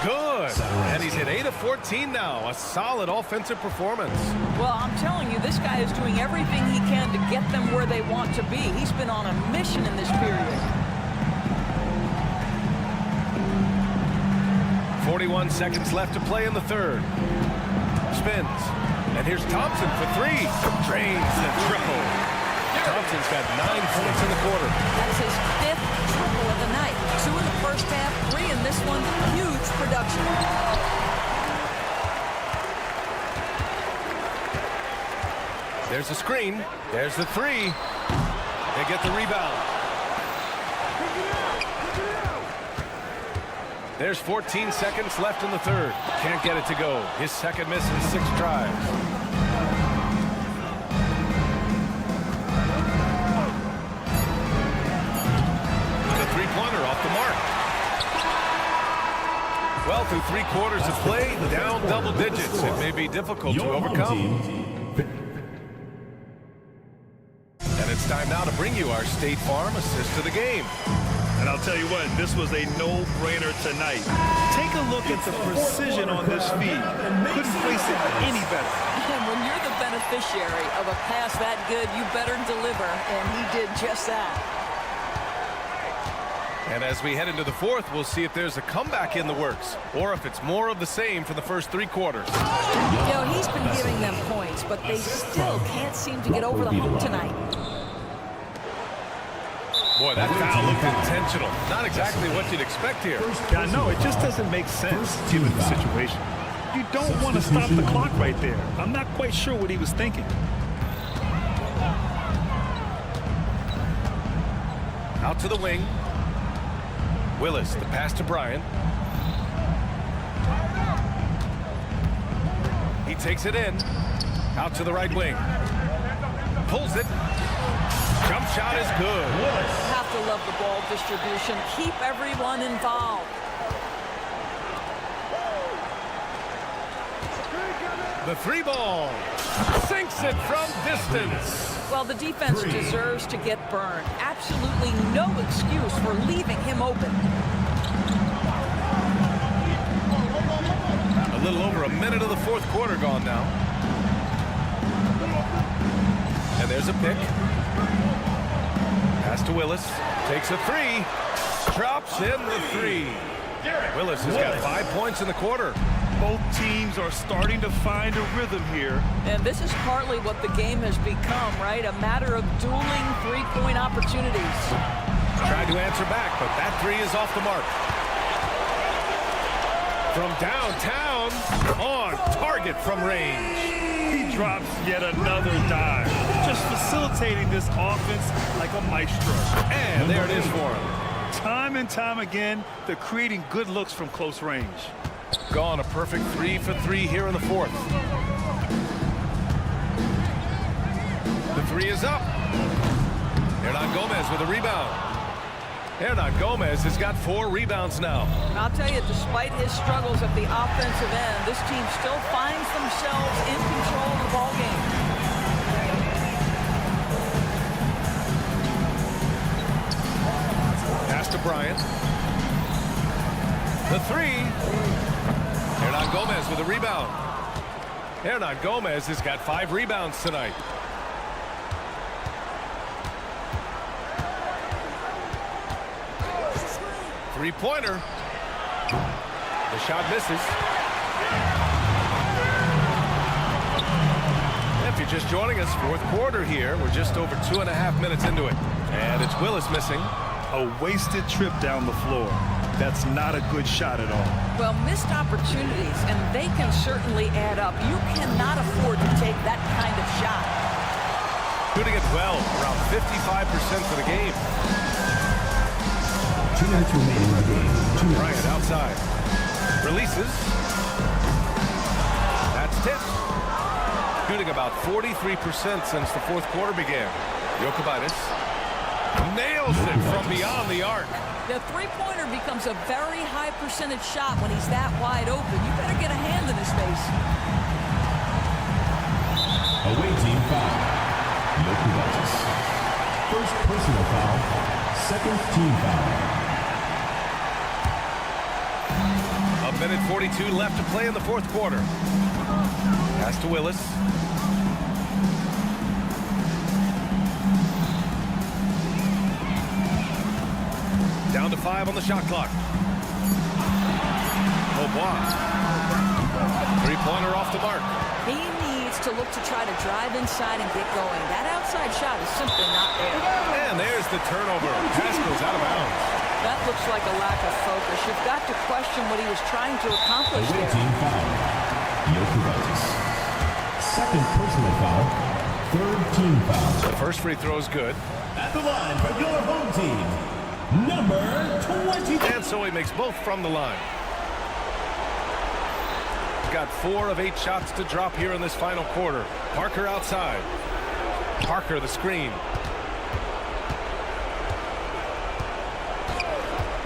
Good. And he's hit 8 of 14 now. A solid offensive performance. Well, I'm telling you, this guy is doing everything he can to get them where they want to be. He's been on a mission in this period. 41 seconds left to play in the 3rd. Spins. And here's Thompson for 3. Drains the triple. Thompson's got 9 points in the quarter. That's his 5th triple of the night. 2 in the first half, 3 in this one. Huge production. There's the screen. There's the 3. They get the rebound. There's 14 seconds left in the third. Can't get it to go. His second miss in 6 drives. The three-pointer off the mark. Well, through 3 quarters of play, down double digits. It may be difficult to overcome. And it's time now to bring you our State Farm assist of the game. And I'll tell you what, this was a no-brainer tonight. Take a look at the precision on this feed. Couldn't place it any better. And when you're the beneficiary of a pass that good, you better deliver, and he did just that. And as we head into the fourth, we'll see if there's a comeback in the works, or if it's more of the same for the first 3 quarters. You know, he's been giving them points, but they still can't seem to get over the hump tonight. Boy, that foul looked intentional. Not exactly what you'd expect here. Yeah, no, it just doesn't make sense given the situation. You don't want to stop the clock right there. I'm not quite sure what he was thinking. Out to the wing. Willis, the pass to Bryant. He takes it in. Out to the right wing. Pulls it. Jump shot is good. Have to love the ball distribution. Keep everyone involved. The 3-ball. Sinks it from distance. Well, the defense deserves to get burned. Absolutely no excuse for leaving him open. A little over a minute of the fourth quarter gone now. And there's a pick. Pass to Willis. Takes a 3. Drops in the 3. Willis has got 5 points in the quarter. Both teams are starting to find a rhythm here. And this is partly what the game has become, right? A matter of dueling 3-point opportunities. Tried to answer back, but that 3 is off the mark. From downtown, on target from range. He drops yet another dive. Just facilitating this offense like a maestro. And there it is for him. Time and time again, they're creating good looks from close range. Gone a perfect 3 for 3 here in the fourth. The 3 is up. Hernan Gomez with a rebound. Hernan Gomez has got 4 rebounds now. And I'll tell you, despite his struggles at the offensive end, this team still finds themselves in control of the ball game. Pass to Bryant. The 3. Hernan Gomez with a rebound. Hernan Gomez has got 5 rebounds tonight. Three-pointer. The shot misses. If you're just joining us, fourth quarter here. We're just over 2.5 minutes into it. And it's Willis missing. A wasted trip down the floor. That's not a good shot at all. Well, missed opportunities, and they can certainly add up. You cannot afford to take that kind of shot. Shooting it well, around 55% for the game. 2 minutes remaining in the game. 2 minutes. Bryant outside. Releases. That's tipped. Shooting about 43% since the fourth quarter began. Jokubaitis nails it from beyond the arc. The three-pointer becomes a very high percentage shot when he's that wide open. You better get a hand in his face. Away team foul. Jokubaitis. First personal foul. Second team foul. A minute 42 left to play in the fourth quarter. Pass to Willis. Down to 5 on the shot clock. Aubois. Three-pointer off the mark. He needs to look to try to drive inside and get going. That outside shot is simply not there. And there's the turnover. Pass goes out of bounds. That looks like a lack of focus. You've got to question what he was trying to accomplish Away there. team foul. Jokubaitis. Second personal foul. Third team foul. The first free throw is good. At the line for your home team, number 20. And so he makes both from the line. Got 4 of 8 shots to drop here in this final quarter. Parker outside. Parker the screen.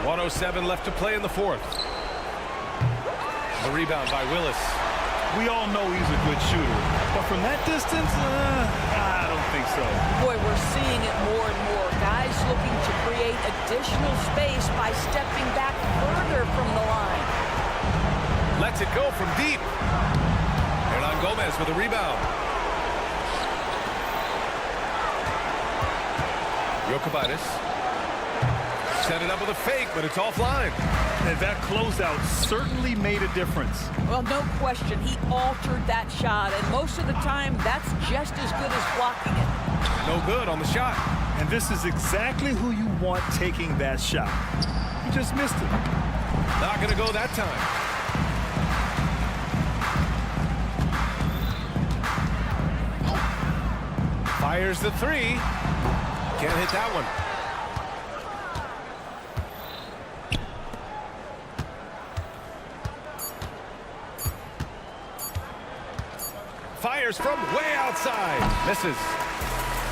1:07 left to play in the fourth. The rebound by Willis. We all know he's a good shooter, but from that distance, I don't think so. Boy, we're seeing it more and more. Guys looking to create additional space by stepping back further from the line. Lets it go from deep. Hernan Gomez with a rebound. Jokic set it up with a fake, but it's offline. And that closeout certainly made a difference. Well, no question, he altered that shot, and most of the time, that's just as good as blocking it. No good on the shot. And this is exactly who you want taking that shot. He just missed it. Not going to go that time. Fires the 3. Can't hit that one. Fires from way outside. Misses.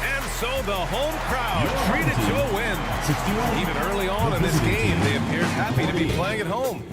And so the home crowd treated to a win. Even early on in this game, they appeared happy to be playing at home.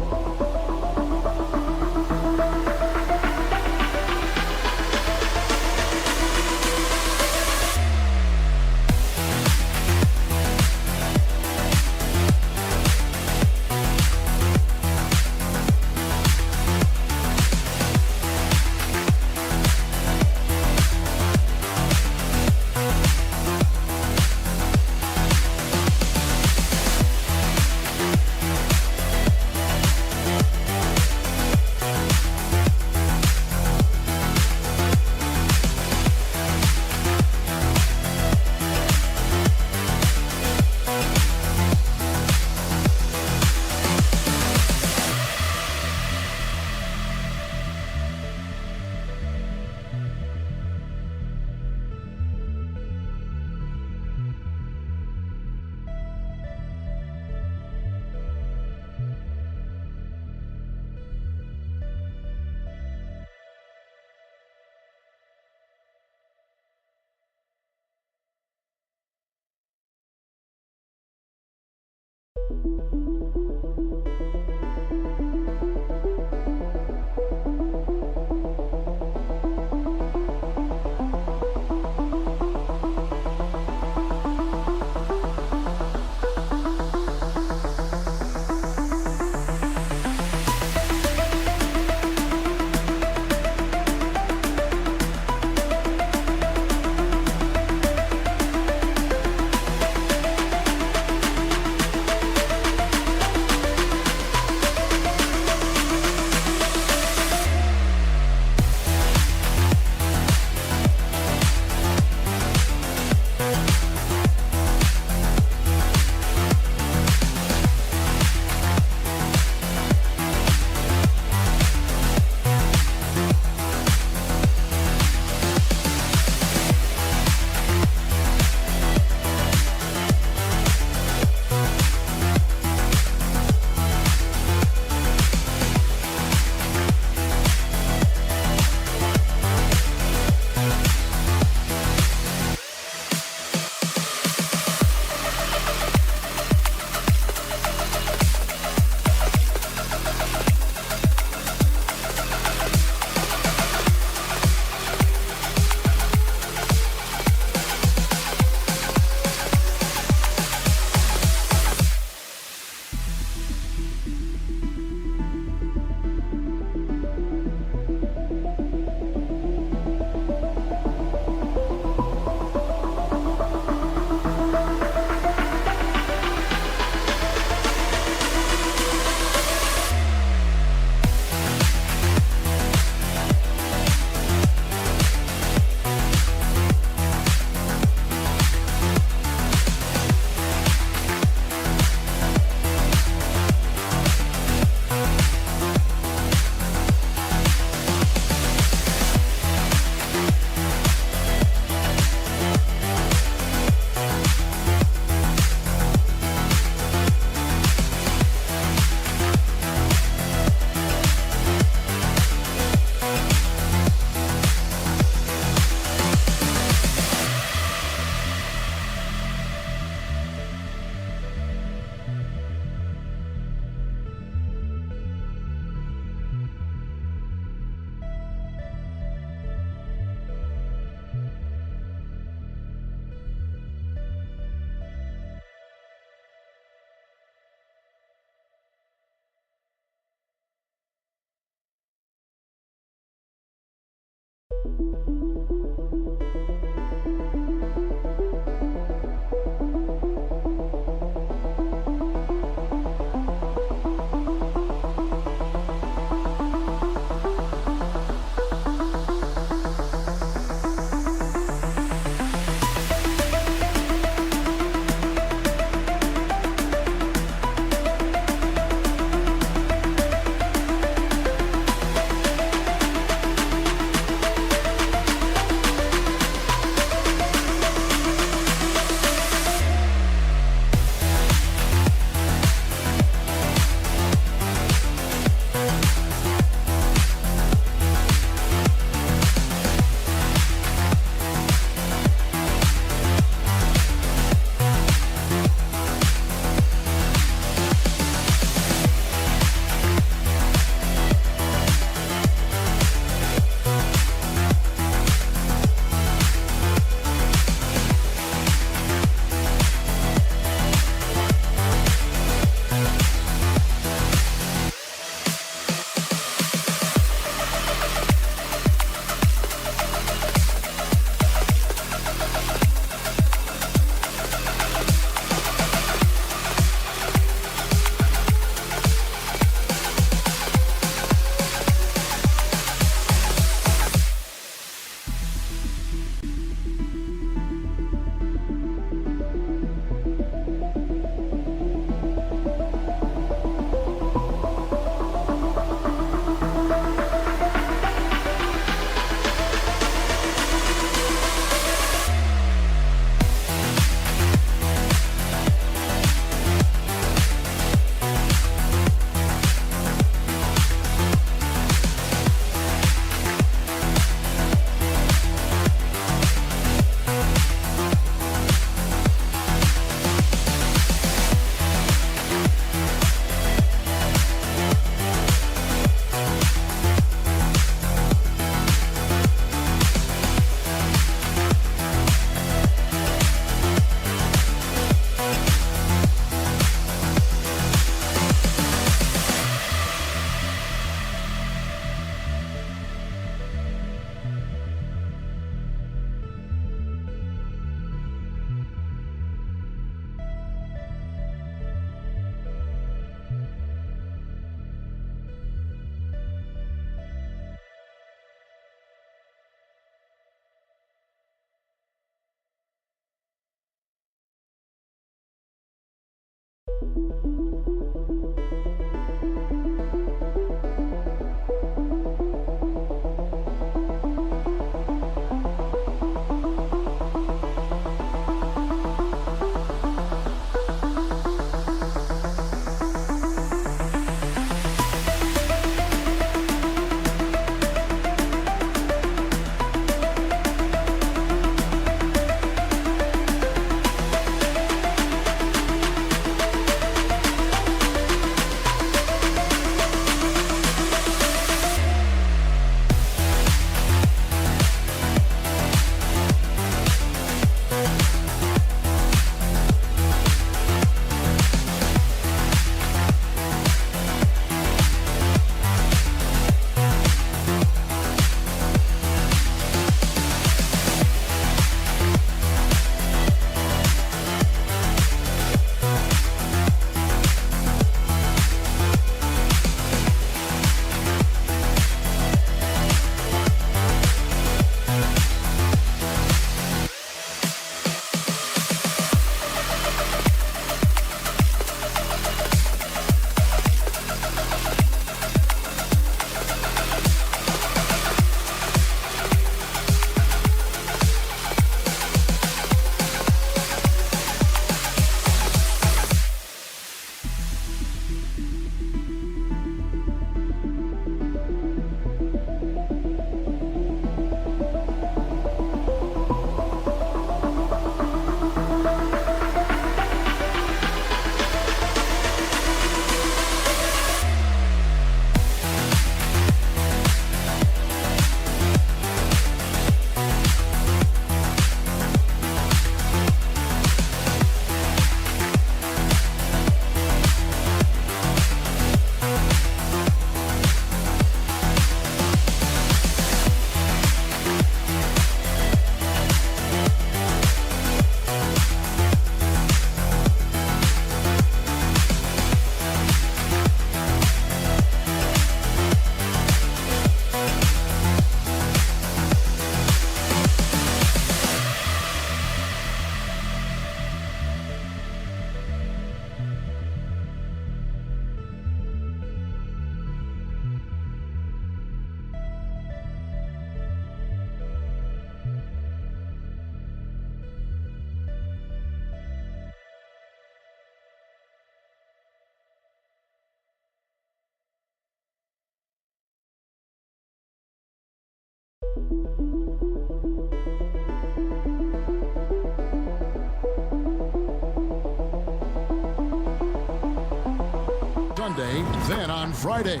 Sunday, then on Friday.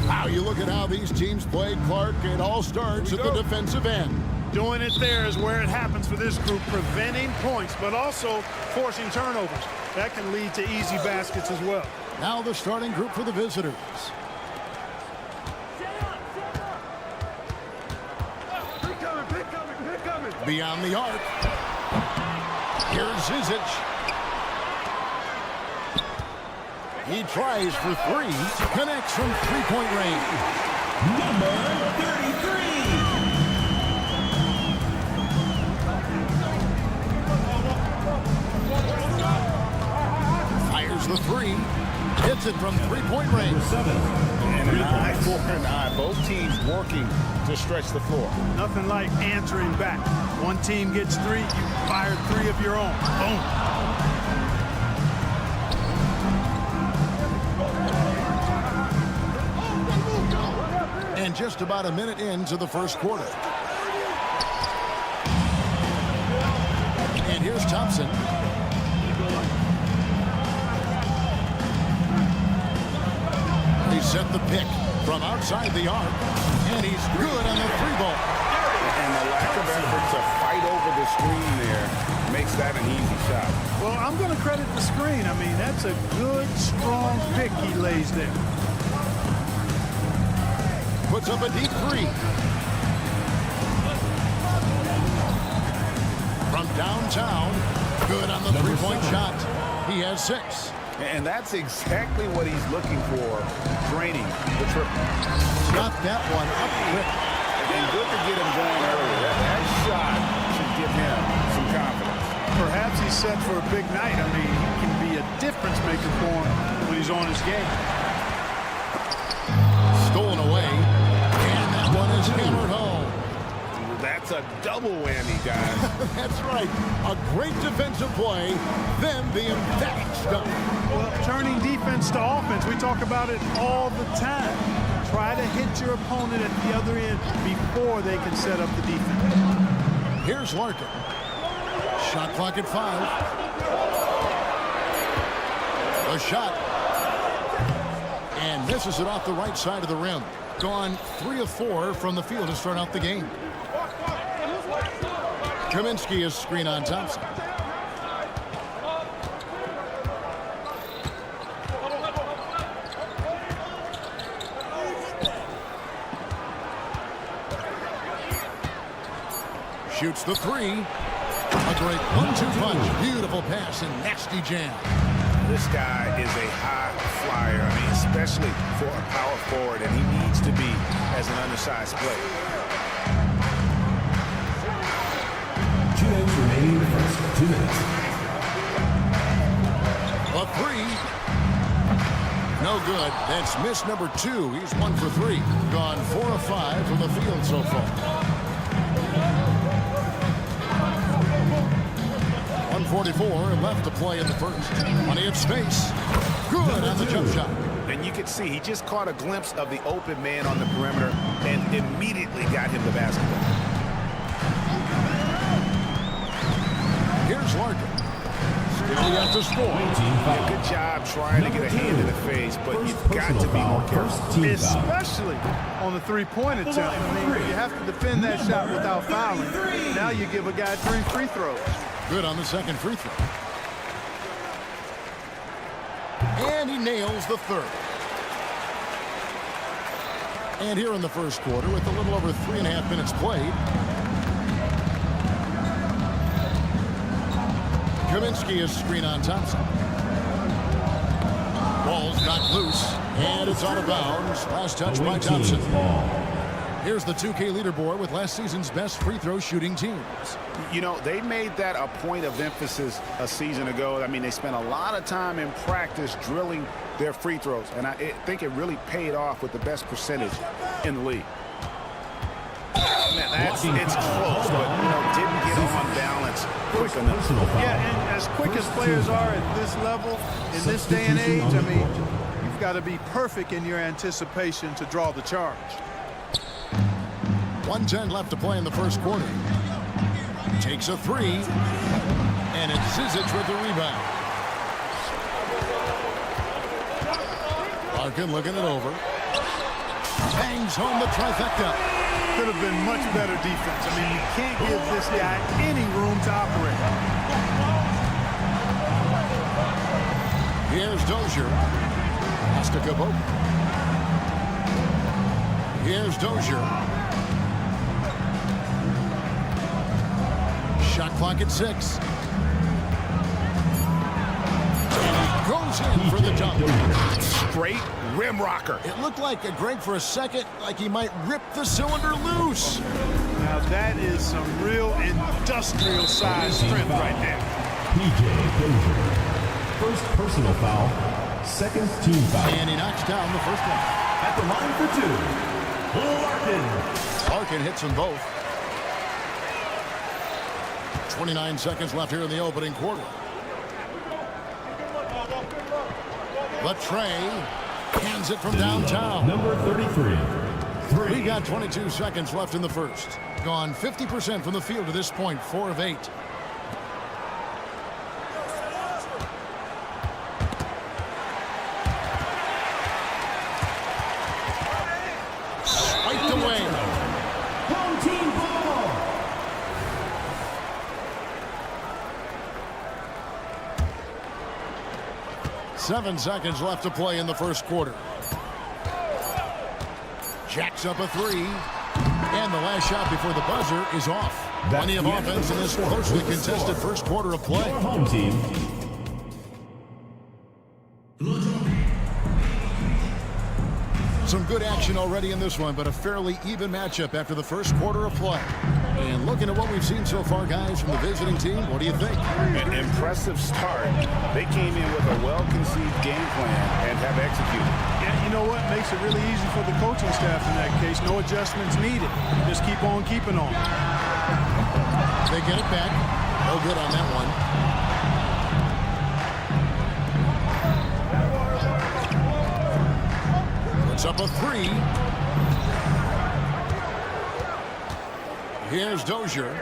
Now you look at how these teams played, Clark. It all starts at the defensive end. Doing it there is where it happens for this group, preventing points, but also forcing turnovers. That can lead to easy baskets as well. Now the starting group for the visitors. Beyond the arc. Here's Zizic. He tries for three. Connects from three-point range. Number 33. Fires the three. Hits it from three-point range. And an eye for an eye. Both teams working to stretch the floor. Nothing like answering back. One team gets three, you fire three of your own. Boom. And just about a minute into the first quarter. And here's Thompson. He set the pick from outside the arc. And he's good on the three ball. And the lack of effort to fight over the screen there makes that an easy shot. Well, I'm going to credit the screen. I mean, that's a good, strong pick he lays there. Puts up a deep three. From downtown, good on the three-point shot. He has 6. And that's exactly what he's looking for, draining the triple. Got that one up quick. And good to get him going early. That shot should give him some confidence. Perhaps he's set for a big night. I mean, he can be a difference maker for him when he's on his game. Stolen away. And that one is hammered home. That's a double whammy, guys. That's right. A great defensive play, then the emphatic stop. Well, turning defense to offense, we talk about it all the time. Try to hit your opponent at the other end before they can set up the defense. Here's Larkin. Shot clock at 5. A shot. And misses it off the right side of the rim. Gone 3 of 4 from the field to start out the game. Kaminsky is screen on Thompson. Shoots the 3. A great 1-2 punch. Beautiful pass and nasty jam. This guy is a high flyer. I mean, especially for a power forward, and he needs to be as an undersized player. 2 minutes remaining in the first. 2 minutes. A 3. No good. That's miss number 2. He's 1 for 3. Gone 4 of 5 from the field so far. 1:44 left to play in the first. Plenty of space. Good on the jump shot. And you can see he just caught a glimpse of the open man on the perimeter and immediately got him the basketball. Here's Larkin. Still yet to score. Yeah, good job trying to get a hand in the face, but you've got to be more careful. Especially on the three-point attempt. I mean, you have to defend that shot without fouling. Now you give a guy 3 free throws. Good on the second free throw. And he nails the third. And here in the first quarter, with a little over 3.5 minutes played, Kaminsky is screen on Thompson. Ball's knocked loose, and it's out of bounds. Last touch by Thompson. Here's the 2K leaderboard with last season's best free throw shooting teams. You know, they made that a point of emphasis a season ago. I mean, they spent a lot of time in practice drilling their free throws, and I think it really paid off with the best percentage in the league. Man, it's close, but didn't get on balance quick enough. Yeah, and as quick as players are at this level, in this day and age, I mean, you've got to be perfect in your anticipation to draw the charge. 1:10 left to play in the first quarter. Takes a 3, and it's Zizic with the rebound. Larkin looking it over. Bangs home the trifecta. Could have been much better defense. I mean, you can't give this guy any room to operate. Here's Dozier. Has to go. Here's Dozier. Shot clock at 6. And he goes in for the dunk. Straight rim rocker. It looked like Greg for a second, like he might rip the cylinder loose. Now that is some real industrial size strength right there. PJ Dozier. First personal foul. Second team foul. And he knocks down the first one. At the line for 2. Larkin. Larkin hits them both. 29 seconds left here in the opening quarter. Latrey hands it from downtown. Number 33. We got 22 seconds left in the first. Gone 50% from the field to this point, 4 of 8. Swiped away. Home team ball. 7 seconds left to play in the first quarter. Jacks up a 3. And the last shot before the buzzer is off. Plenty of offense in this closely contested first quarter of play. Your home team. Some good action already in this one, but a fairly even matchup after the first quarter of play. And looking at what we've seen so far, guys, from the visiting team, what do you think? An impressive start. They came in with a well-conceived game plan and have executed. Yeah, you know what? Makes it really easy for the coaching staff in that case. No adjustments needed. Just keep on keeping on. They get it back. No good on that one. Puts up a three. Here's Dozier.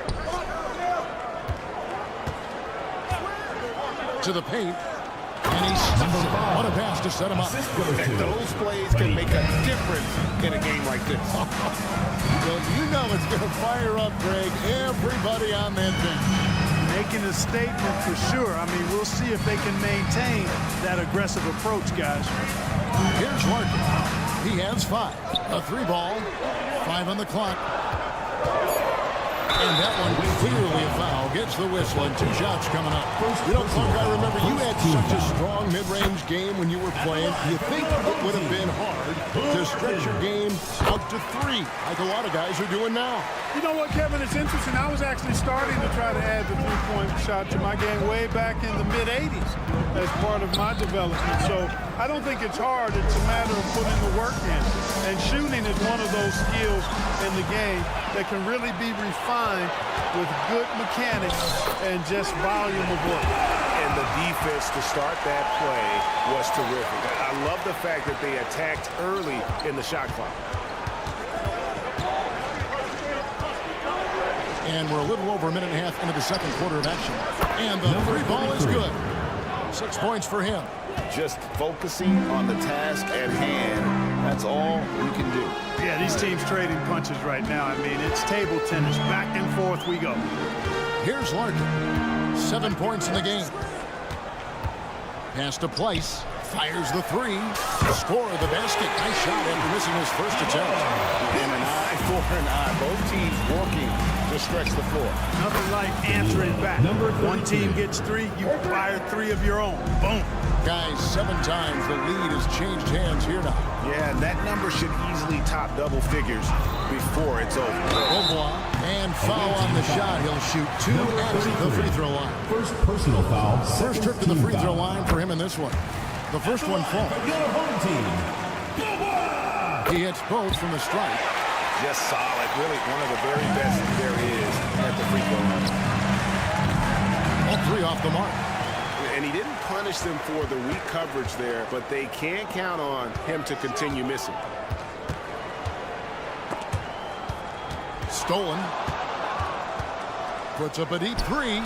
To the paint. And he stuffs it. What a pass to set him up. Those plays can make a difference in a game like this. Well, you know it's going to fire up, Greg, everybody on that bench. Making a statement for sure. I mean, we'll see if they can maintain that aggressive approach, guys. Here's Larkin. He has 5. A 3-ball. 5 on the clock. And that one clearly a foul. Gets the whistle and 2 shots coming up. You know, Clark, I remember you had such a strong mid-range game when you were playing. You think it would have been hard to stretch your game out to 3, like a lot of guys are doing now. You know what, Kevin? It's interesting. I was actually starting to try to add the three-point shot to my game way back in the mid-'80s as part of my development. So I don't think it's hard. It's a matter of putting the work in. And shooting is one of those skills in the game that can really be refined with good mechanics and just volume of work. And the defense to start that play was terrific. I love the fact that they attacked early in the shot clock. And we're a little over a minute and a half into the second quarter of action. And the 3-ball is good. 6 points for him. Just focusing on the task at hand. That's all you can do. Yeah, these teams trading punches right now. I mean, it's table tennis. Back and forth we go. Here's Larkin. 7 points in the game. Pass to Place. Fires the 3. Score of the basket. Nice shot after missing his first attempt. And an eye for an eye. Both teams working to stretch the floor. Nothing like answering back. One team gets 3, you fire 3 of your own. Boom. Guys, 7 times the lead has changed hands here now. Yeah, that number should easily top double figures before it's over. Beaubois, and foul on the shot. He'll shoot 2 at the free throw line. First personal foul. First trip to the free throw line for him in this one. The first one falls. Your home team. He hits both from the strike. Just solid. Really one of the very best there is at the free throw line. All 3 off the mark. And he didn't punish them for the weak coverage there, but they can't count on him to continue missing. Stolen. Puts up a deep 3.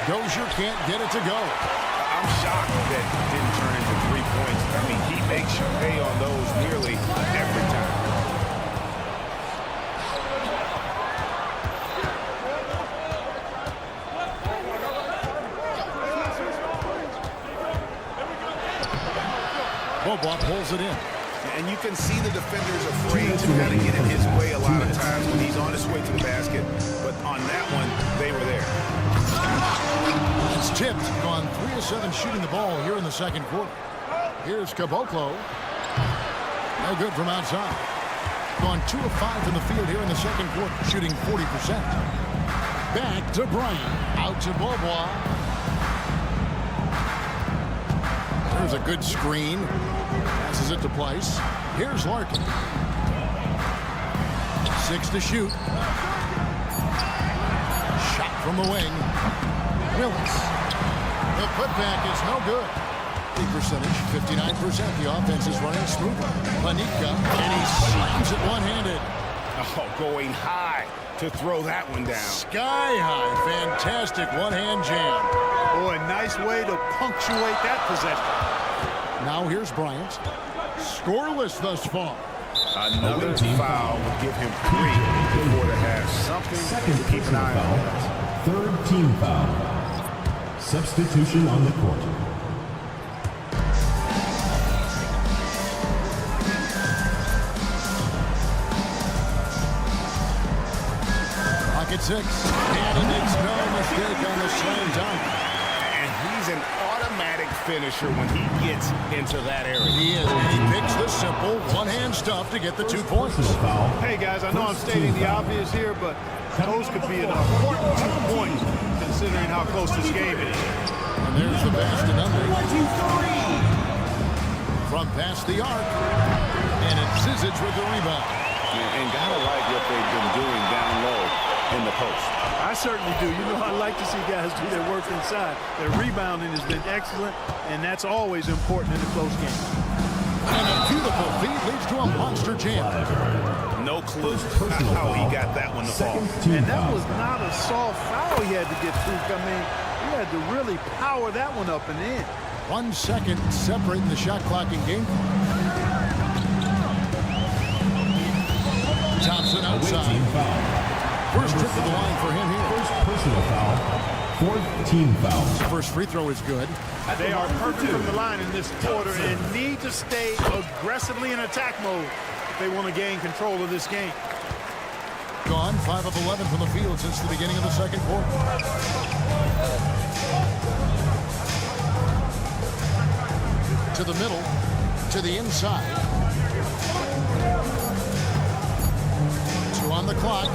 Dozier can't get it to go. I'm shocked that it didn't turn into 3 points. I mean, he makes you pay on those nearly every time. Beaubois pulls it in. And you can see the defenders afraid to kind of get in his way a lot of times when he's on his way to the basket. But on that one, they were there. It's tipped. Gone 3 of 7 shooting the ball here in the second quarter. Here's Caboclo. No good from outside. Gone 2 of 5 in the field here in the second quarter, shooting 40%. Back to Bryant. Out to Beaubois. There's a good screen. Passes it to Place. Here's Larkin. 6 to shoot. Shot from the wing. Willis. The putback is no good. The percentage, 59%. The offense is running smoothly. Panika, and he slams it one-handed. Oh, going high to throw that one down. Sky high. Fantastic one-hand jam. Boy, nice way to punctuate that possession. Now here's Bryant. Scoreless thus far. Another foul would give him 3 before the half. Something Second to keep an eye foul. on. Third team foul. Substitution on the court. Clock at 6. And he makes no mistake on the slam dunk. And he's He's an automatic finisher when he gets into that area. He is. And he picks the simple one-hand stuff to get the 2 points. Hey, guys, I know I'm stating the obvious here, but those could be an important 2 points considering how close this game is. And there's the pass to Nunley. From past the arc. And it's Zizic with the rebound. And gotta like what they've been doing down low in the post. I certainly do. You know, I like to see guys do their work inside. Their rebounding has been excellent, and that's always important in a close game. And a beautiful feed leads to a monster jam. No clue how he got that one to fall. And that was not a soft foul he had to get through. I mean, he had to really power that one up and in. 1 second separating the shot clock in game. Thompson outside. First trip to the line for him here. First personal foul. 4th team foul. First free throw is good. They are perfect from the line in this quarter and need to stay aggressively in attack mode if they want to gain control of this game. Gone 5 of 11 from the field since the beginning of the second quarter. To the middle, to the inside. 2 on the clock,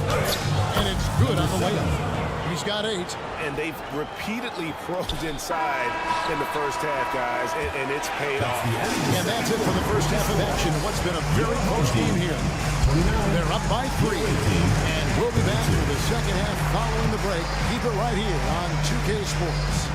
and it's good on the layup. He's got 8. And they've repeatedly probed inside in the first half, guys, and it's paid off. And that's it for the first half of action. What's been a very close game here. They're up by 3, and we'll be back for the second half following the break. Keep it right here on 2K Sports.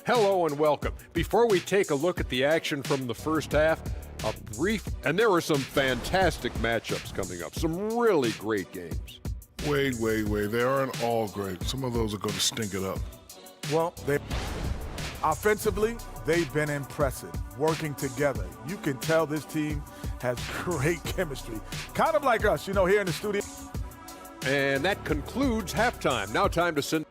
Hello and welcome. Before we take a look at the action from the first half, a brief, and there are some fantastic matchups coming up. Some really great games. Wait. They aren't all great. Some of those are going to stink it up. Well, offensively, they've been impressive, working together. You can tell this team has great chemistry. Kind of like us, you know, here in the studio. And that concludes halftime. Now time to send...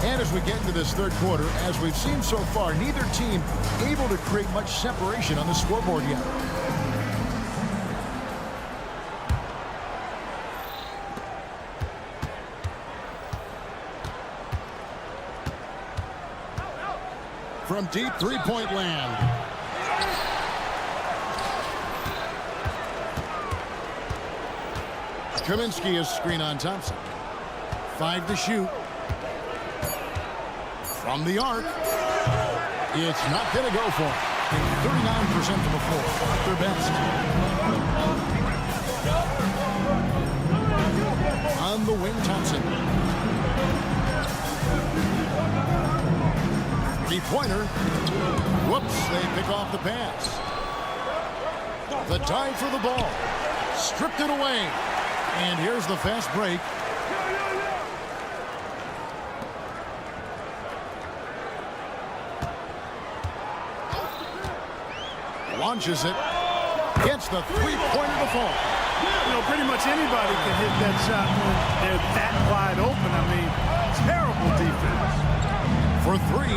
And as we get into this third quarter, as we've seen so far, neither team able to create much separation on the scoreboard yet. From deep three-point land. Kaminsky is screen on Thompson. 5 to shoot. From the arc, it's not going to go for it. 39% from the floor, at their best. On the wing, Thompson. Three-pointer. Whoops, they pick off the pass. The dive for the ball. Stripped it away. And here's the fast break. Launches it, gets the three-pointer to fall. You know, pretty much anybody can hit that shot when they're that wide open. I mean, terrible defense. For 3,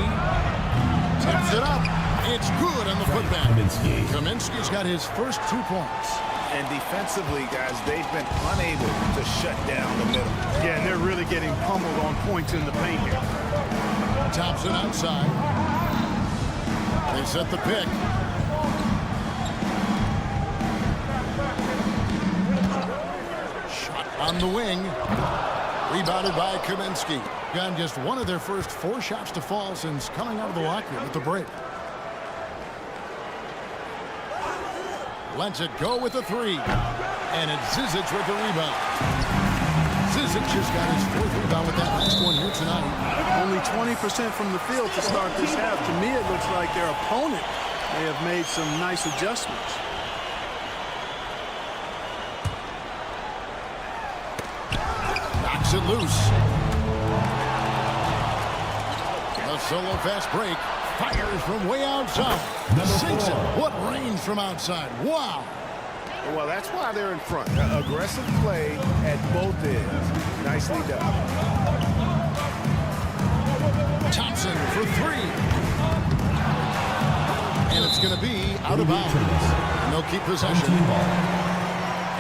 tips it up. It's good on the putback. Kaminsky's got his first 2 points. And defensively, guys, they've been unable to shut down the middle. Yeah, and they're really getting pummeled on points in the paint here. Thompson outside. They set the pick. On the wing, rebounded by Kaminsky. Got just one of their first 4 shots to fall since coming out of the locker room at the break. Lets it go with the 3. And it's Zizic with the rebound. Zizic just got his 4th rebound with that last one here tonight. Only 20% from the field to start this half. To me, it looks like their opponent may have made some nice adjustments. Knocks it loose. A solo fast break. Fires from way outside. Sinks it. What range from outside. Wow. Well, that's why they're in front. Aggressive play at both ends. Nicely done. Thompson for three. And it's going to be out of bounds. And they'll keep possession.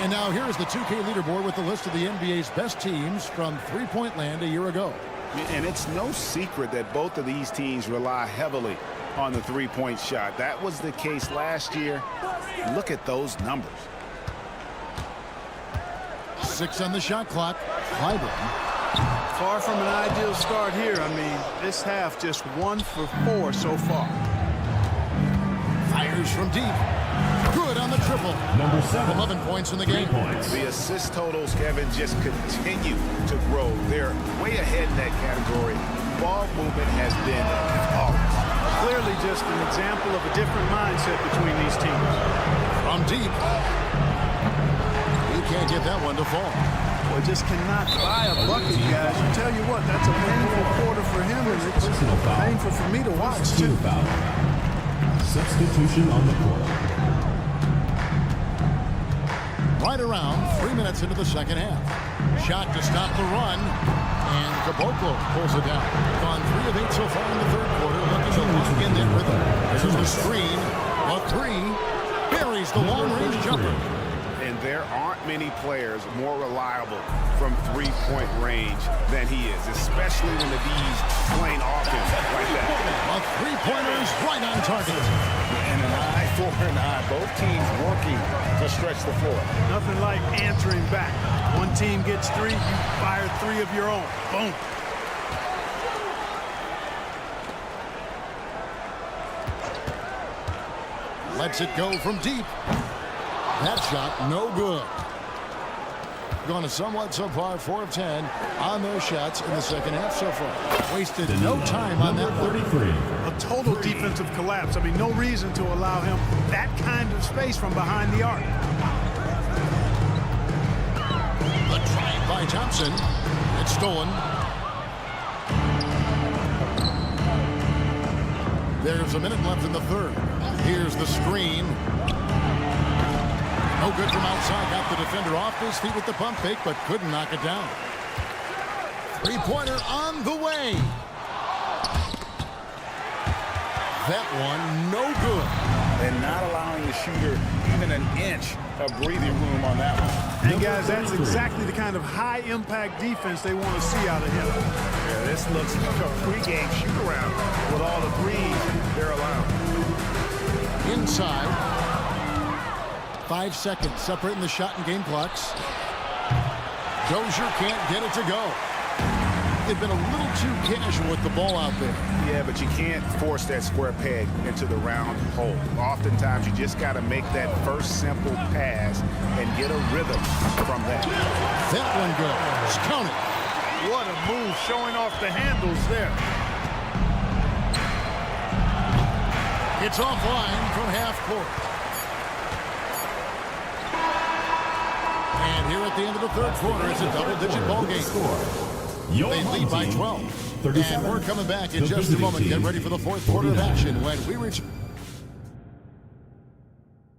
And now here's the 2K leaderboard with the list of the NBA's best teams from three-point land a year ago. And it's no secret that both of these teams rely heavily on the three-point shot. That was the case last year. Look at those numbers. 6 on the shot clock. Clyburn. Far from an ideal start here. I mean, this half just 1 for 4 so far. Fires from deep. Good on the triple. Number 7. 11 points in the game. The assist totals, Kevin, just continue to grow. They're way ahead in that category. Ball movement has been flawless. Clearly just an example of a different mindset between these teams. From deep. He can't get that one to fall. Well, just cannot buy a bucket, guys. I tell you what, that's a painful quarter for him, and it's painful for me to watch, too. Foul. Substitution on the court. Right around 3 minutes into the second half. Shot to stop the run. And Caboclo pulls it down. Gone 3 of 8 so far in the third quarter. Looking to lock in that rhythm. This is the screen. A 3. Buries the long-range jumper. And there aren't many players more reliable from three-point range than he is, especially when the D's playing offense like that. A three-pointer is right on target. And an eye for an eye. Both teams working to stretch the floor. Nothing like answering back. One team gets 3, you fire 3 of your own. Boom. Lets it go from deep. That shot, no good. Going to somewhat subpar, 4 of 10 on those shots in the second half so far. Wasted no time on that 33. A total defensive collapse. I mean, no reason to allow him that kind of space from behind the arc. The drive by Thompson. It's stolen. There's a minute left in the third. Here's the screen. No good from outside. Got the defender off his feet with the pump fake, but couldn't knock it down. Three-pointer on the way. That one, no good. And not allowing the shooter even an inch of breathing room on that one. And guys, that's exactly the kind of high-impact defense they want to see out of him. Yeah, this looks like a pregame shoot-around with all the threes they're allowing. Inside. 5 seconds separating the shot and game clocks. Dozier can't get it to go. They've been a little too casual with the ball out there. Yeah, but you can't force that square peg into the round hole. Oftentimes, you just got to make that first simple pass and get a rhythm from that. That one goes. Count it. What a move, showing off the handles there. It's offline from half court. And here at the end of the third quarter, it's a double-digit ball game. They lead by 12. And we're coming back in just a moment. Get ready for the fourth quarter of action when we reach.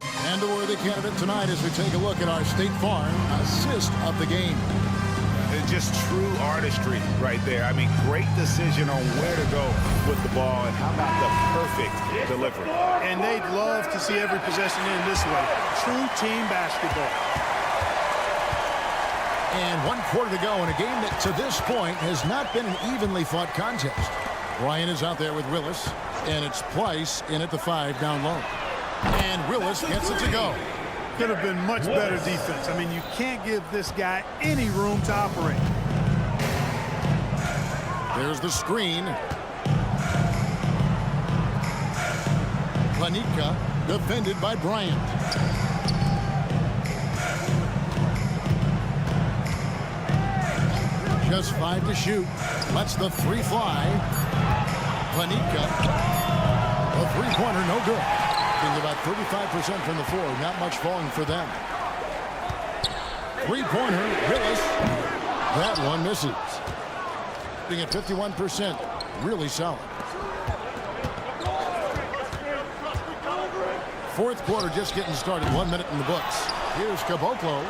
And the worthy candidate tonight as we take a look at our State Farm assist of the game. It's just true artistry right there. I mean, great decision on where to go with the ball, and how about the perfect delivery. And they'd love to see every possession end this way. True team basketball. And 1 quarter to go in a game that to this point has not been an evenly fought contest. Ryan is out there with Willis, and it's Price in at the 5 down low. And Willis gets it to go. Could have been much better defense. I mean, you can't give this guy any room to operate. There's the screen. Planika defended by Bryant. Just 5 to shoot. Lets the 3 fly. Planika. The three-pointer, no good. Being about 35% from the floor. Not much falling for them. Three-pointer, Willis. That one misses. Being at 51%. Really solid. Fourth quarter just getting started. 1 minute in the books. Here's Caboclo.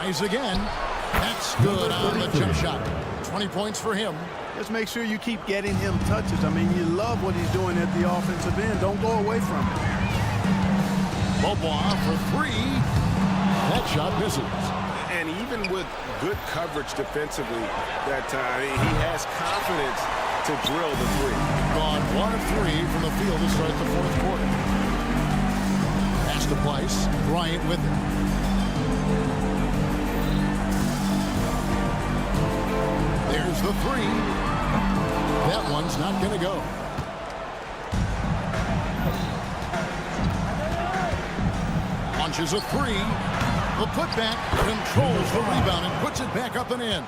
Tries again. That's good on the jump shot. 20 points for him. Just make sure you keep getting him touches. I mean, you love what he's doing at the offensive end. Don't go away from it. Beaubois for three. That shot misses. And even with good coverage defensively that time, he has confidence to drill the three. Gone 1 of 3 from the field to start the fourth quarter. Pass to Place. Bryant with it. There's the three. That one's not going to go. Launches a three. The putback controls the rebound and puts it back up and in.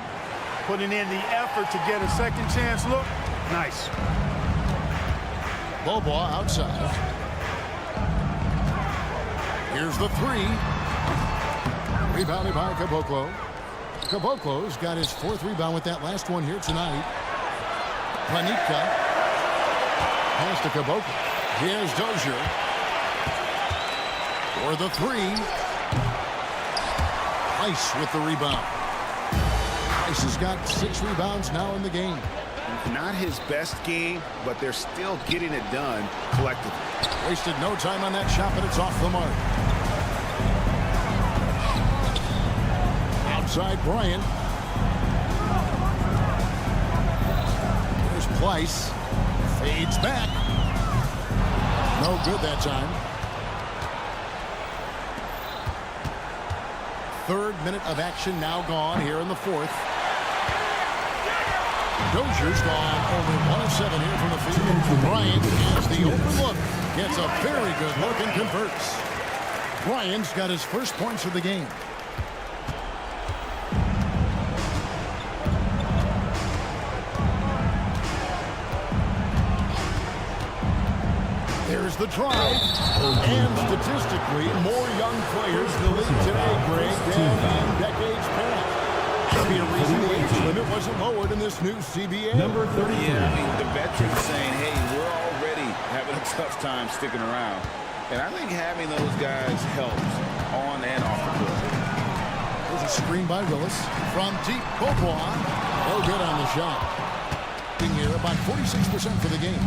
Putting in the effort to get a second chance look. Nice. Beaubois outside. Here's the three. Rebounded by Caboclo. Caboclo's got his 4th rebound with that last one here tonight. Planitka. Pass to Caboclo. Here's Dozier. For the three. Price with the rebound. Price has got 6 rebounds now in the game. Not his best game, but they're still getting it done collectively. Wasted no time on that shot, but it's off the mark. Outside Bryant. There's Place. Fades back. No good that time. 3rd minute of action now gone here in the 4th. Dozier's gone only 1 of 7 here from the field. Bryant has the open look. Gets a very good look and converts. Bryant's got his first points of the game. There's the drive. And statistically, more young players in the league today, Greg, than in decades past. Could be a reason the age limit wasn't lowered in this new CBA. Number 30. Yeah, I mean, the veterans saying, hey, we're already having a tough time sticking around. And I think having those guys helps on and off the court. There's a screen by Willis. From deep, Beaubois. No good on the shot. Being here about 46% for the game.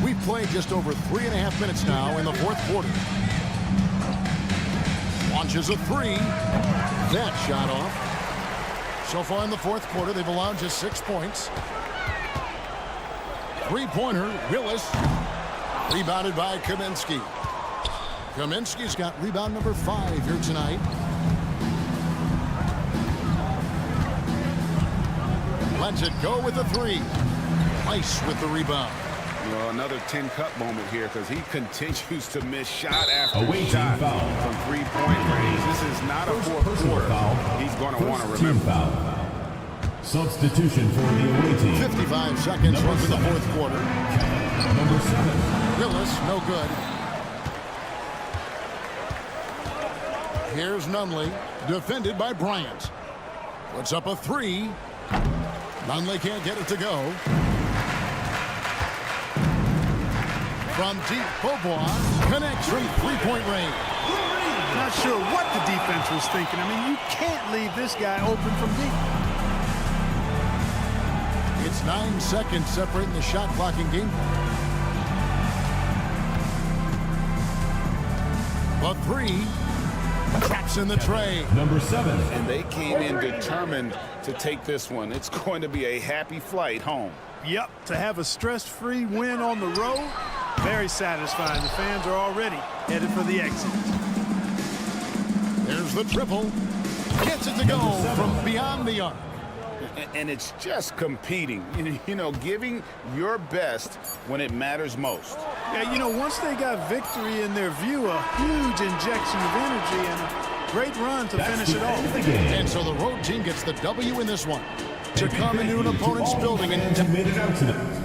We've played just over 3.5 minutes now in the 4th quarter. Launches a three. That shot off. So far in the 4th quarter, they've allowed just 6 points. Three-pointer, Willis. Rebounded by Kaminsky. Kaminsky's got rebound number 5 here tonight. Lets it go with the three. Place with the rebound. Well, another 10-cup moment here because he continues to miss shot after Away shot foul. from three-point range. This is not a 4th quarter. Foul. He's going to First want to team remember. foul. Substitution for the away team. 55 seconds left in the 4th quarter. Number 7. Willis, no good. Here's Nunley, defended by Bryant. Puts up a three. Nunley can't get it to go. From deep, Beaubois connects from 3-point range. Not sure what the defense was thinking. I mean, you can't leave this guy open from deep. It's 9 seconds separating the shot clock and game. A three. Traps in the tray. Number 7. And they came in determined to take this one. It's going to be a happy flight home. Yep, to have a stress-free win on the road, very satisfying. The fans are already headed for the exit. There's the triple. Gets it to go from beyond the arc. And it's just competing, you know, giving your best when it matters most. Yeah, you know, once they got victory in their view, a huge injection of energy and a great run to finish it off. And so the road team gets the W in this one. To come into an opponent's building and made it out to them.